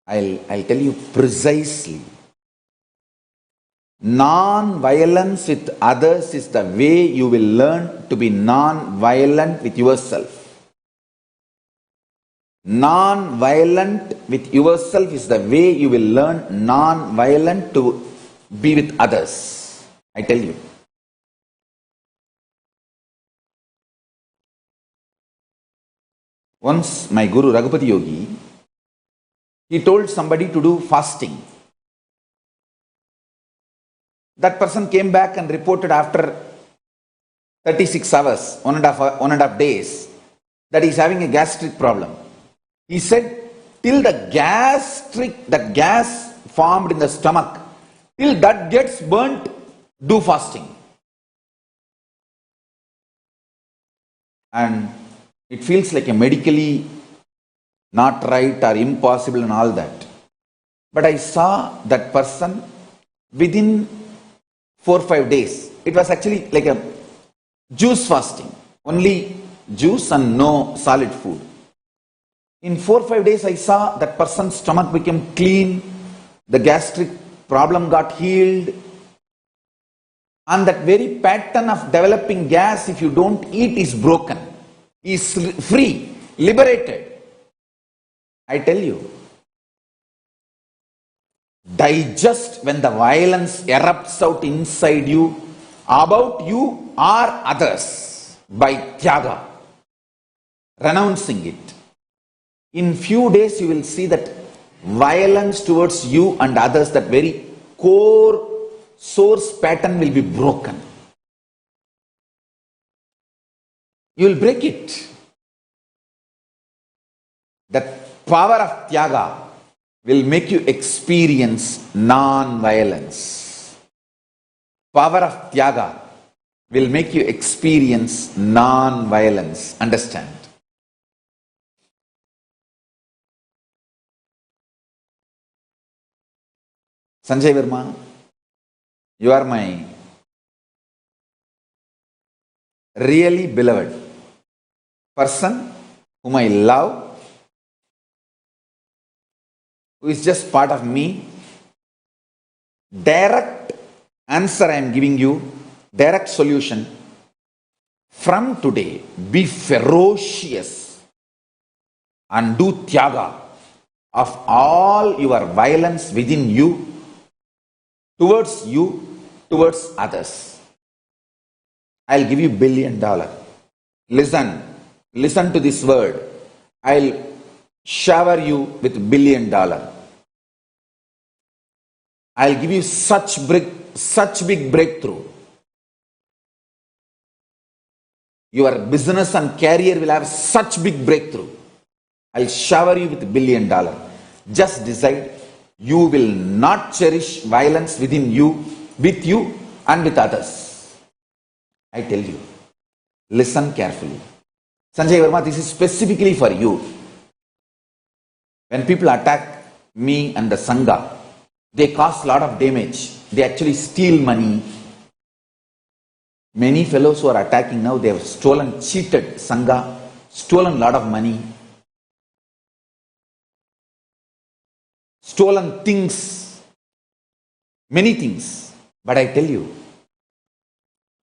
I'll tell you precisely. Non-violence with others is the way you will learn to be non-violent with yourself. Non-violent with yourself is the way you will learn non-violent to be with others. I tell you. Once my Guru Raghupati Yogi, he told somebody to do fasting. That person came back and reported after 36 hours, one and a half days, that he is having a gastric problem. He said, till the gas formed in the stomach, till that gets burnt, do fasting. And it feels like a medically not right or impossible and all that. But I saw that person within 4 or 5 days. It was actually like a juice fasting. Only juice and no solid food. In 4 or 5 days, I saw that person's stomach became clean. The gastric problem got healed. And that very pattern of developing gas, if you don't eat, is broken. Is free, liberated. I tell you, digest when the violence erupts out inside you, about you or others, by Tyaga, renouncing it. In few days you will see that violence towards you and others, that very core source pattern will be broken. You will break it. That power of Tyaga will make you experience non-violence. Power of Tyaga will make you experience non-violence. Understand? Sanjay Verma, you are my really beloved person whom I love, who is just part of me. Direct answer I am giving you, direct solution. From today, be ferocious and do Tyaga of all your violence within you, towards others. I'll give you $1 billion. Listen to this word. I'll shower you with $1 billion. I'll give you such big breakthrough. Your business and career will have such big breakthrough. I'll shower you with $1 billion. Just decide you will not cherish violence within you, with you and with others. I tell you, listen carefully. Sanjay Verma, this is specifically for you. When people attack me and the Sangha, they cause a lot of damage. They actually steal money. Many fellows who are attacking now, they have cheated Sangha, stolen a lot of money, stolen things, many things. But I tell you,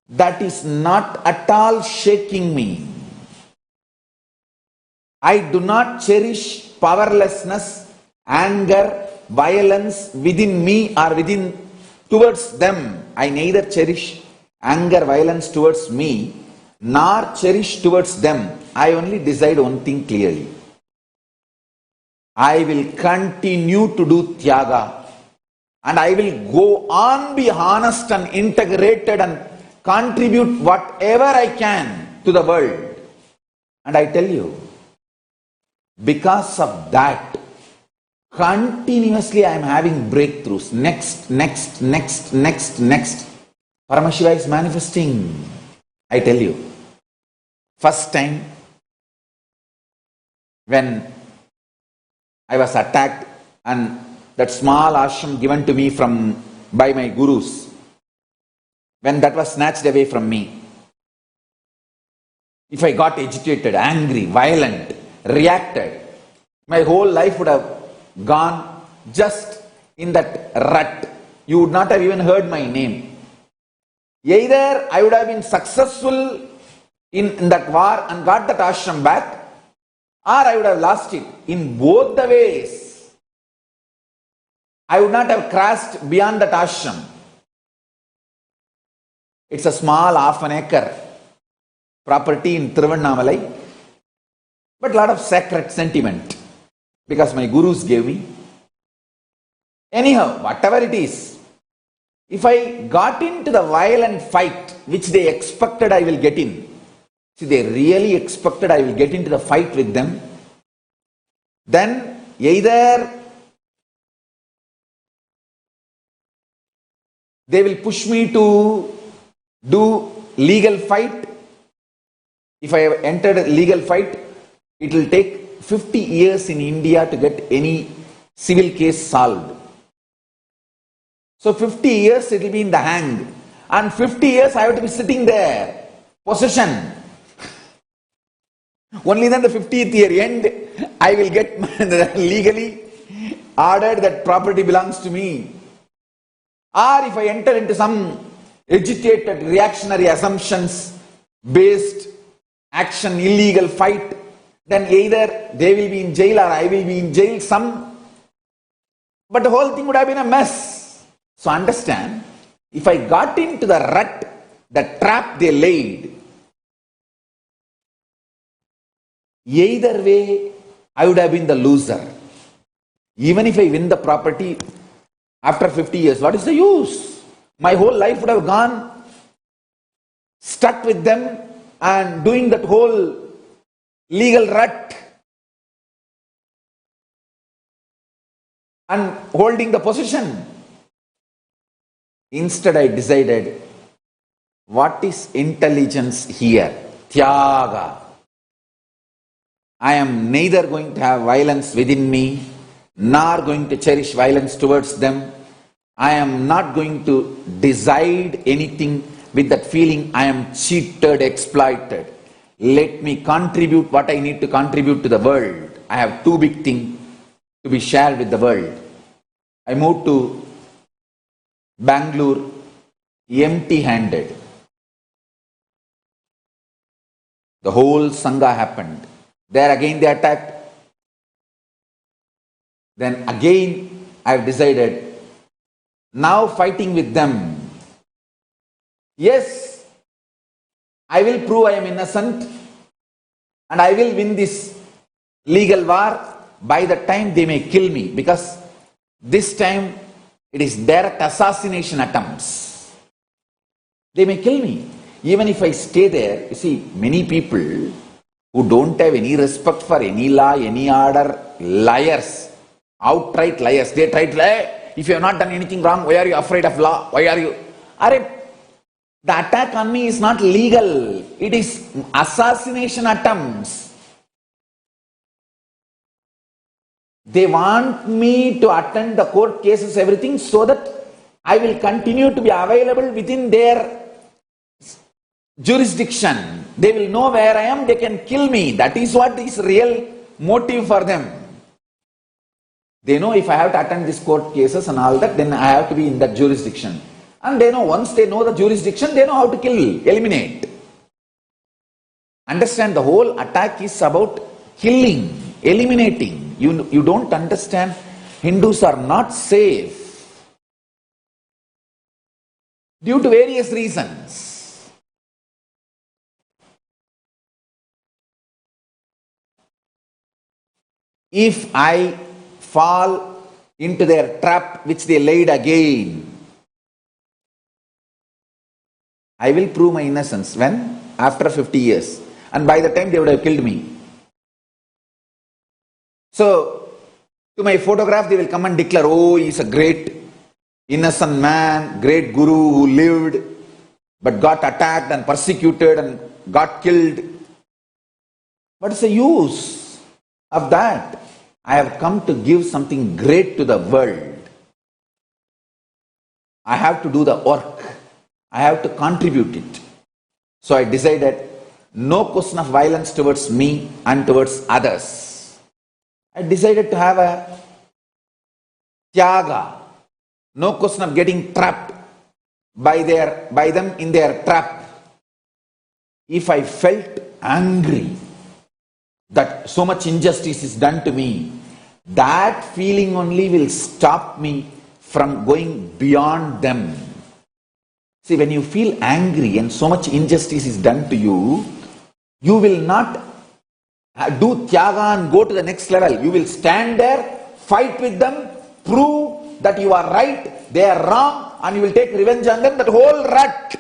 that is not at all shaking me. I do not cherish powerlessness, anger, violence within me or towards them. I neither cherish anger, violence towards me, nor cherish towards them. I only decide one thing clearly. I will continue to do Tyaga, and I will go on, be honest and integrated and contribute whatever I can to the world. And I tell you, because of that, continuously I am having breakthroughs. Next. Paramashiva is manifesting. I tell you, first time when I was attacked and that small ashram given to me by my gurus, when that was snatched away from me, if I got agitated, angry, violent, reacted, my whole life would have gone just in that rut. You would not have even heard my name. Either I would have been successful in that war and got that ashram back, or I would have lost it. In both the ways, I would not have crossed beyond that ashram. It's a small half an acre property in Tiruvannamalai, but a lot of sacred sentiment because my gurus gave me. Anyhow, whatever it is, if I got into the violent fight which they expected I will get in, see, they really expected I will get into the fight with them, then either they will push me to do legal fight. If I have entered a legal fight, it will take 50 years in India to get any civil case solved. So 50 years it will be in the hang, and 50 years I have to be sitting there, possession. Only then the 50th year end, I will get legally ordered that property belongs to me. Or if I enter into some agitated reactionary assumptions based action, illegal fight, then either they will be in jail or I will be in jail, but the whole thing would have been a mess. So understand, if I got into the rut, the trap they laid, either way, I would have been the loser. Even if I win the property after 50 years, what is the use? My whole life would have gone stuck with them and doing that whole legal rut and holding the position. Instead, I decided, what is intelligence here? Tyaga. I am neither going to have violence within me, nor going to cherish violence towards them. I am not going to decide anything with that feeling I am cheated, exploited. Let me contribute what I need to contribute to the world. I have two big things to be shared with the world. I moved to Bangalore empty-handed. The whole Sangha happened. There again they attacked. Then again I have decided, now fighting with them. Yes, I will prove I am innocent and I will win this legal war by the time they may kill me, because this time it is direct assassination attempts. They may kill me. Even if I stay there, you see, many people who don't have any respect for any law, any order, liars, outright liars. They try to lie. If you have not done anything wrong, why are you afraid of law? Why are you? The attack on me is not legal. It is assassination attempts. They want me to attend the court cases, everything, so that I will continue to be available within their jurisdiction. They will know where I am, they can kill me. That is what is real motive for them. They know if I have to attend these court cases and all that, then I have to be in that jurisdiction. And they know, once they know the jurisdiction, they know how to kill, eliminate. Understand, the whole attack is about killing, eliminating. You don't understand, Hindus are not safe due to various reasons. If I fall into their trap which they laid again, I will prove my innocence. When? After 50 years. And by the time they would have killed me. So, to my photograph they will come and declare, oh, he is a great innocent man, great guru who lived but got attacked and persecuted and got killed. What is the use of that? I have come to give something great to the world. I have to do the work. I have to contribute it. So I decided, no question of violence towards me and towards others. I decided to have a Tyaga. No question of getting trapped by them in their trap. If I felt angry that so much injustice is done to me, that feeling only will stop me from going beyond them. See, when you feel angry and so much injustice is done to you, you will not do Tyaga and go to the next level. You will stand there, fight with them, prove that you are right, they are wrong, and you will take revenge on them, that whole rut.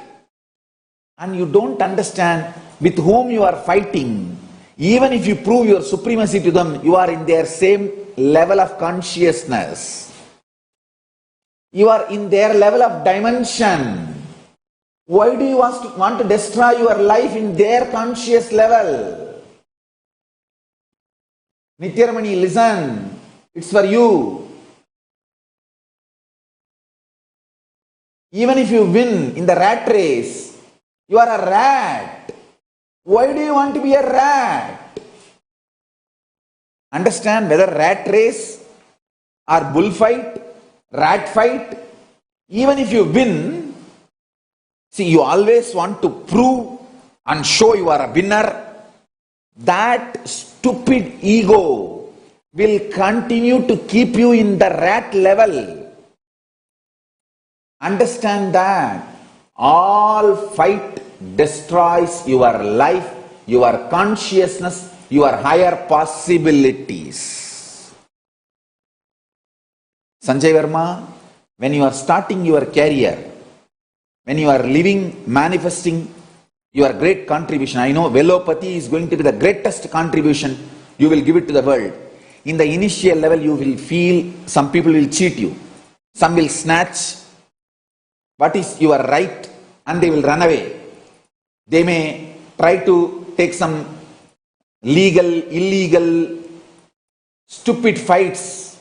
And you don't understand with whom you are fighting. Even if you prove your supremacy to them, you are in their same level of consciousness. You are in their level of dimension. Why do you want to destroy your life in their conscious level? Nithyaramani, listen. It's for you. Even if you win in the rat race, you are a rat. Why do you want to be a rat? Understand, whether rat race or bullfight, rat fight, even if you win, see, you always want to prove and show you are a winner. That stupid ego will continue to keep you in the rat level. Understand that. All fight destroys your life, your consciousness, your higher possibilities. Sanjay Verma, when you are starting your career, when you are living, manifesting your great contribution, I know Velopati is going to be the greatest contribution you will give it to the world. In the initial level, you will feel some people will cheat you. Some will snatch what is your right and they will run away. They may try to take some legal, illegal, stupid fights.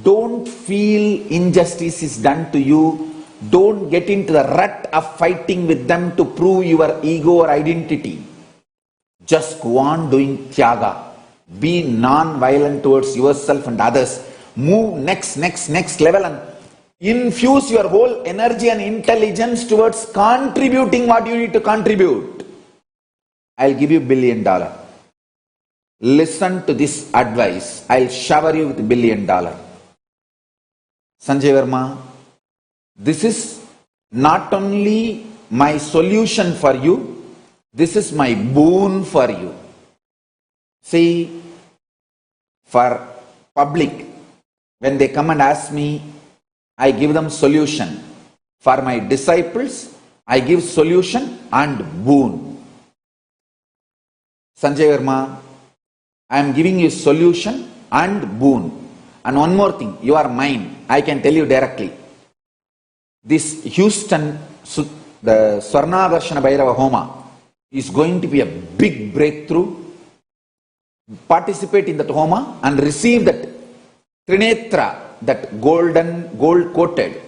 Don't feel injustice is done to you. Don't get into the rut of fighting with them to prove your ego or identity. Just go on doing Tyaga. Be non-violent towards yourself and others. Move next level and infuse your whole energy and intelligence towards contributing what you need to contribute. I'll give you $1 billion. Listen to this advice. I'll shower you with $1 billion. Sanjay Verma, this is not only my solution for you, this is my boon for you. See, for public, when they come and ask me, I give them solution. For my disciples, I give solution and boon. Sanjay Verma, I am giving you solution and boon. And one more thing, you are mine. I can tell you directly. This Houston, the Swarnagarshana Bhairava Homa is going to be a big breakthrough. Participate in that Homa and receive that Trinetra, that gold coated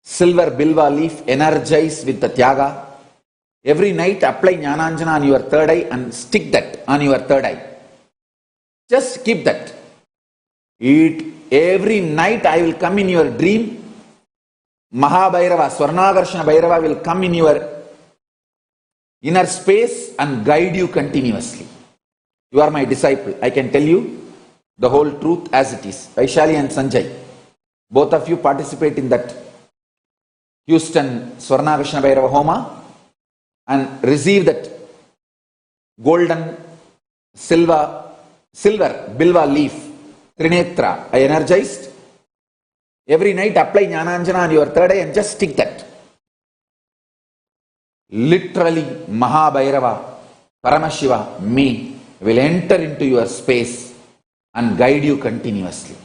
silver bilva leaf energized with the Tyaga. Every night apply Jnananjana on your third eye and stick that on your third eye. Just keep that. Every night I will come in your dream. Mahabhairava, Swarnagarshana Bhairava will come in your inner space and guide you continuously. You are my disciple. I can tell you the whole truth as it is. Vaishali and Sanjay, both of you participate in that Houston Swarnagarshana Bhairava Homa and receive that golden silver bilva leaf, Trinetra, I energized. Every night apply Jnananjana on your third eye and just stick that. Literally, Mahabhairava, Paramashiva, me, will enter into your space and guide you continuously.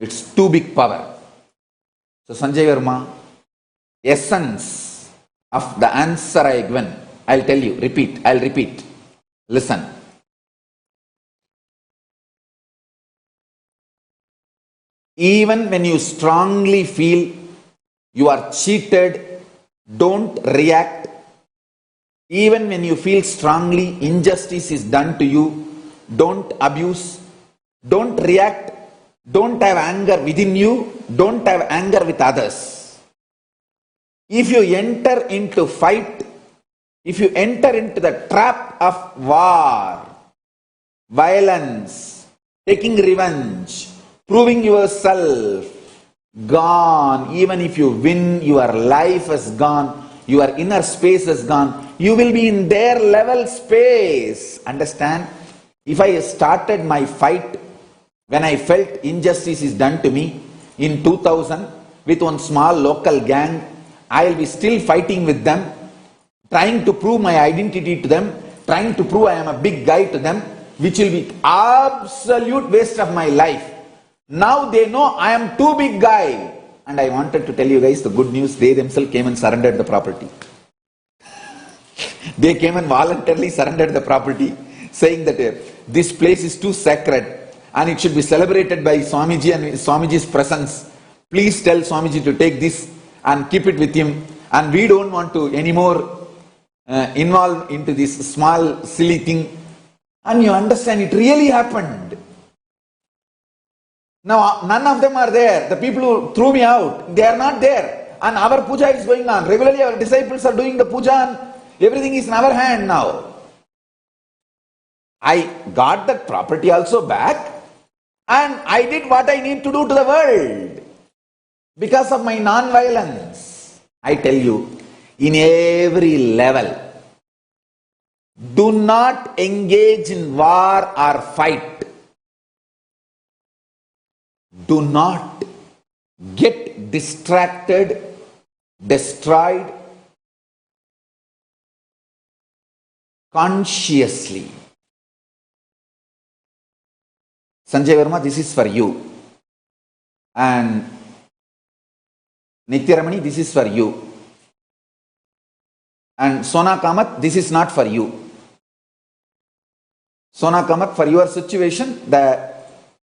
It's too big power. So Sanjay Verma, essence of the answer I given, I'll tell you, I'll repeat. Listen. Even when you strongly feel you are cheated, don't react. Even when you feel strongly injustice is done to you, don't abuse, don't react, don't have anger within you, don't have anger with others. If you enter into fight, if you enter into the trap of war, violence, taking revenge, proving yourself, gone. Even if you win, your life is gone, your inner space is gone. You will be in their level space. Understand? If I started my fight when I felt injustice is done to me in 2000 with one small local gang, I will be still fighting with them, trying to prove my identity to them, trying to prove I am a big guy to them, which will be absolute waste of my life. Now they know I am too big guy. And I wanted to tell you guys the good news. They themselves came and surrendered the property. They came and voluntarily surrendered the property, saying that this place is too sacred and it should be celebrated by Swamiji and Swamiji's presence. Please tell Swamiji to take this and keep it with him. And we don't want to anymore involve into this small silly thing. And you understand, it really happened. Now, none of them are there. The people who threw me out, they are not there. And our puja is going on. Regularly our disciples are doing the puja and everything is in our hand now. I got that property also back and I did what I need to do to the world because of my non-violence. I tell you, in every level, do not engage in war or fight. Do not get distracted, destroyed consciously. Sanjay Verma, this is for you. And Nithya Ramani, this is for you. And Sona Kamat, this is not for you. Sona Kamat, for your situation, the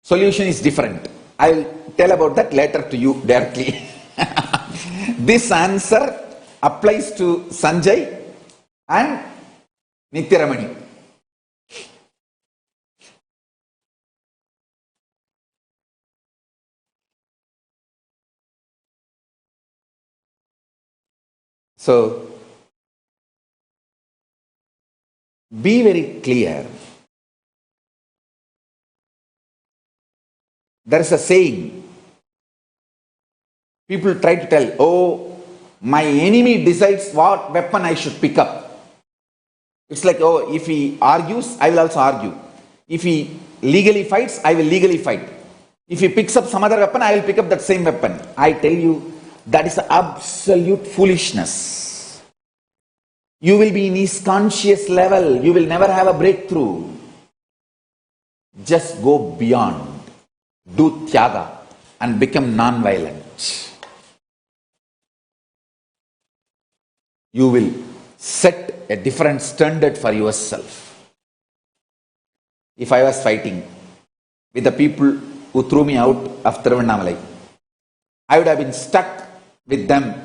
solution is different. I will tell about that later to you directly. This answer applies to Sanjay and Nithya Ramani. So, be very clear. There is a saying. People try to tell, oh, my enemy decides what weapon I should pick up. It's like, oh, if he argues, I will also argue. If he legally fights, I will legally fight. If he picks up some other weapon, I will pick up that same weapon. I tell you, that is absolute foolishness. You will be in his conscious level. You will never have a breakthrough. Just go beyond. Do Tyaga and become non-violent. You will set a different standard for yourself. If I was fighting with the people who threw me out of Tiruvannamalai, I would have been stuck with them.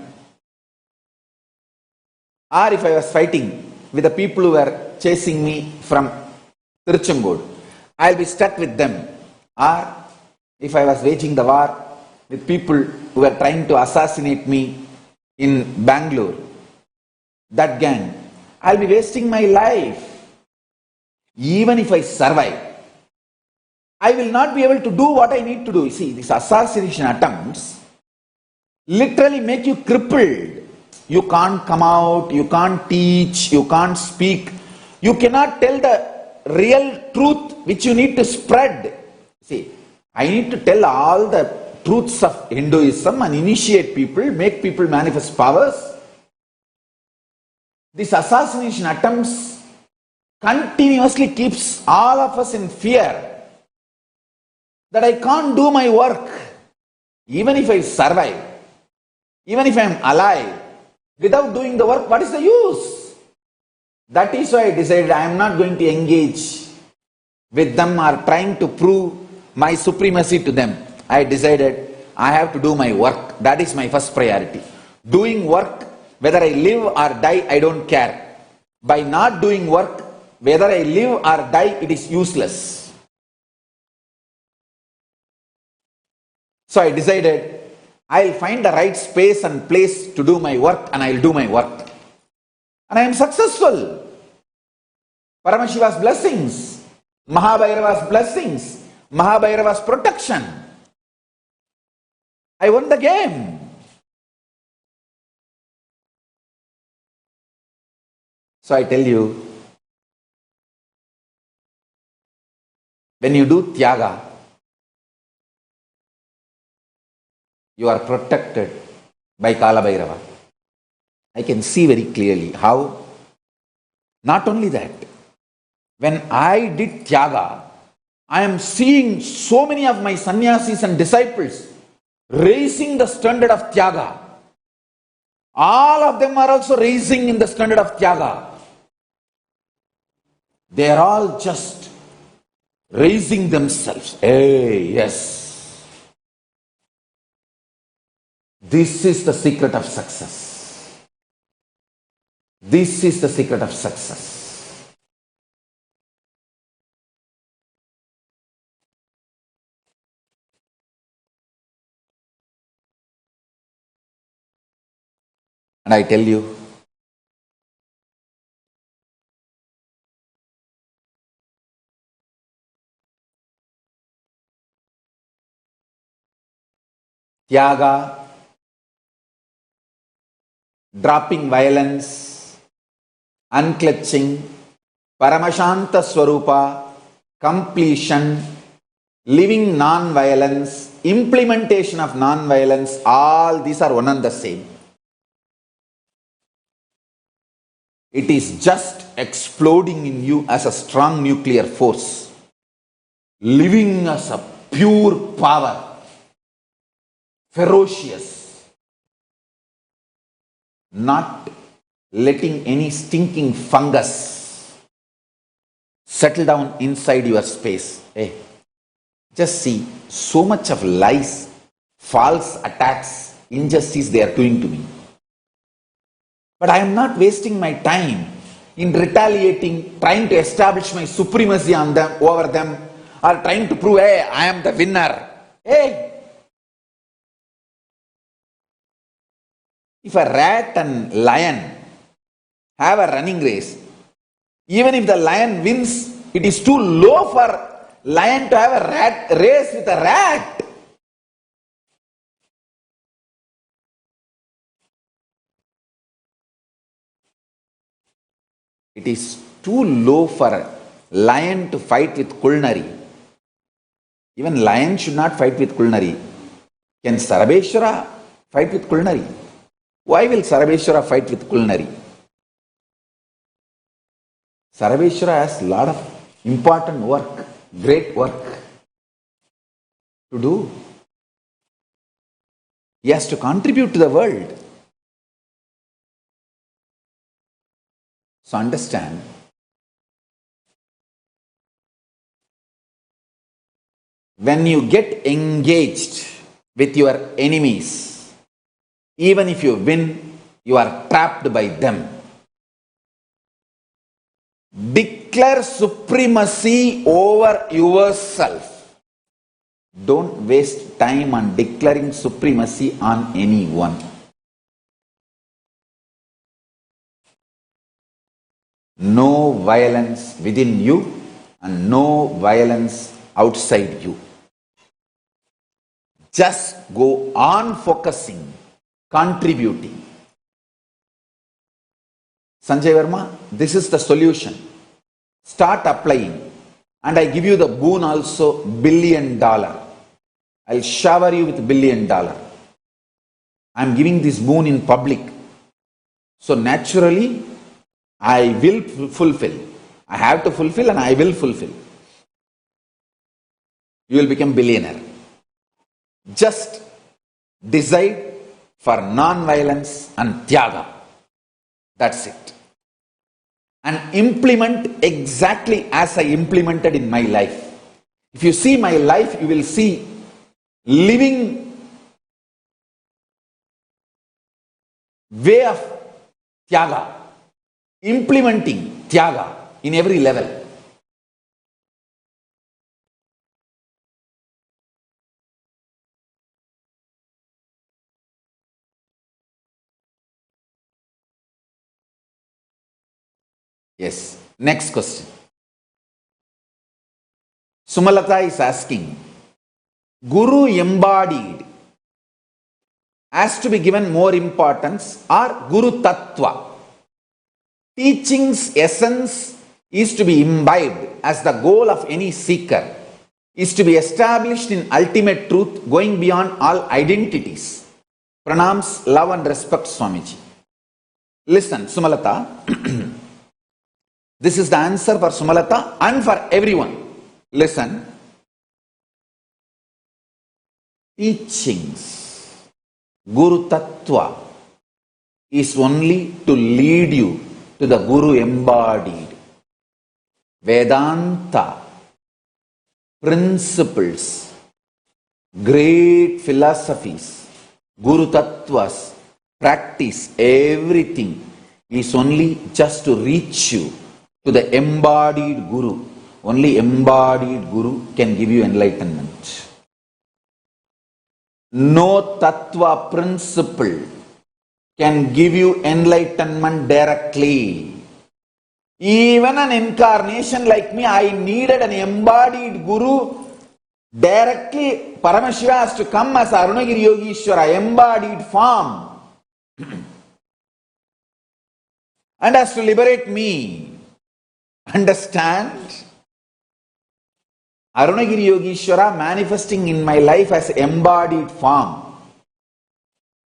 Or if I was fighting with the people who were chasing me from Tiruchengood, I'll be stuck with them. Or if I was waging the war with people who were trying to assassinate me in Bangalore, that gang, I'll be wasting my life. Even if I survive, I will not be able to do what I need to do. You see, these assassination attempts literally make you crippled. You can't come out, you can't teach, you can't speak. You cannot tell the real truth which you need to spread. See, I need to tell all the truths of Hinduism and initiate people, make people manifest powers. These assassination attempts continuously keeps all of us in fear that I can't do my work. Even if I survive, even if I am alive, without doing the work, what is the use? That is why I decided I am not going to engage with them or trying to prove my supremacy to them. I decided I have to do my work. That is my first priority. Doing work, whether I live or die, I don't care. By not doing work, whether I live or die, it is useless. So I decided I'll find the right space and place to do my work, and I'll do my work. And I am successful. Paramashiva's blessings, Mahabhairava's blessings, Mahabhairava's protection. I won the game. So I tell you, when you do Tyaga, you are protected by Kala Bhairava. I can see very clearly how. Not only that, when I did Tyaga, I am seeing so many of my sannyasis and disciples raising the standard of Tyaga. All of them are also raising in the standard of Tyaga. They are all just raising themselves. Hey, yes. This is the secret of success. This is the secret of success. And I tell you, Tyaga, dropping violence, unclutching, Paramashanta Swarupa, completion, living non-violence, implementation of non-violence, all these are one and the same. It is just exploding in you as a strong nuclear force, living as a pure power, ferocious, not letting any stinking fungus settle down inside your space. Hey, just see so much of lies, false attacks, injustice they are doing to me. But I am not wasting my time in retaliating, trying to establish my supremacy on them, over them, or trying to prove, hey, I am the winner. Hey, if a rat and lion have a running race, even if the lion wins, it is too low for lion to have a race with a rat. It is too low for a lion to fight with culinary Even lion should not fight with Kulnari. Can Sarabeshwara fight with Kulnari? Why will Sarabeshwara fight with Kulnari? Sarabeshwara has a lot of important work, great work to do. He has to contribute to the world. So understand, when you get engaged with your enemies, even if you win, you are trapped by them. Declare supremacy over yourself. Don't waste time on declaring supremacy on anyone. No violence within you and no violence outside you. Just go on focusing, contributing. Sanjay Verma, this is the solution. Start applying. And I give you the boon also, $1 billion. I'll shower you with $1 billion. I'm giving this boon in public. So naturally, I will fulfill. I have to fulfill and I will fulfill. You will become billionaire. Just decide for non-violence and Tyaga. That's it. And implement exactly as I implemented in my life. If you see my life, you will see living way of Tyaga, implementing Tyaga in every level. Yes. Next question. Sumalata is asking, Guru embodied has to be given more importance or Guru Tattva? Teaching's essence is to be imbibed as the goal of any seeker, is to be established in ultimate truth going beyond all identities. Pranams, love and respect, Swamiji. Listen, Sumalata. This is the answer for Sumalata and for everyone. Listen. Teachings, Guru Tattva, is only to lead you to the Guru embodied. Vedanta, principles, great philosophies, Guru Tattvas, practice, everything is only just to reach you to the embodied Guru. Only embodied Guru can give you enlightenment. No Tattva principle can give you enlightenment directly. Even an incarnation like me, I needed an embodied Guru directly. Paramashiva has to come as Arunagiri Yogishwara, embodied form, and has to liberate me. Understand? Arunagiri Yogishwara manifesting in my life as embodied form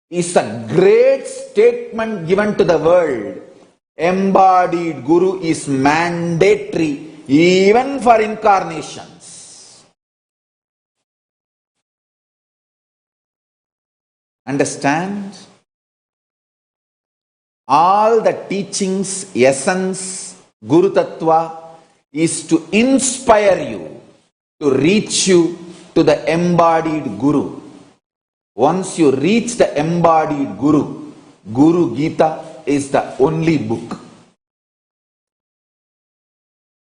is a great statement given to the world. Embodied Guru is mandatory even for incarnations. Understand? All the teachings, essence, Guru Tattva is to inspire you, to reach you to the embodied Guru. Once you reach the embodied Guru, Guru Gita is the only book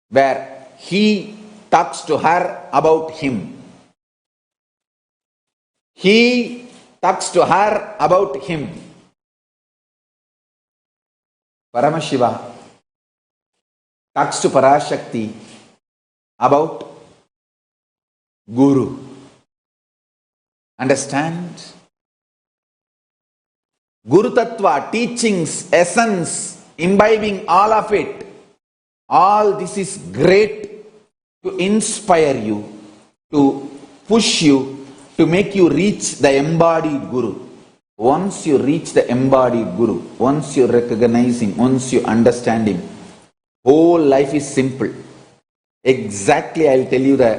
where he talks to her about him. He talks to her about him. Paramashiva talks to Parashakti about Guru. Understand? Guru Tattva, teachings, essence, imbibing all of it. All this is great to inspire you to push you to make you reach the embodied Guru. Once you reach the embodied Guru, once you recognize him, once you understand him, whole life is simple. Exactly, I'll tell you the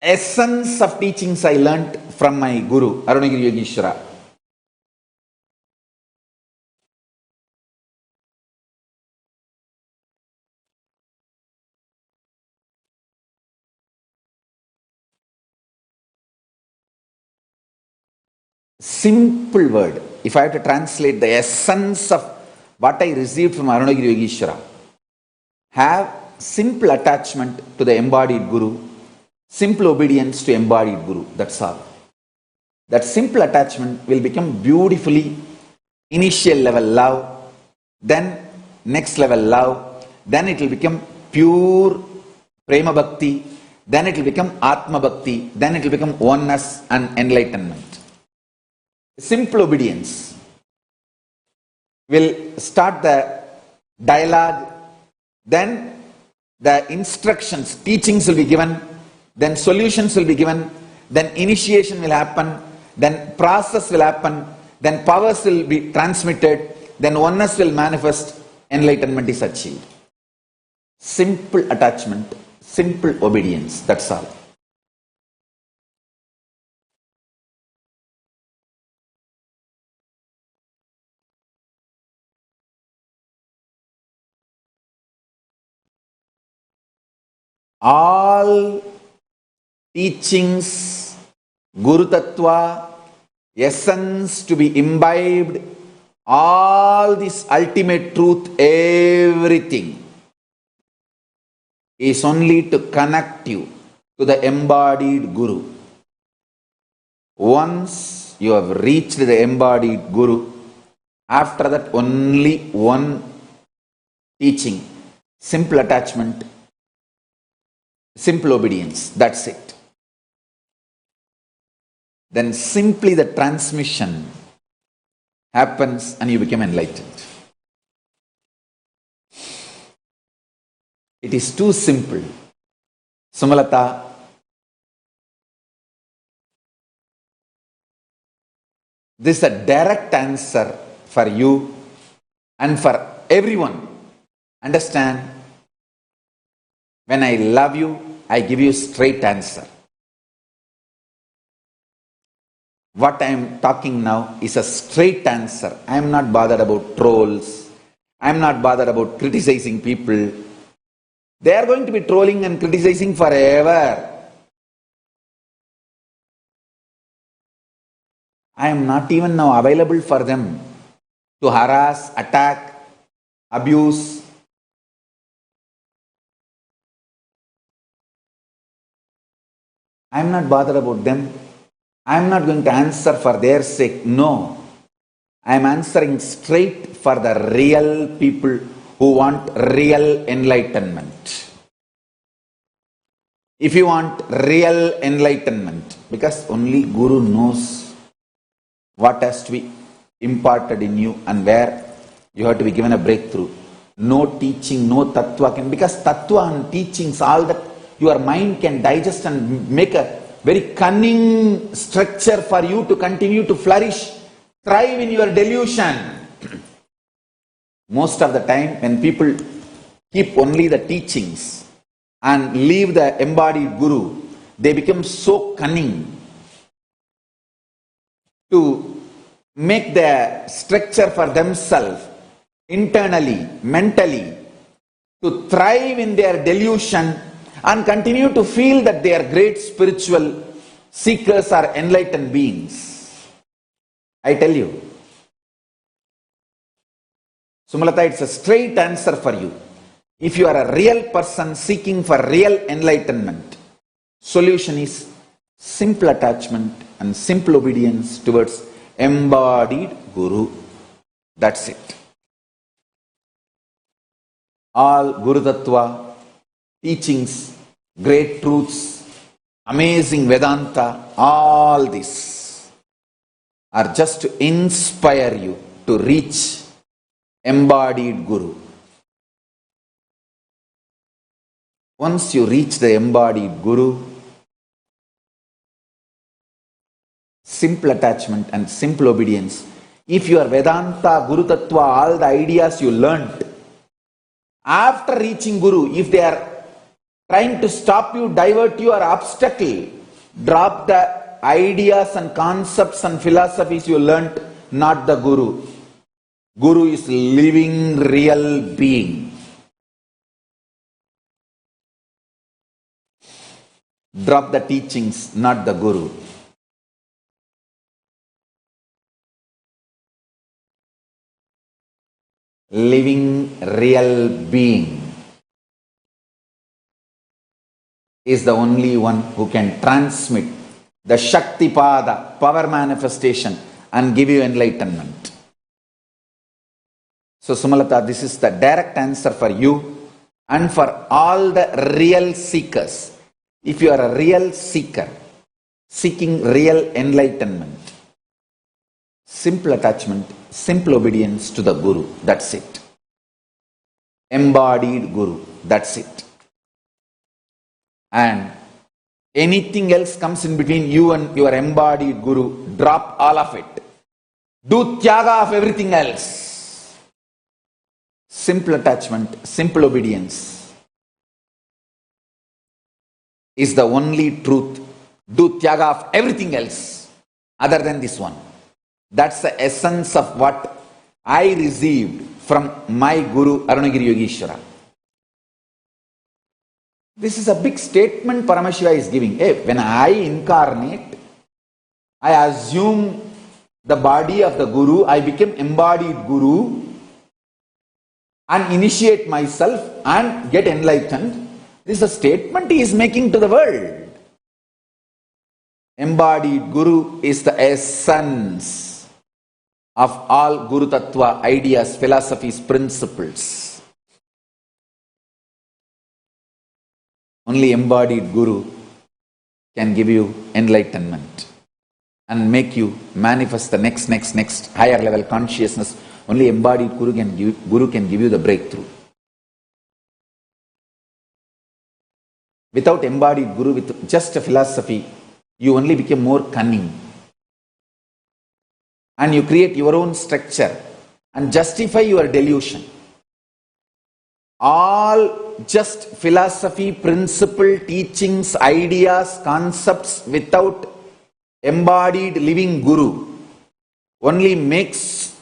essence of teachings I learnt from my Guru, Arunagiri Yogeshwara. Simple word. If I have to translate the essence of what I received from Arunagiri Yogeshwara, have simple attachment to the embodied Guru, simple obedience to embodied Guru. That's all. That simple attachment will become beautifully initial level love, then next level love, then it will become pure prema bhakti, then it will become atma bhakti, then it will become oneness and enlightenment. Simple obedience will start the dialogue, then the instructions, teachings will be given, then solutions will be given, then initiation will happen, then process will happen, then powers will be transmitted, then oneness will manifest, enlightenment is achieved. Simple attachment, simple obedience, that's all. All teachings, Guru Tattva, essence to be imbibed, all this ultimate truth, everything is only to connect you to the embodied Guru. Once you have reached the embodied Guru, after that only one teaching, simple attachment, simple obedience, that's it. Then simply the transmission happens and you become enlightened. It is too simple. Sumalata, this is a direct answer for you and for everyone. Understand? When I love you, I give you straight answer. What I am talking now is a straight answer. I am not bothered about trolls. I am not bothered about criticizing people. They are going to be trolling and criticizing forever. I am not even now available for them to harass, attack, abuse. I am not bothered about them. I am not going to answer for their sake. No. I am answering straight for the real people who want real enlightenment. If you want real enlightenment, because only Guru knows what has to be imparted in you and where you have to be given a breakthrough. No teaching, no tattva can, because tattva and teachings, all that your mind can digest and make a very cunning structure for you to continue to flourish, thrive in your delusion. Most of the time when people keep only the teachings and leave the embodied Guru, they become so cunning to make the structure for themselves internally, mentally, to thrive in their delusion and continue to feel that they are great spiritual seekers or enlightened beings. I tell you, Sumalata, it's a straight answer for you. If you are a real person seeking for real enlightenment, solution is simple attachment and simple obedience towards embodied Guru. That's it. All Guru Tattva, teachings, great truths, amazing Vedanta, all this are just to inspire you to reach embodied Guru. Once you reach the embodied Guru, simple attachment and simple obedience. If your Vedanta, Guru Tattva, all the ideas you learnt, after reaching Guru, if they are trying to stop you, divert you or obstacle, drop the ideas and concepts and philosophies you learnt, not the Guru. Guru is living, real being. Drop the teachings, not the Guru. Living, real being is the only one who can transmit the Shakti Pada, power manifestation, and give you enlightenment. So Sumalata, this is the direct answer for you and for all the real seekers. If you are a real seeker, seeking real enlightenment, simple attachment, simple obedience to the Guru, that's it. Embodied Guru, that's it. And anything else comes in between you and your embodied Guru, drop all of it. Do Tyaga of everything else. Simple attachment, simple obedience is the only truth. Do Tyaga of everything else other than this one. That's the essence of what I received from my Guru Arunagiri Yogeshwara. This is a big statement Paramashiva is giving. Hey, when I incarnate, I assume the body of the Guru, I become embodied Guru and initiate myself and get enlightened. This is a statement he is making to the world. Embodied Guru is the essence of all Guru Tattva ideas, philosophies, principles. Only embodied Guru can give you enlightenment and make you manifest the next higher level consciousness. Only embodied Guru can give you the breakthrough. Without embodied Guru, with just a philosophy, you only become more cunning. And you create your own structure and justify your delusion. All just philosophy, principle, teachings, ideas, concepts without embodied living Guru only makes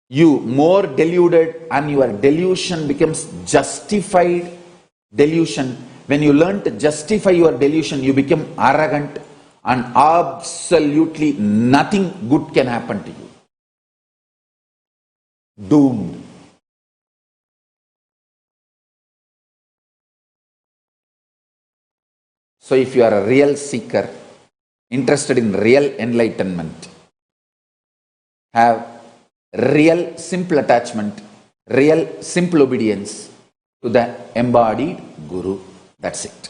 you more deluded, and your delusion becomes justified delusion. When you learn to justify your delusion, you become arrogant and absolutely nothing good can happen to you. Doomed. So if you are a real seeker, interested in real enlightenment, have real simple attachment, real simple obedience to the embodied Guru. That's it.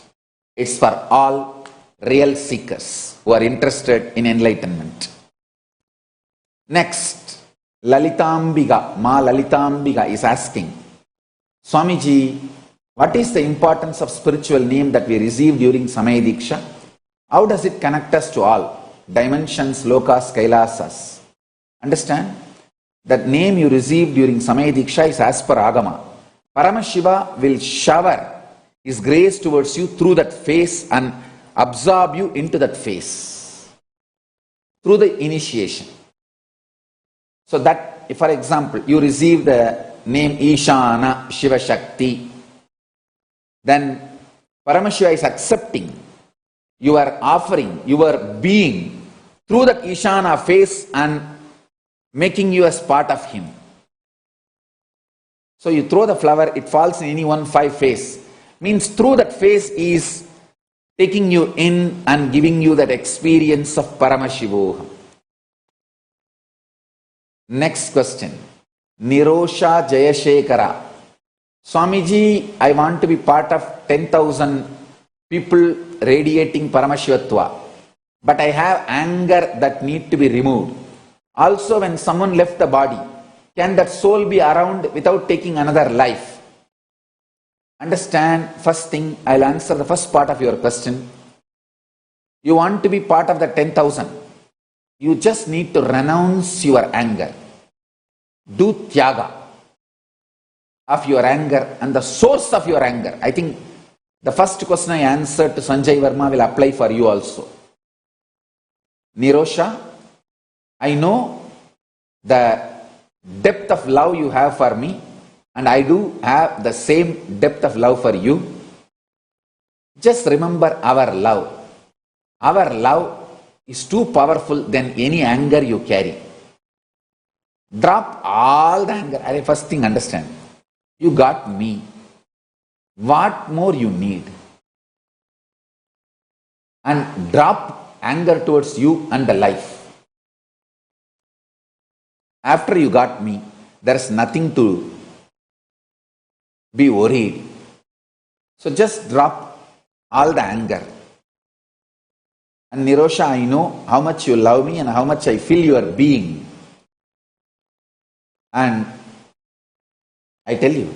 It's for all real seekers who are interested in enlightenment. Next, Lalitambiga, Ma Lalitambiga is asking, Swamiji, what is the importance of spiritual name that we receive during Samaya Diksha? How does it connect us to all dimensions, lokas, kailasas? Understand? That name you receive during Samaya Diksha is as per Agama. Paramashiva will shower his grace towards you through that face and absorb you into that face through the initiation. So that, if for example, you receive the name Ishana Shiva Shakti, then Paramashiva is accepting your offering, your being through that Ishana face and making you as part of him. So you throw the flower, it falls in any one 5 face. Means through that face is taking you in and giving you that experience of Paramashivoham. Next question. Nirosha Jayashekara. Swamiji, I want to be part of 10,000 people radiating Paramashivatva. But I have anger that need to be removed. Also, when someone left the body, can that soul be around without taking another life? Understand, first thing, I'll answer the first part of your question. You want to be part of the 10,000. You just need to renounce your anger. Do Tyaga of your anger and the source of your anger. I think the first question I answered to Sanjay Verma will apply for you also. Nirosha, I know the depth of love you have for me, and I do have the same depth of love for you. Just remember our love. Our love is too powerful than any anger you carry. Drop all the anger. First thing, understand. You got me. What more you need? And drop anger towards you and the life. After you got me, there is nothing to be worried. So just drop all the anger. And Nirosha, I know how much you love me and how much I feel your being. And I tell you,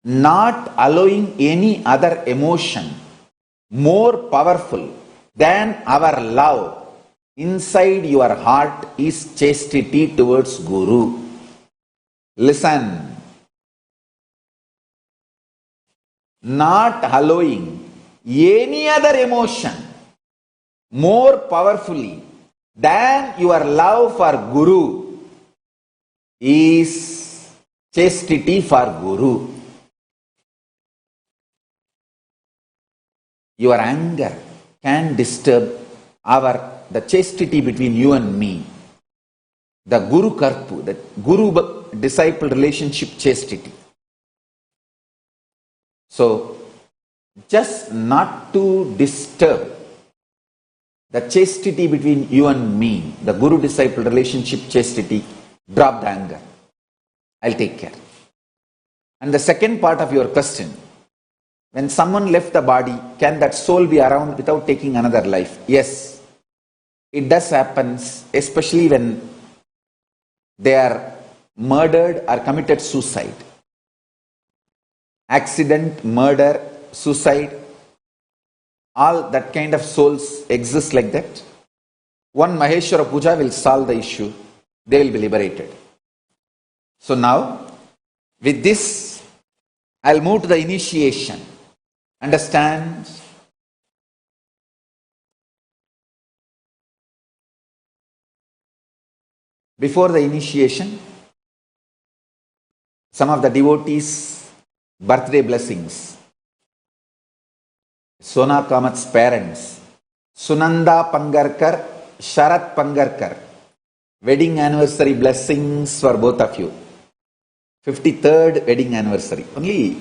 not allowing any other emotion more powerful than our love inside your heart is chastity towards Guru. Listen. Not allowing any other emotion more powerfully than your love for Guru is chastity for Guru. Your anger can disturb the chastity between you and me. The Guru Karpu, the Guru-disciple relationship chastity. So, just not to disturb the chastity between you and me, the Guru-disciple relationship chastity, drop the anger. I'll take care. And the second part of your question, when someone left the body, can that soul be around without taking another life? Yes, it does happen, especially when they are murdered or committed suicide. Accident, murder, suicide, all that kind of souls exist like that. One Maheshwara Puja will solve the issue. They will be liberated. So now, with this, I'll move to the initiation. Understand? Before the initiation, some of the devotees' birthday blessings. Sona Kamat's parents, Sunanda Pangarkar, Sharat Pangarkar, wedding anniversary blessings for both of you. 53rd wedding anniversary. Only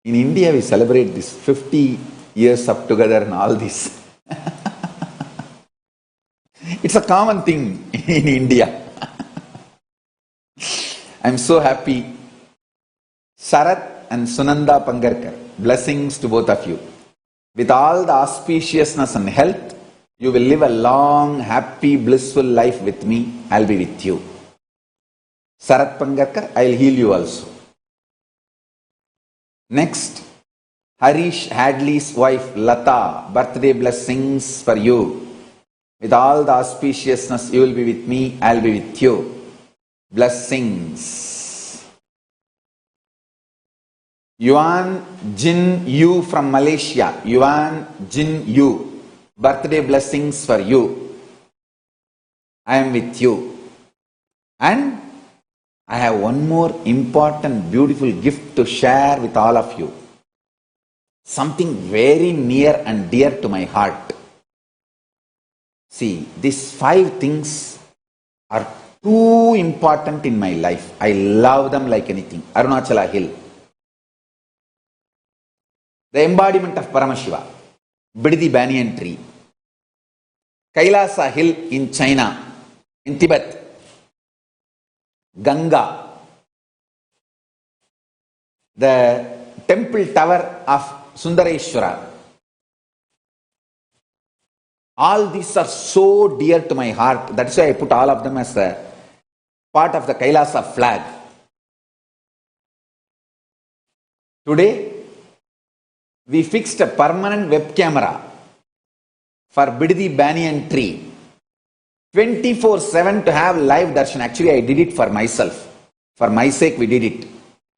in India we celebrate this 50 years of together and all this. It's a common thing in India. I'm so happy. Sharat and Sunanda Pangarkar, blessings to both of you. With all the auspiciousness and health, you will live a long, happy, blissful life with me. I'll be with you. Sharat Pangarkar, I'll heal you also. Next, Harish Hadley's wife Lata, birthday blessings for you. With all the auspiciousness, you will be with me, I'll be with you. Blessings. Yuan Jin Yu from Malaysia. Yuan Jin Yu, birthday blessings for you. I am with you. And I have one more important, beautiful gift to share with all of you. Something very near and dear to my heart. See, these 5 things are too important in my life. I love them like anything. Arunachala Hill, the embodiment of Paramashiva, Bididi Banyan tree, Kailasa Hill in China, in Tibet, Ganga, the temple tower of Sundareshwara, All these are so dear to my heart. That's why I put all of them as a part of the Kailasa flag. Today, we fixed a permanent web camera for Biddi Banyan tree. 24/7 to have live darshan. Actually, I did it for myself. For my sake, we did it.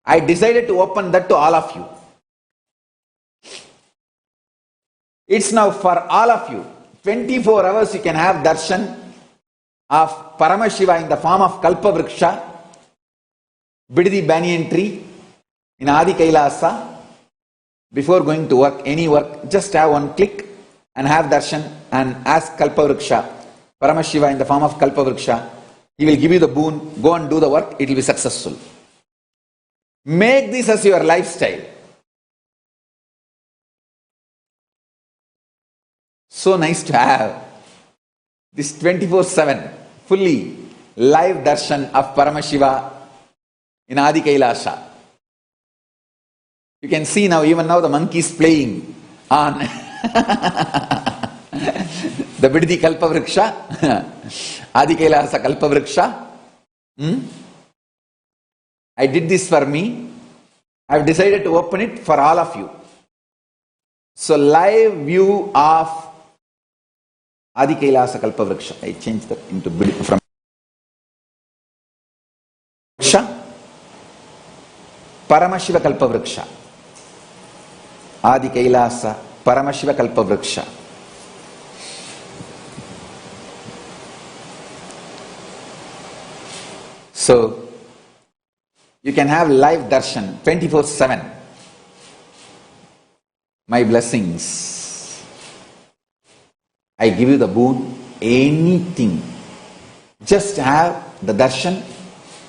I decided to open that to all of you. It's now for all of you. 24 hours you can have darshan of Paramashiva in the form of Kalpavriksha, Biddi Banyan tree in Adi Kailasa. Before going to work, any work, just have one click and have darshan and ask Kalpavriksha, Paramashiva in the form of Kalpavriksha. He will give you the boon. Go and do the work. It will be successful. Make this as your lifestyle. So nice to have this 24/7 fully live darshan of Paramashiva in Adi Kailasa. You can see now, even now the monkey is playing on the Biddi Kalpavriksha, Adi Kailasa Kalpavriksha. I did this for me. I have decided to open it for all of you. So live view of Adi Kailasa Kalpavriksha. I changed that into Biddi from Paramashiva Kalpavriksha. Adi Kailasa Paramashiva Kalpavriksha. So, you can have live darshan 24/7. My blessings. I give you the boon, anything. Just have the darshan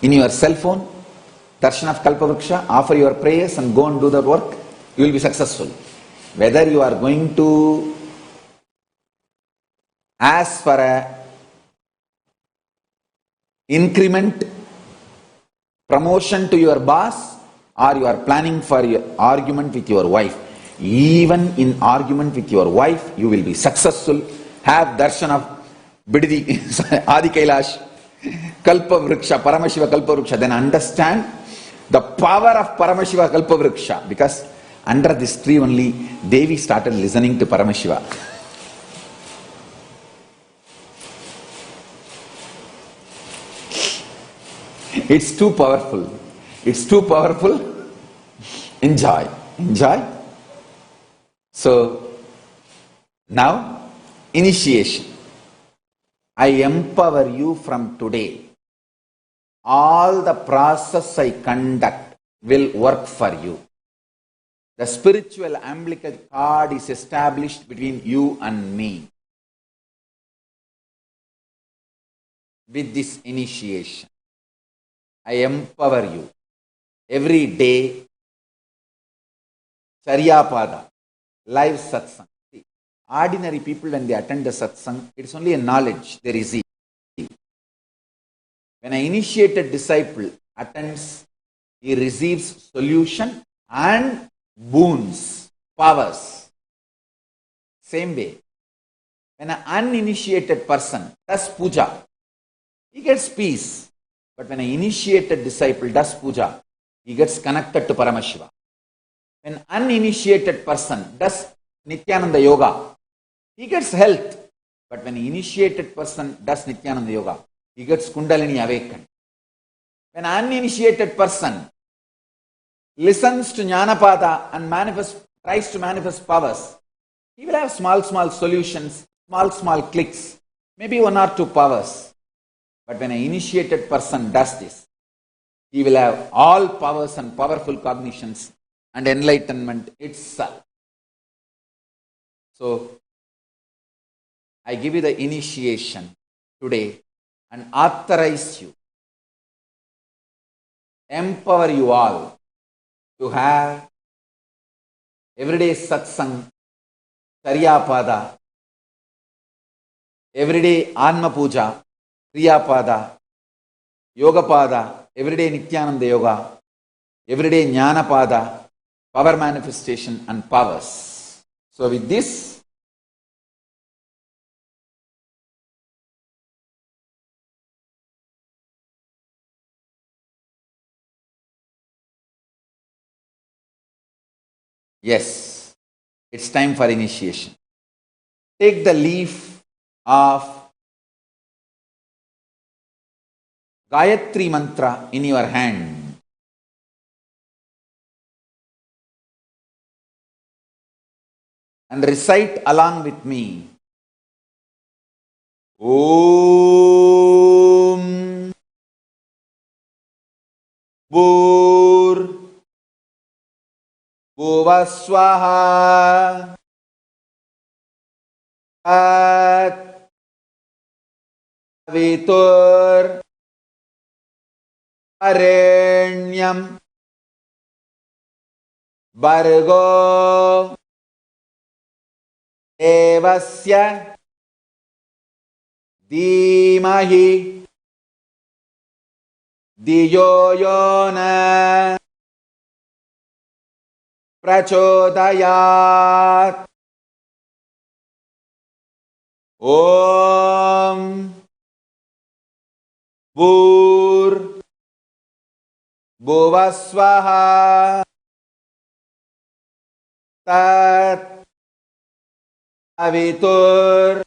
in your cell phone, darshan of Kalpavriksha, offer your prayers and go and do the work. You will be successful. Whether you are going to ask for a increment, promotion to your boss, or you are planning for your argument with your wife. Even in argument with your wife, you will be successful. Have darshan of Biddi Adi Kailash Kalpavriksha, Paramashiva Kalpavriksha. Then understand the power of Paramashiva Kalpavriksha, because under this tree only Devi started listening to Paramashiva. It's too powerful. It's too powerful. Enjoy. Enjoy. So, now, initiation. I empower you from today. All the process I conduct will work for you. The spiritual umbilical cord is established between you and me. With this initiation, I empower you. Every day, Charyapada, live satsang. See, ordinary people, when they attend the satsang, it's only a knowledge they receive. When an initiated disciple attends, he receives solution and boons, powers. Same way, when an uninitiated person does puja, he gets peace. But when an initiated disciple does puja, he gets connected to Paramashiva. When an uninitiated person does Nithyananda yoga, he gets health. But when an initiated person does Nithyananda yoga, he gets Kundalini awakened. When an uninitiated person listens to Jnanapada and tries to manifest powers, he will have small solutions, small clicks, maybe 1 or 2 powers. But when an initiated person does this, he will have all powers and powerful cognitions and enlightenment itself. So, I give you the initiation today and authorize you, empower you all to have everyday satsang, Charyapada, everyday Anma Puja, Kriyapada, Yogapada, everyday Nithyananda Yoga, everyday Jnanapada, power manifestation and powers. So with this, Yes, it's time for initiation. Take the leaf of Gayatri mantra in your hand. And recite along with me. Om Bhur Bhuvaswaha At Vitur Arenyam Bhargo Devasya Dhimahi Dhiyo Yona Prachodayat. Om Bhur Bhuvaswaha Tat Avitur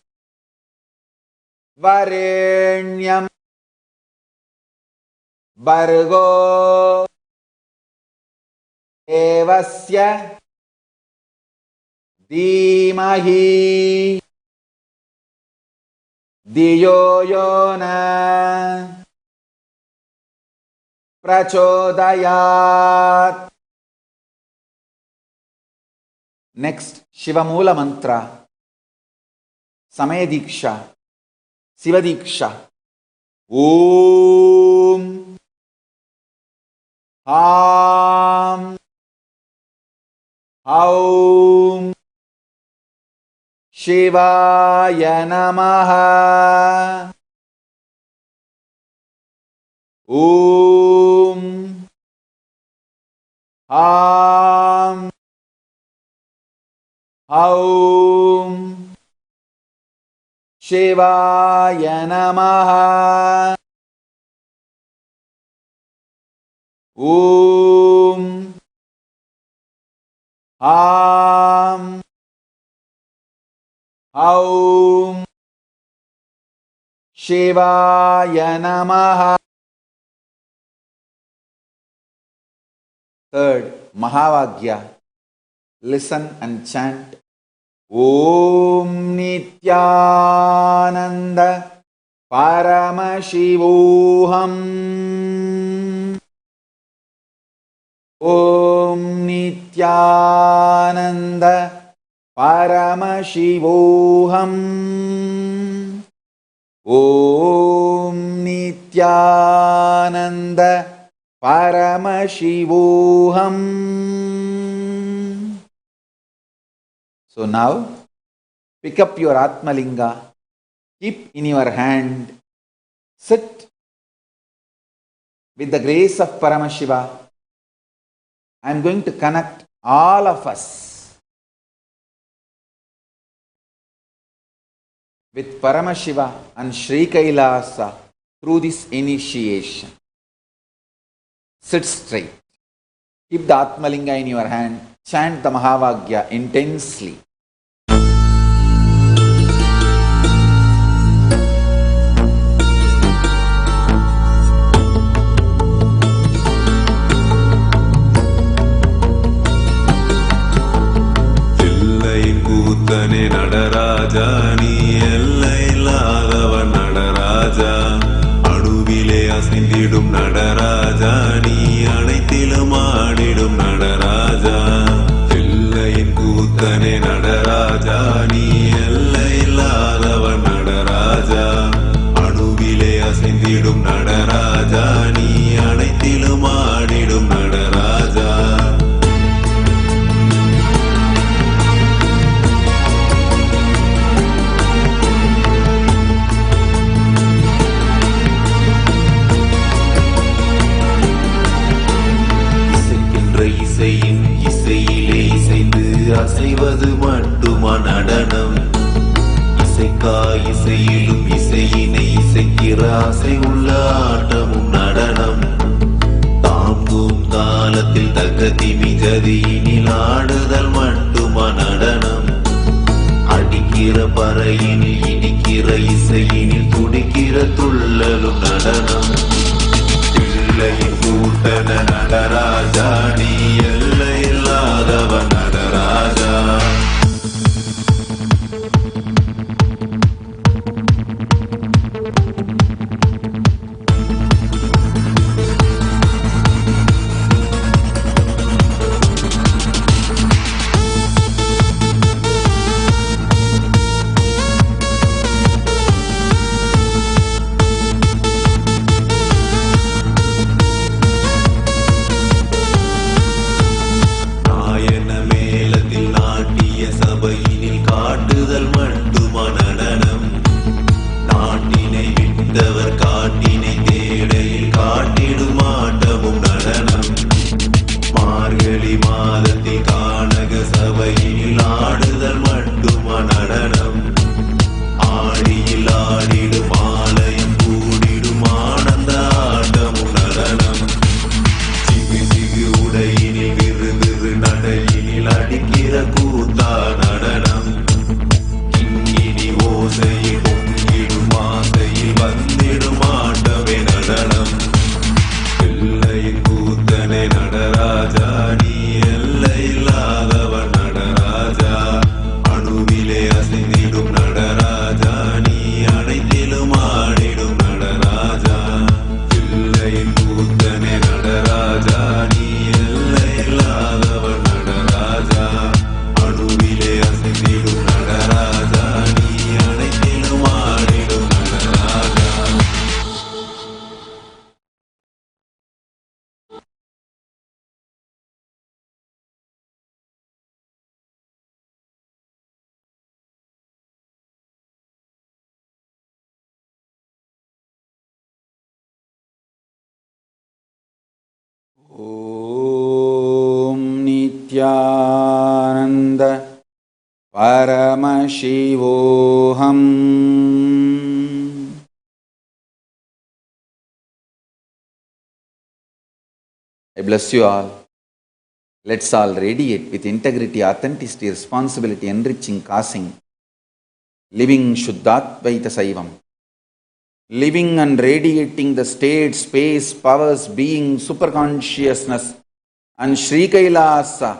Varenyam Bhargo Devasya Dhimahi Dhiyo Yona Prachodayat. Next, Shivamula mantra, Samaya Diksha, Siva Diksha. Om Ham Aum Shivaya Namaha. Om Ham Aum Shivaya Namaha. Om Ham Aum Shivaya Namaha. Third, Mahavagya. Listen and chant. Om Nithyananda Paramashivam. Om Nithyananda Paramashivam. Om Nithyananda Paramashivam. So now, pick up your Atmalinga, keep in your hand, sit with the grace of Paramashiva. I am going to connect all of us with Paramashiva and Sri Kailasa through this initiation. Sit straight. Keep the Atmalinga in your hand. Chant the Mahavagya intensely. கூத்தனே Nataraja நீ எல்லையில்லாதவன் நடராஜா அணுவிலே அசைந்திடும் நடராஜா நீ அனைத்திலும் ஆடிடும் நடராஜா எல்லையின் கூத்தனே நடராஜா நீ எல்லையில்லாதவன் நடராஜா அணுவிலே அசைந்திடும் நடராஜா நீ அனைத்திலும் ஆடிடும் நடராஜா இசையிலே இசைந்து அசைவது மட்டுமா நடனம் இசைக்கா இசையிலும் இசையினை இசைக்கிற அசை உள்ள ஆட்டமும் நடனம் தாங்கும் தான் ஞாலத்தில் தகதிமி ஜதியினில் ஆடுதல் மட்டுமா நடனம். அடிக்கிற பறையினில் இடிக்கிற இசையினில் துடிக்கிற துள்ளலும் நடனம். பிள்ளையின் கூட்டன நடராஜா நீ எல்லையில்லாதவன் நடராஜா. காட்டுதல் மட்டுமா நடனம். நாட்டினை விட்டவர் காட்டினை தேடையில் காட்டிடும் ஆட்டமும் நடனம். மார்கழி மாதத்தில் கானக சபையில் ஆடுதல் மட்டுமா நடனம். ஆடியில் ஆடிடும் ஆலயம் கூடிடும் ஆனந்த ஆட்டமும் நடனம். சிகு சிகு உடையினில் விறு விறு நடையினில் அடிக்கிற கூத்தா நடனம். கிங்கினி ஓசையில் பொங்கிடும் ஆசையில் வந்திடும் ஆட்டமே நடனம். பிள்ளையின் கூத்தனை நடராஜா நீ எல்லையில்லாதவன் நடராஜா. அணுவிலே அசைந்திடும் நடராஜா நீ அனைத்திலும் ஆடிடும் நடராஜா. பிள்ளையின் கூத்தனை நடராஜா நீ எல்லையில்லாதவன் நடராஜா. அணுவிலே அசைந்திடும் நடராஜா நீ அனைத்திலும் ஆடிடும் நடராஜா. ஓம் Nityananda பரமசிவோஹம். I bless you all. Let's all radiate with integrity, authenticity, responsibility, enriching, causing, living Shuddhatvaita Saivam. Living and radiating the state, space, powers, being, superconsciousness and Sri Kailasa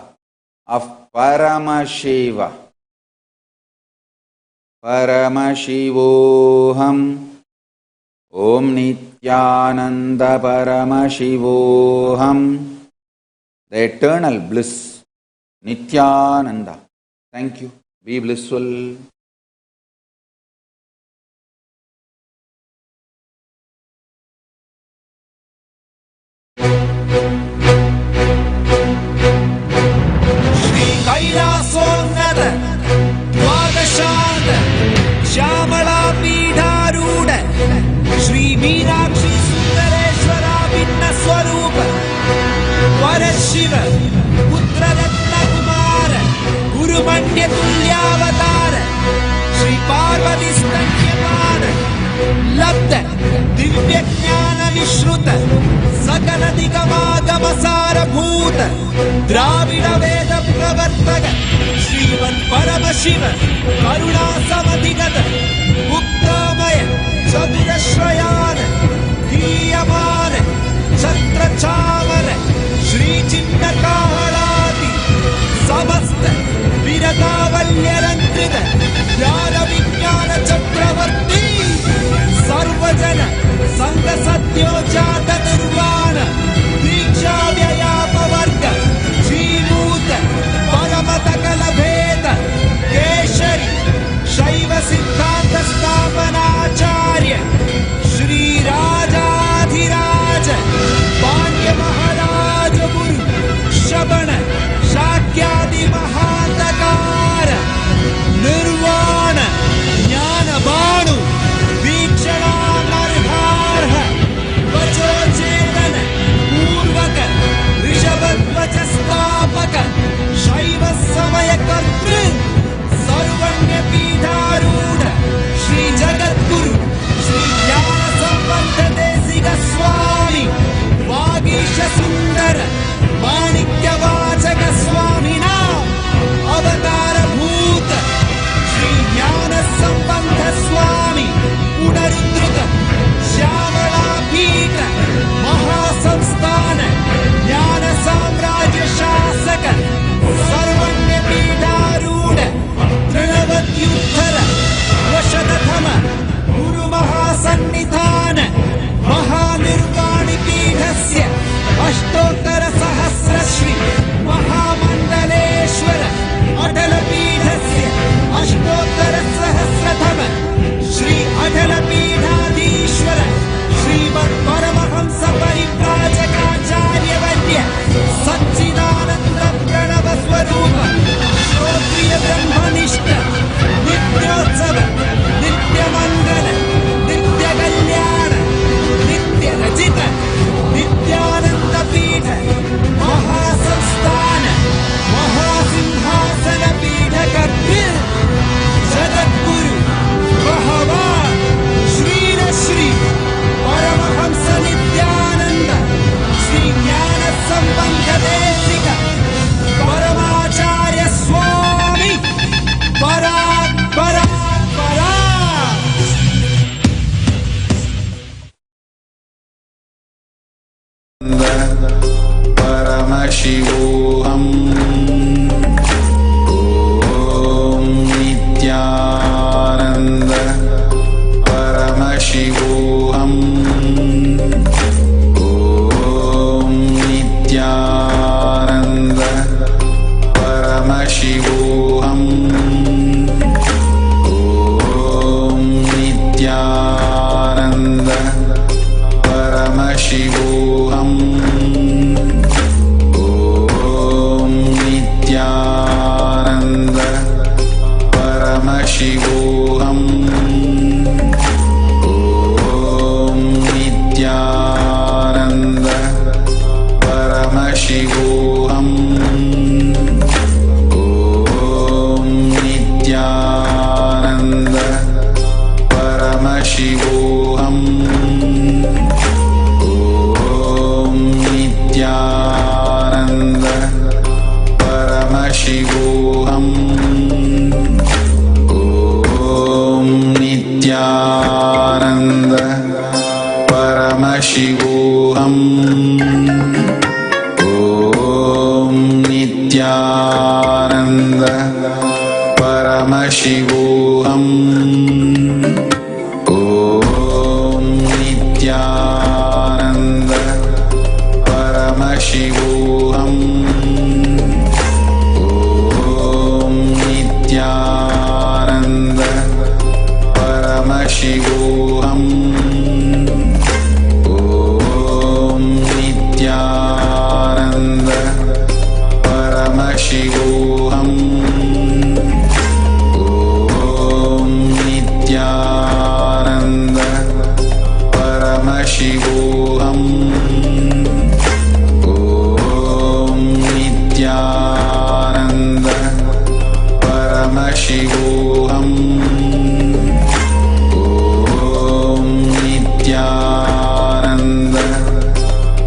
of Paramashiva. Paramashivoham. Om Nithyananda Paramashivoham. The eternal bliss, Nithyananda. Thank you. Be blissful. Shri कैलासोन्नत द्वादशांत Shyamala पीठारूढ़ Shri Meenakshi सुंदरेश्वरा भिन्न स्वरूप वरशिव पुत्र रत्न कुमार गुरुमण्य तुल्यावतार श्री पार्वती स्तन्यपान लब्ध दिव्य ज्ञान विश्रुत सकल दिगमागमसार भूत द्राविड वेद प्रवर्तक श्रीमन् परमशिव करुणा समधिगत मुक्तामय चतुरश्रयान गीयमान छत्र चामर श्री चिन्ह काहलादि समस्त विरतावल्यलंकृत ज्ञान विज्ञान चक्रवर्ती सर्वजन संघ सद्योजात निर्वाण दीक्षा व्ययापवर्ग जीवूत परमतकल भेद केशरी शैव सिद्धांत स्थापनाचार्य श्री राजाधिराज पांड्य महाराज गुरु शबन नित्यानन्द परमशिवोऽहम् ॐ नित्यानन्द परमशिवोऽहम् ॐ नित्यानन्द परमशिवोऽहम् ॐ नित्यानन्द परमशिवोऽहम् ॐ नित्यानन्द परमशिवोऽहम् ॐ नित्यानन्द परमशिवोऽहम् ॐ नित्यानन्द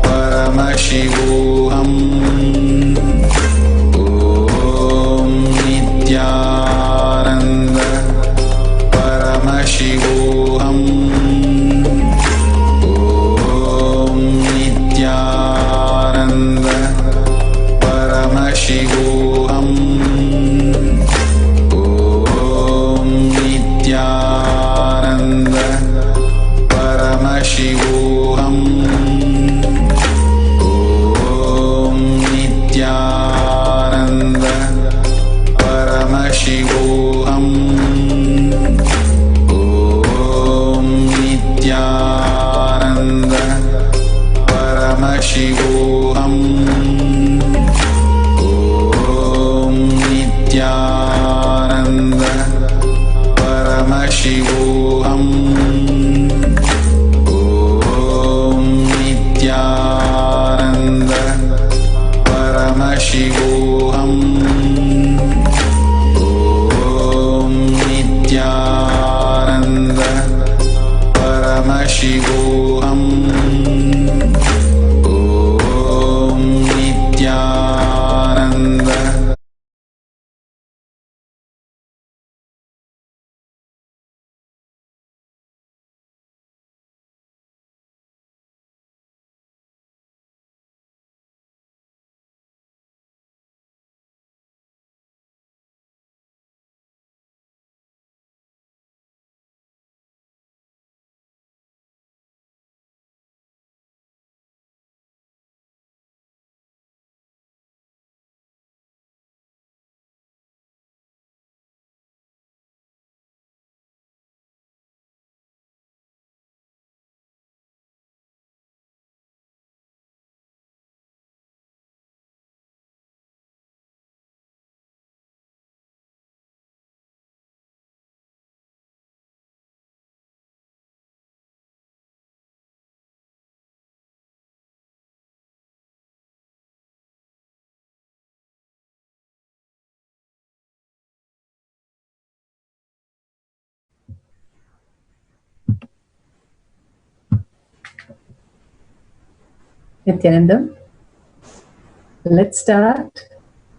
परमशिवोऽहम् ॐ नित्यानन्द परमशिवोऽहम् ॐ नित्यानन्द परमशिवोऽहम् ॐ नित्यानन्द परमशिवोऽहम् ॐ नित्यानन्द परमशिवोऽहम् ॐ नित्यानन्द परमशिवोऽहम् ॐ नित्यानन्द परमशिवोऽहम् ॐ नित्यानन्द परमशिवोऽहम् ॐ नित्यानन्द परमशिवोऽहम् ॐ Nityanand Nithyananda, let's start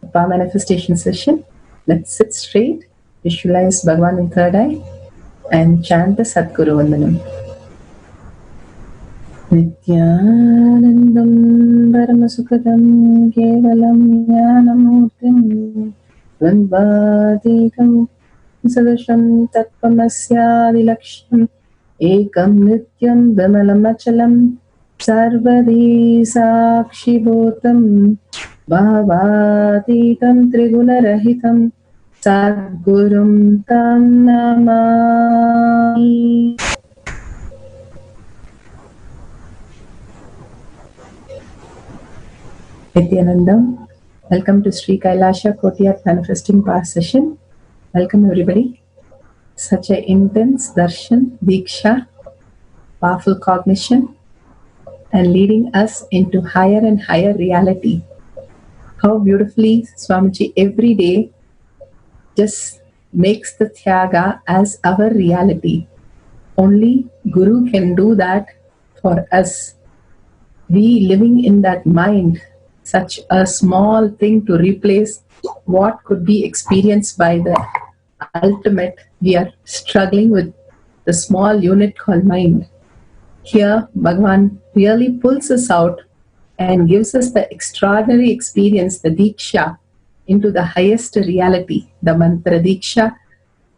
the power manifestation session. Let's sit straight, visualize Bhagavan in third eye, and chant the Satguru Vandanam. Nithyanandam Paramasukadam Kevalam Jnanamurtim Dvandvadikam Sadasham Tattvamasyadilaksham Ekam Nityam Vimalachalam Sarvadi Sakshibhotam Bhavatitam Trigunarahitam Sadgurum Tam Namami. Nithyananda, welcome to Sri Kailasha Kotiyat Manifesting Power Session. Welcome everybody. Such an intense darshan, diksha, powerful cognition, and leading us into higher and higher reality. How beautifully Swamiji every day just makes the Tyaga as our reality. Only Guru can do that for us. We living in that mind, such a small thing to replace what could be experienced by the ultimate. We are struggling with the small unit called mind. Here, Bhagavan really pulls us out and gives us the extraordinary experience, the Diksha, into the highest reality, the Mantra Diksha,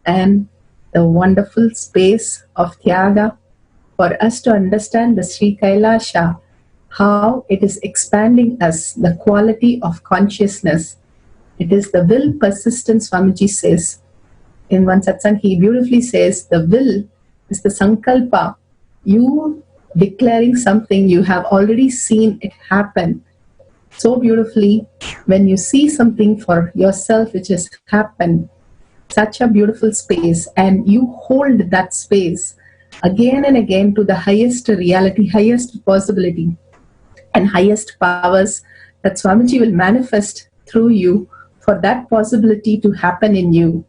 and the wonderful space of Tyaga, for us to understand the Sri Kailasha, how it is expanding us, the quality of consciousness. It is the will persistence, Swamiji says. In one satsang, he beautifully says, the will is the sankalpa. You declaring something, you have already seen it happen. So beautifully, when you see something for yourself which has happened, such a beautiful space, and you hold that space again and again to the highest reality, highest possibility, and highest powers that Swamiji will manifest through you for that possibility to happen in you.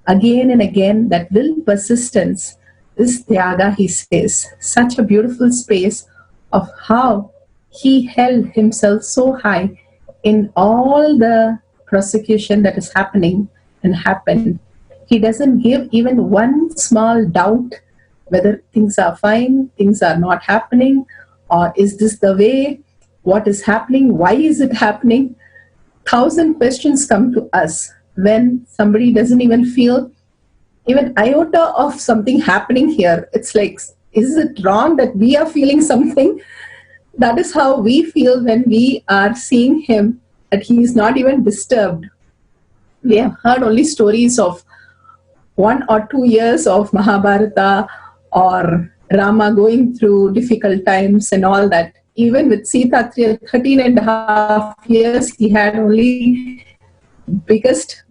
Again and again, that will persistence is Tyaga, he says. Such a beautiful space of how he held himself so high in all the prosecution that is happening and happened. He doesn't give even one small doubt whether things are fine, things are not happening, or is this the way, what is happening, why is it happening? 1,000 questions come to us when somebody doesn't even feel even iota of something happening here. It's like, is it wrong that we are feeling something? That is how we feel when we are seeing him, that he is not even disturbed. We have heard only stories of 1 or 2 years of Mahabharata or Rama going through difficult times and all that. Even with Sita, 13 and a half years, he had only biggest,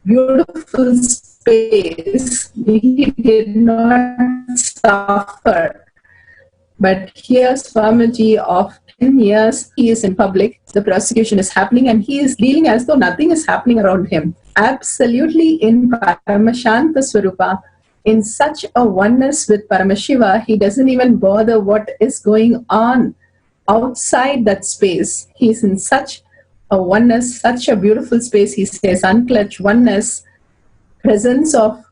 beautiful space. He did not suffer. But here, Swamiji of 10 years, he is in public, the prosecution is happening, and he is dealing as though nothing is happening around him. Absolutely in Paramashanta Swarupa, in such a oneness with Paramashiva, he doesn't even bother what is going on outside that space. He is in such a oneness, such a beautiful space. He says, unclutched oneness, presence of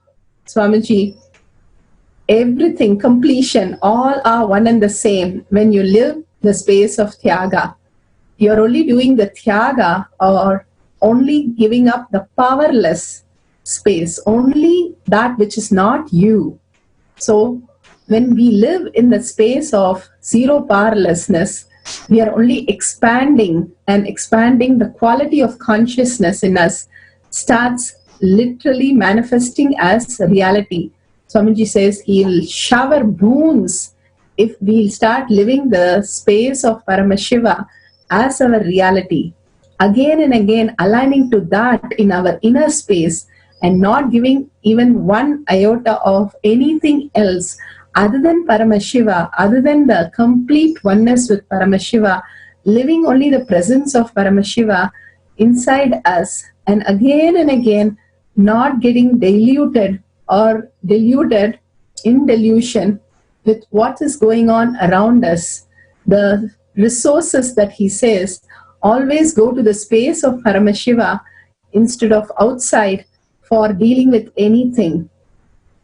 Swamiji, everything, completion, all are one and the same. When you live the space of Tyaga, you're only doing the Tyaga or only giving up the powerless space, only that which is not you. So when we live in the space of zero powerlessness, we are only expanding, and expanding the quality of consciousness in us starts literally manifesting as reality. Swamiji says he'll shower boons if we start living the space of Paramashiva as our reality. Again and again aligning to that in our inner space and not giving even one iota of anything else other than Paramashiva, other than the complete oneness with Paramashiva, living only the presence of Paramashiva inside us, and again not getting diluted or deluded in delusion with what is going on around us. The resources that he says, always go to the space of Paramashiva instead of outside for dealing with anything.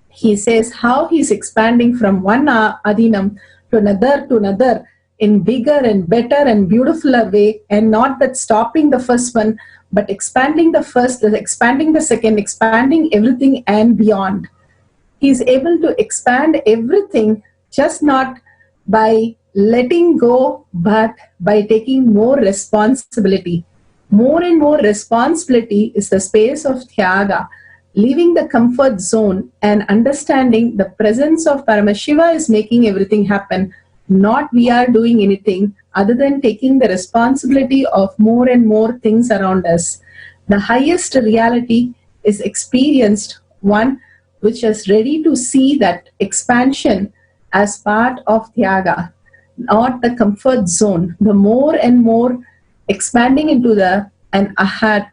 He says how he's expanding from one adinam to another in bigger and better and beautifuler way, and not that stopping the first one, but expanding the first, expanding the second, expanding everything and beyond. He's able to expand everything, just not by letting go, but by taking more responsibility. More and more responsibility is the space of Tyaga, leaving the comfort zone and understanding the presence of Paramashiva is making everything happen, not we are doing anything other than taking the responsibility of more and more things around us. The highest reality is experienced, one which is ready to see that expansion as part of Tyaga, not the comfort zone. The more and more expanding into the and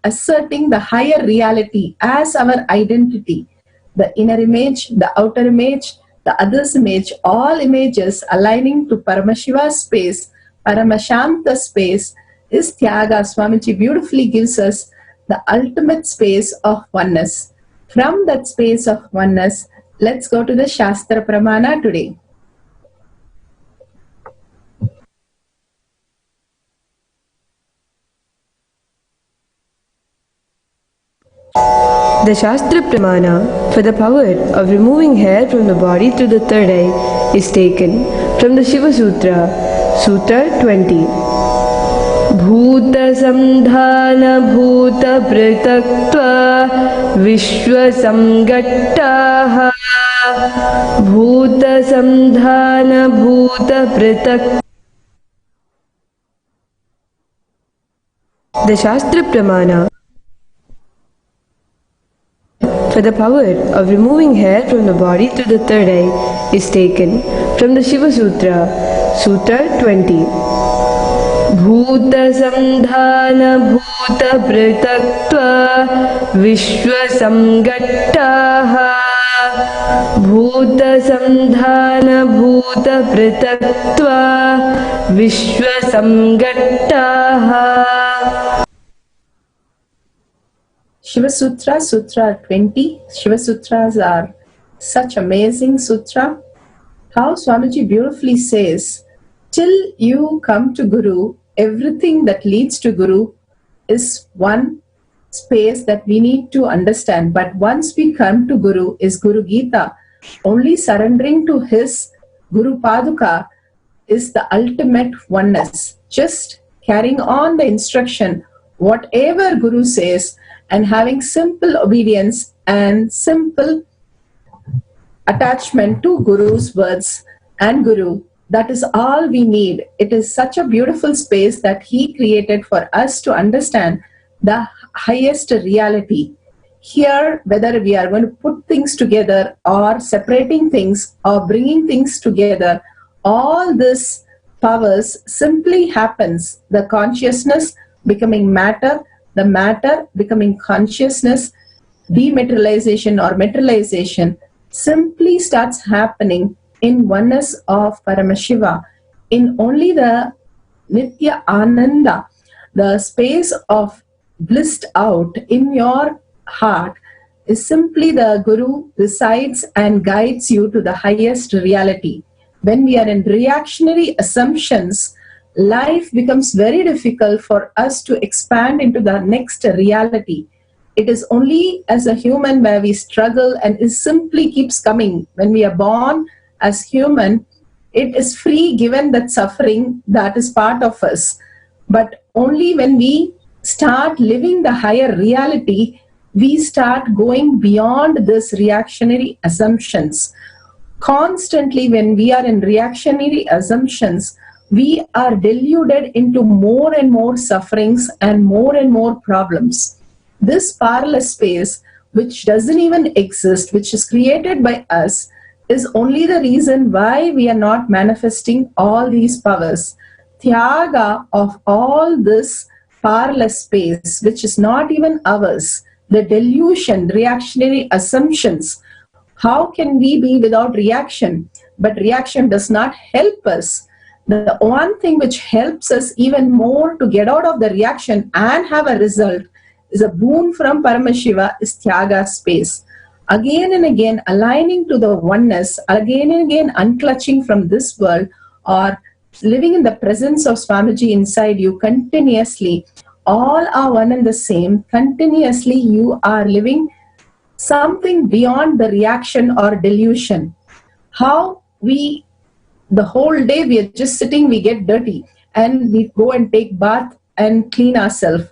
asserting the higher reality as our identity, the inner image, the outer image, the other's image, all images aligning to Paramashiva's space, Paramashanta space is Tyaga. Swamiji beautifully gives us the ultimate space of oneness. From that space of oneness, let's go to the Shastra Pramana today. The Shastra Pramana for the power of removing hair from the body through the third eye is taken from the Shiva Sutra, Sutra 20. Bhuta samdhana bhuta pritaktva vishwa samgattaha. Bhuta samdhana bhuta pritaktva. The Shastra Pramana for the power of removing hair from the body through the third eye is taken from the Shiva Sutra, Sutra 20. Bhuta samdhana bhuta pritaktva vishwa samgattaha. Bhuta samdhana bhuta pritaktva vishwa samgattaha. Shiva Sutra, Sutra 20. Shiva Sutras are such amazing sutra. How Swamiji beautifully says, till you come to Guru, everything that leads to Guru is one space that we need to understand. But once we come to Guru is Guru Gita. Only surrendering to his Guru Paduka is the ultimate oneness. Just carrying on the instruction, whatever Guru says, and having simple obedience and simple attachment to Guru's words and Guru. That is all we need. It is such a beautiful space that he created for us to understand the highest reality. Here, whether we are going to put things together or separating things or bringing things together, all this powers simply happens. The consciousness becoming matter, the matter becoming consciousness, dematerialization or materialization simply starts happening in oneness of Paramashiva, in only the Nithya Ananda, the space of blissed out in your heart is simply the Guru resides and guides you to the highest reality. When we are in reactionary assumptions, life becomes very difficult for us to expand into the next reality. It is only as a human where we struggle and it simply keeps coming. When we are born as human, it is free given that suffering that is part of us. But only when we start living the higher reality, we start going beyond this reactionary assumptions. Constantly when we are in reactionary assumptions, we are deluded into more and more sufferings and more problems. This parallel space, which doesn't even exist, which is created by us, is only the reason why we are not manifesting all these powers. Tyaga of all this parallel space, which is not even ours, the delusion, reactionary assumptions. How can we be without reaction? But reaction does not help us. The one thing which helps us even more to get out of the reaction and have a result is a boon from Paramashiva is Tyaga space. Again and again aligning to the oneness, again and again unclutching from this world or living in the presence of Swamiji inside you continuously. All are one and the same. Continuously you are living something beyond the reaction or delusion. How we the whole day we are just sitting, we get dirty and we go and take bath and clean ourselves.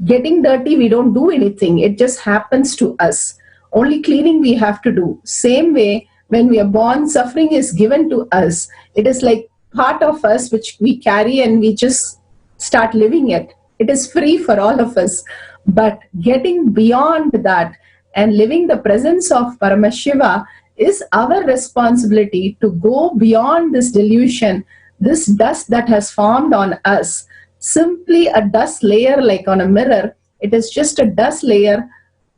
Getting dirty, we don't do anything. It just happens to us. Only cleaning we have to do. Same way, when we are born, suffering is given to us. It is like part of us which we carry and we just start living it. It is free for all of us. But getting beyond that and living the presence of Paramashiva is our responsibility to go beyond this delusion, this dust that has formed on us. Simply a dust layer like on a mirror. It is just a dust layer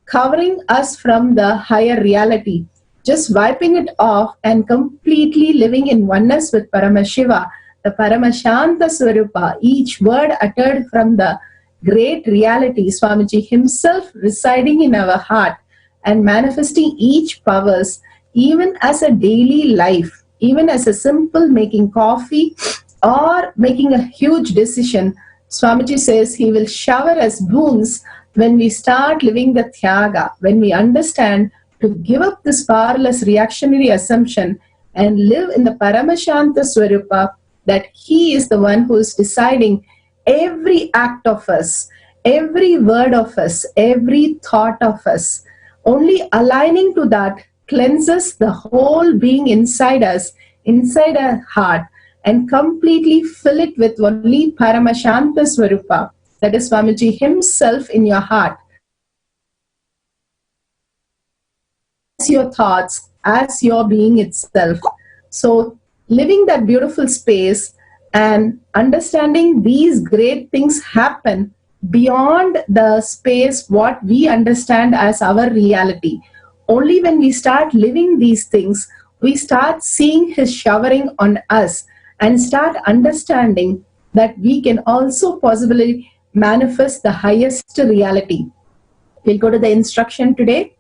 covering us from the higher reality. Just wiping it off and completely living in oneness with Paramashiva, the Paramashanta Swarupa, each word uttered from the great reality, Swamiji himself residing in our heart and manifesting each powers even as a daily life, even as a simple making coffee or making a huge decision. Swamiji says he will shower us boons when we start living the Tyaga, when we understand to give up this powerless reactionary assumption and live in the Paramashanta Swarupa, that He is the one who is deciding every act of us, every word of us, every thought of us. Only aligning to that cleanses the whole being inside us, inside our heart, and completely fill it with only Paramashanta Swarupa. That is Swamiji Himself in your heart. As your thoughts, as your being itself. So living that beautiful space and understanding these great things happen beyond the space what we understand as our reality. Only when we start living these things, we start seeing His showering on us and start understanding that we can also possibly manifest the highest reality. We'll go to the instruction today.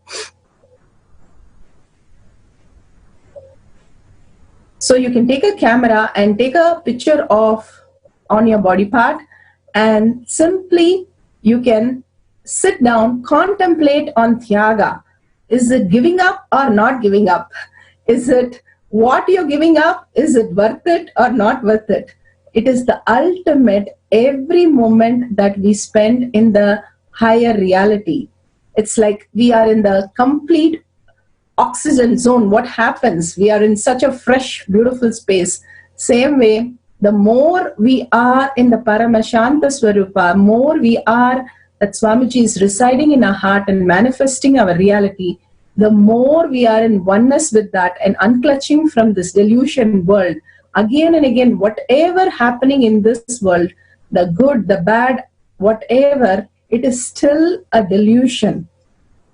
So you can take a camera and take a picture of on your body part, and simply you can sit down, contemplate on Tyaga. Is it giving up or not giving up? Is it what you're giving up? Is it worth it or not worth it? It is the ultimate every moment that we spend in the higher reality. It's like we are in the complete oxygen zone. What happens? We are in such a fresh, beautiful space. Same way, the more we are in the Paramashanta Swarupa, more we are that Swamiji is residing in our heart and manifesting our reality, the more we are in oneness with that and unclutching from this delusion world. Again and again, whatever happening in this world, the good, the bad, whatever, it is still a delusion.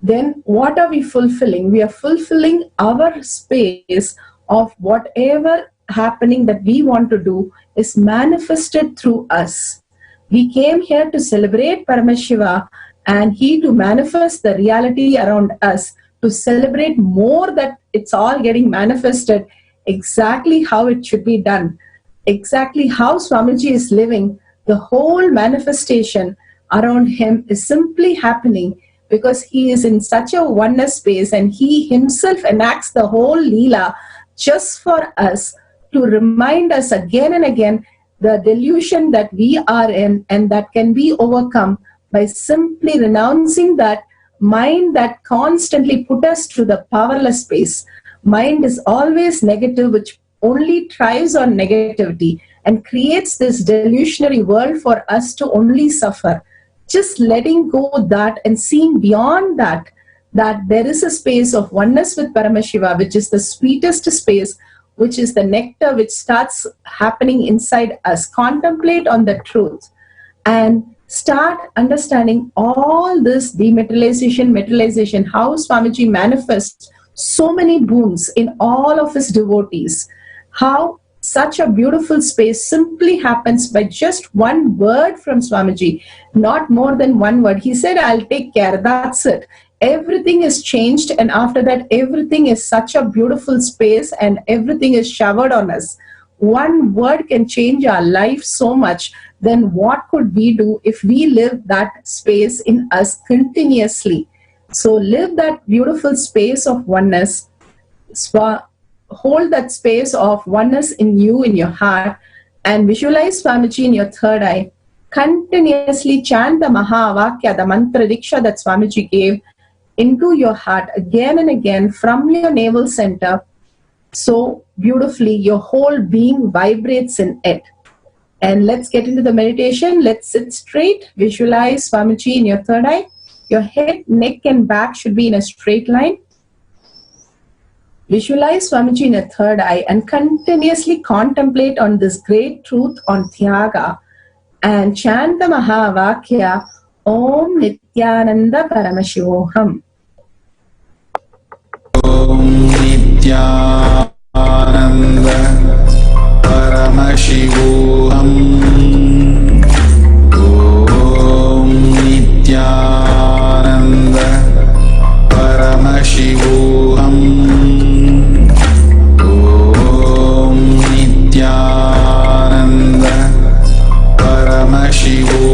Then what are we fulfilling? We are fulfilling our space of whatever happening that we want to do is manifested through us. We came here to celebrate Paramashiva and He to manifest the reality around us, to celebrate more that it's all getting manifested exactly how it should be done, exactly how Swamiji is living. The whole manifestation around Him is simply happening because He is in such a oneness space and He Himself enacts the whole Leela just for us to remind us again and again the delusion that we are in, and that can be overcome by simply renouncing that mind that constantly put us to the powerless space. Mind is always negative, which only thrives on negativity and creates this delusionary world for us to only suffer. Just letting go of that and seeing beyond that, that there is a space of oneness with Paramashiva, which is the sweetest space, which is the nectar which starts happening inside us. Contemplate on the truth and start understanding all this dematerialization, materialization, how Swamiji manifests so many boons in all of His devotees, how such a beautiful space simply happens by just one word from Swamiji, not more than one word. He said, I'll take care, that's it. Everything is changed, and after that everything is such a beautiful space and everything is showered on us. One word can change our life so much. Then what could we do if we live that space in us continuously? So live that beautiful space of oneness. Hold that space of oneness in you, in your heart, and visualize Swamiji in your third eye. Continuously chant the Mahavakya, the mantra diksha that Swamiji gave, into your heart again and again from your navel center. So beautifully, your whole being vibrates in it. And let's get into the meditation. Let's sit straight. Visualize Swamiji in your third eye. Your head, neck and back should be in a straight line. Visualize Swamiji in a third eye and continuously contemplate on this great truth on Tyaga and chant the Mahavakya, Om Nithyananda Paramashivoham. Om Nithyananda Paramashivoham. Om Nithyananda Paramashivoham. Om Nithyananda Paramashivoham.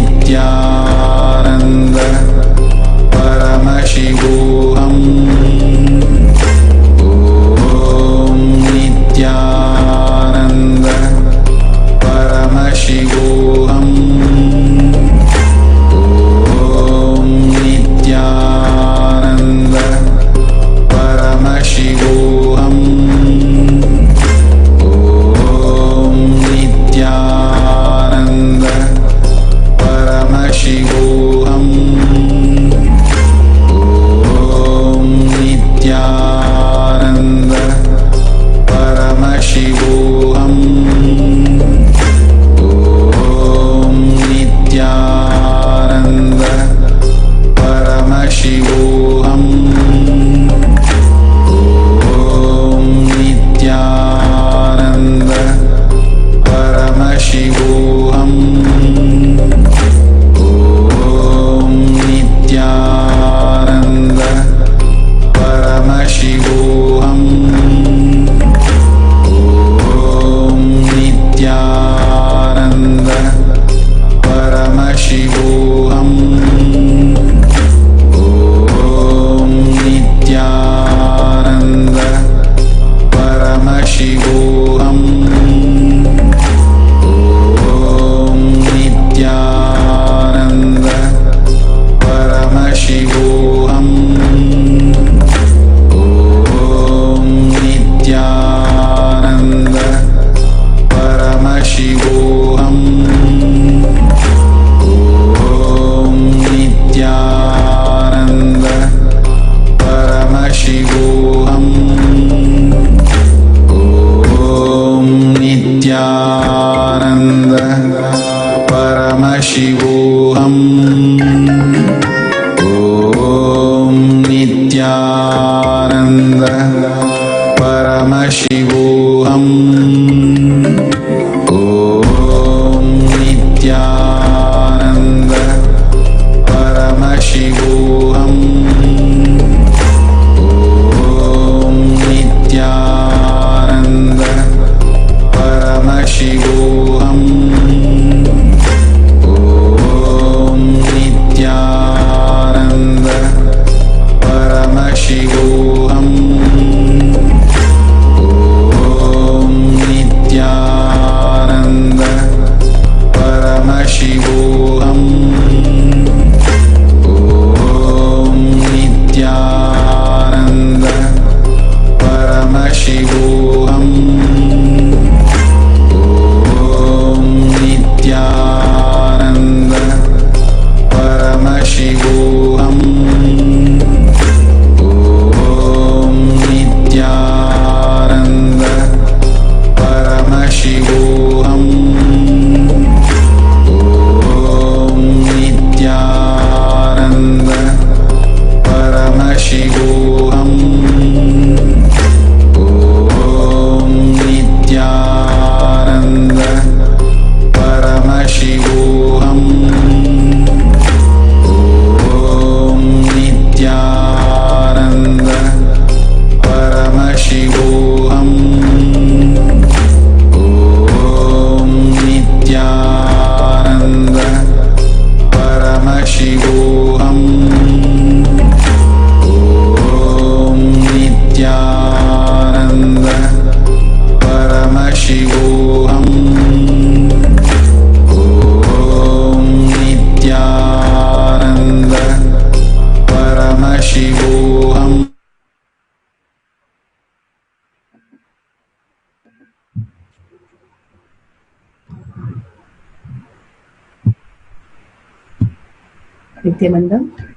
Nithyananda.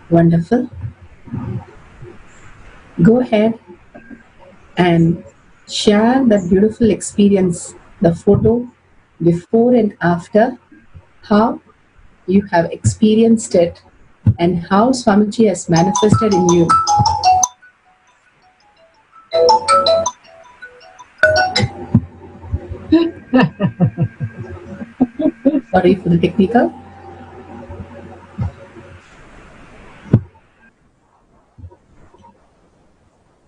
Wonderful. Go ahead and share that beautiful experience, the photo before and after, how you have experienced it and how Swamiji has manifested in you. Sorry for the technical.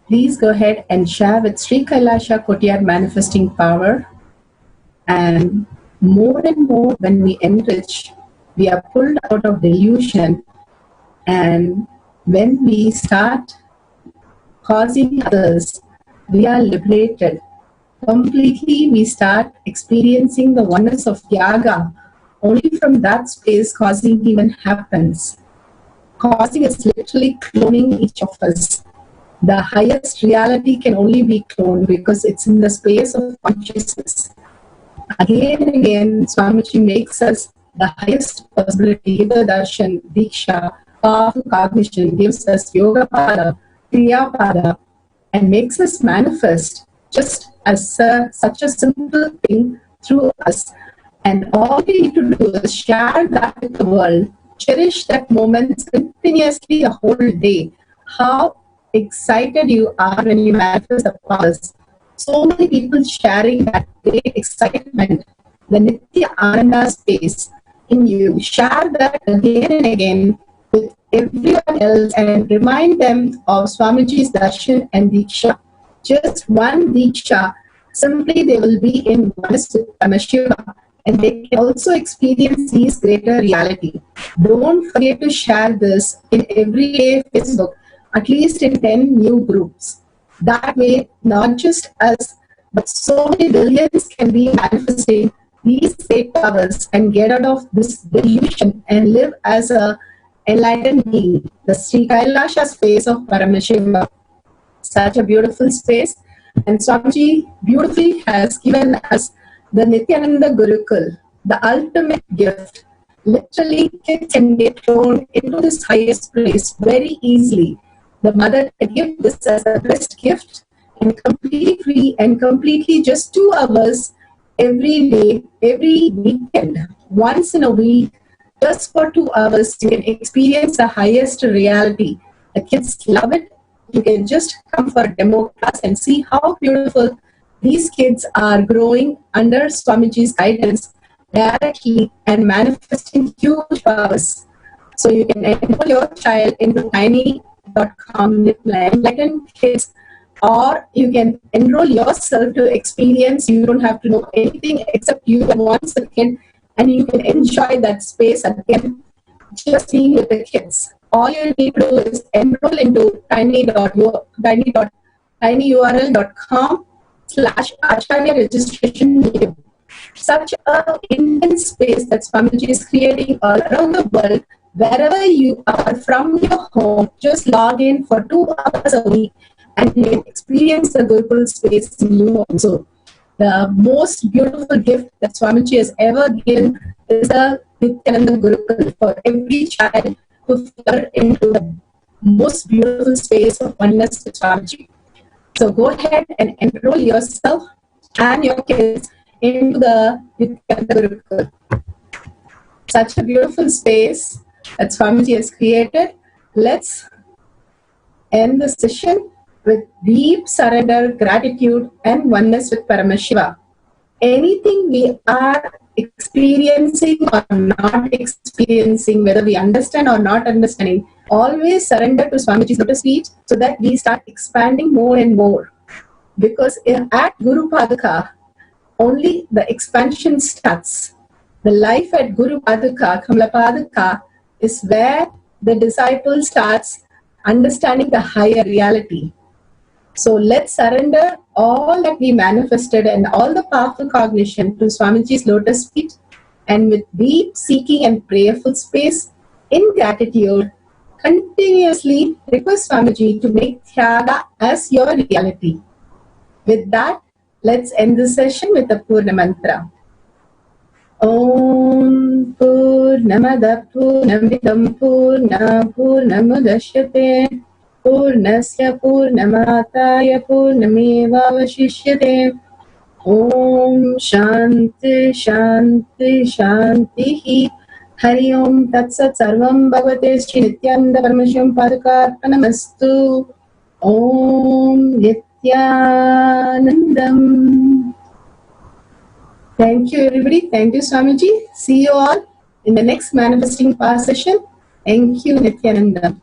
Please go ahead and share with Sri Kailasha Kotiyar manifesting power. And more when we enrich, we are pulled out of delusion. And when we start causing others, we are liberated. Completely, we start experiencing the oneness of Tyaga. Only from that space causing even happens. Causing is literally cloning each of us. The highest reality can only be cloned because it's in the space of consciousness. Again and again, Swamiji makes us the highest possibility, Yoga Darshan, Diksha, powerful cognition, gives us Yoga Pada, Kriya Pada, and makes us manifest just as such a simple thing through us. And all we need to do is share that with the world, cherish that moment continuously the whole day. How excited you are when you manifest the powers. So many people sharing that great excitement, the Nithyananda space in you. Share that again and again with everyone else and remind them of Swamiji's darshan and diksha. Just one diksha, simply they will be in oneness with Paramashivam, and they can also experience these greater reality. Don't forget to share this in everyday Facebook, at least in 10 new groups. That way, not just us, but so many billions can be manifesting these great powers and get out of this delusion and live as a enlightened being. The Sri Kailasha space of Paramashivam. Such a beautiful space. And Swamiji beautifully has given us the Nithyananda Gurukul, the ultimate gift. Literally, kids can get thrown into this highest place very easily. The mother can give this as a best gift and completely free and completely just 2 hours every day, every weekend, once in a week, just for 2 hours, you can experience the highest reality. The kids love it. You can just come for a demo class and see how beautiful these kids are growing under Swamiji's guidance directly and manifesting huge powers. So you can enroll your child into tiny.com enlightened kids, or you can enroll yourself to experience. You don't have to know anything except you and 1 second, and you can enjoy that space again, just being with the kids. All you need to do is enroll into tinyurl.com/acharya registration meeting. Such an intense space that Swamiji is creating all around the world. Wherever you are from your home, just log in for 2 hours a week and you can experience the Gurukul space in you also. The most beautiful gift that Swamiji has ever given is the Nithyananda Gurukul for every child who fell into the most beautiful space of oneness with Swamiji. So go ahead and enroll yourself and your kids into the Nithyananda Gurukul. Such a beautiful space that Swamiji has created. Let's end the session with deep surrender, gratitude, and oneness with Paramashiva. Anything we are experiencing or not experiencing, whether we understand or not understanding, always surrender to Swamiji's lotus feet so that we start expanding more and more. Because at Guru Paduka, only the expansion starts. The life at Guru Paduka, Kamala Paduka, is where the disciple starts understanding the higher reality. So let's surrender all that we manifested and all the powerful cognition to Swamiji's lotus feet, and with deep seeking and prayerful space, in gratitude, continuously request Swamiji to make Tyaga as your reality. With that, let's end the session with the Purna Mantra. Om Purnamada Purnamidam Purna Purnamudashyate Purnasya Purnamataya Purnameva Vashishyate. Om Shanti Shanti Shanti. Hari Om Tat Sat Sarvam Bhagavate Shri Nithyananda Paramashivam Padukarpanamastu. Om Nithyanandam. Thank you, everybody. Thank you, Swamiji. See you all in the next manifesting power session. Thank you, Nithyananda.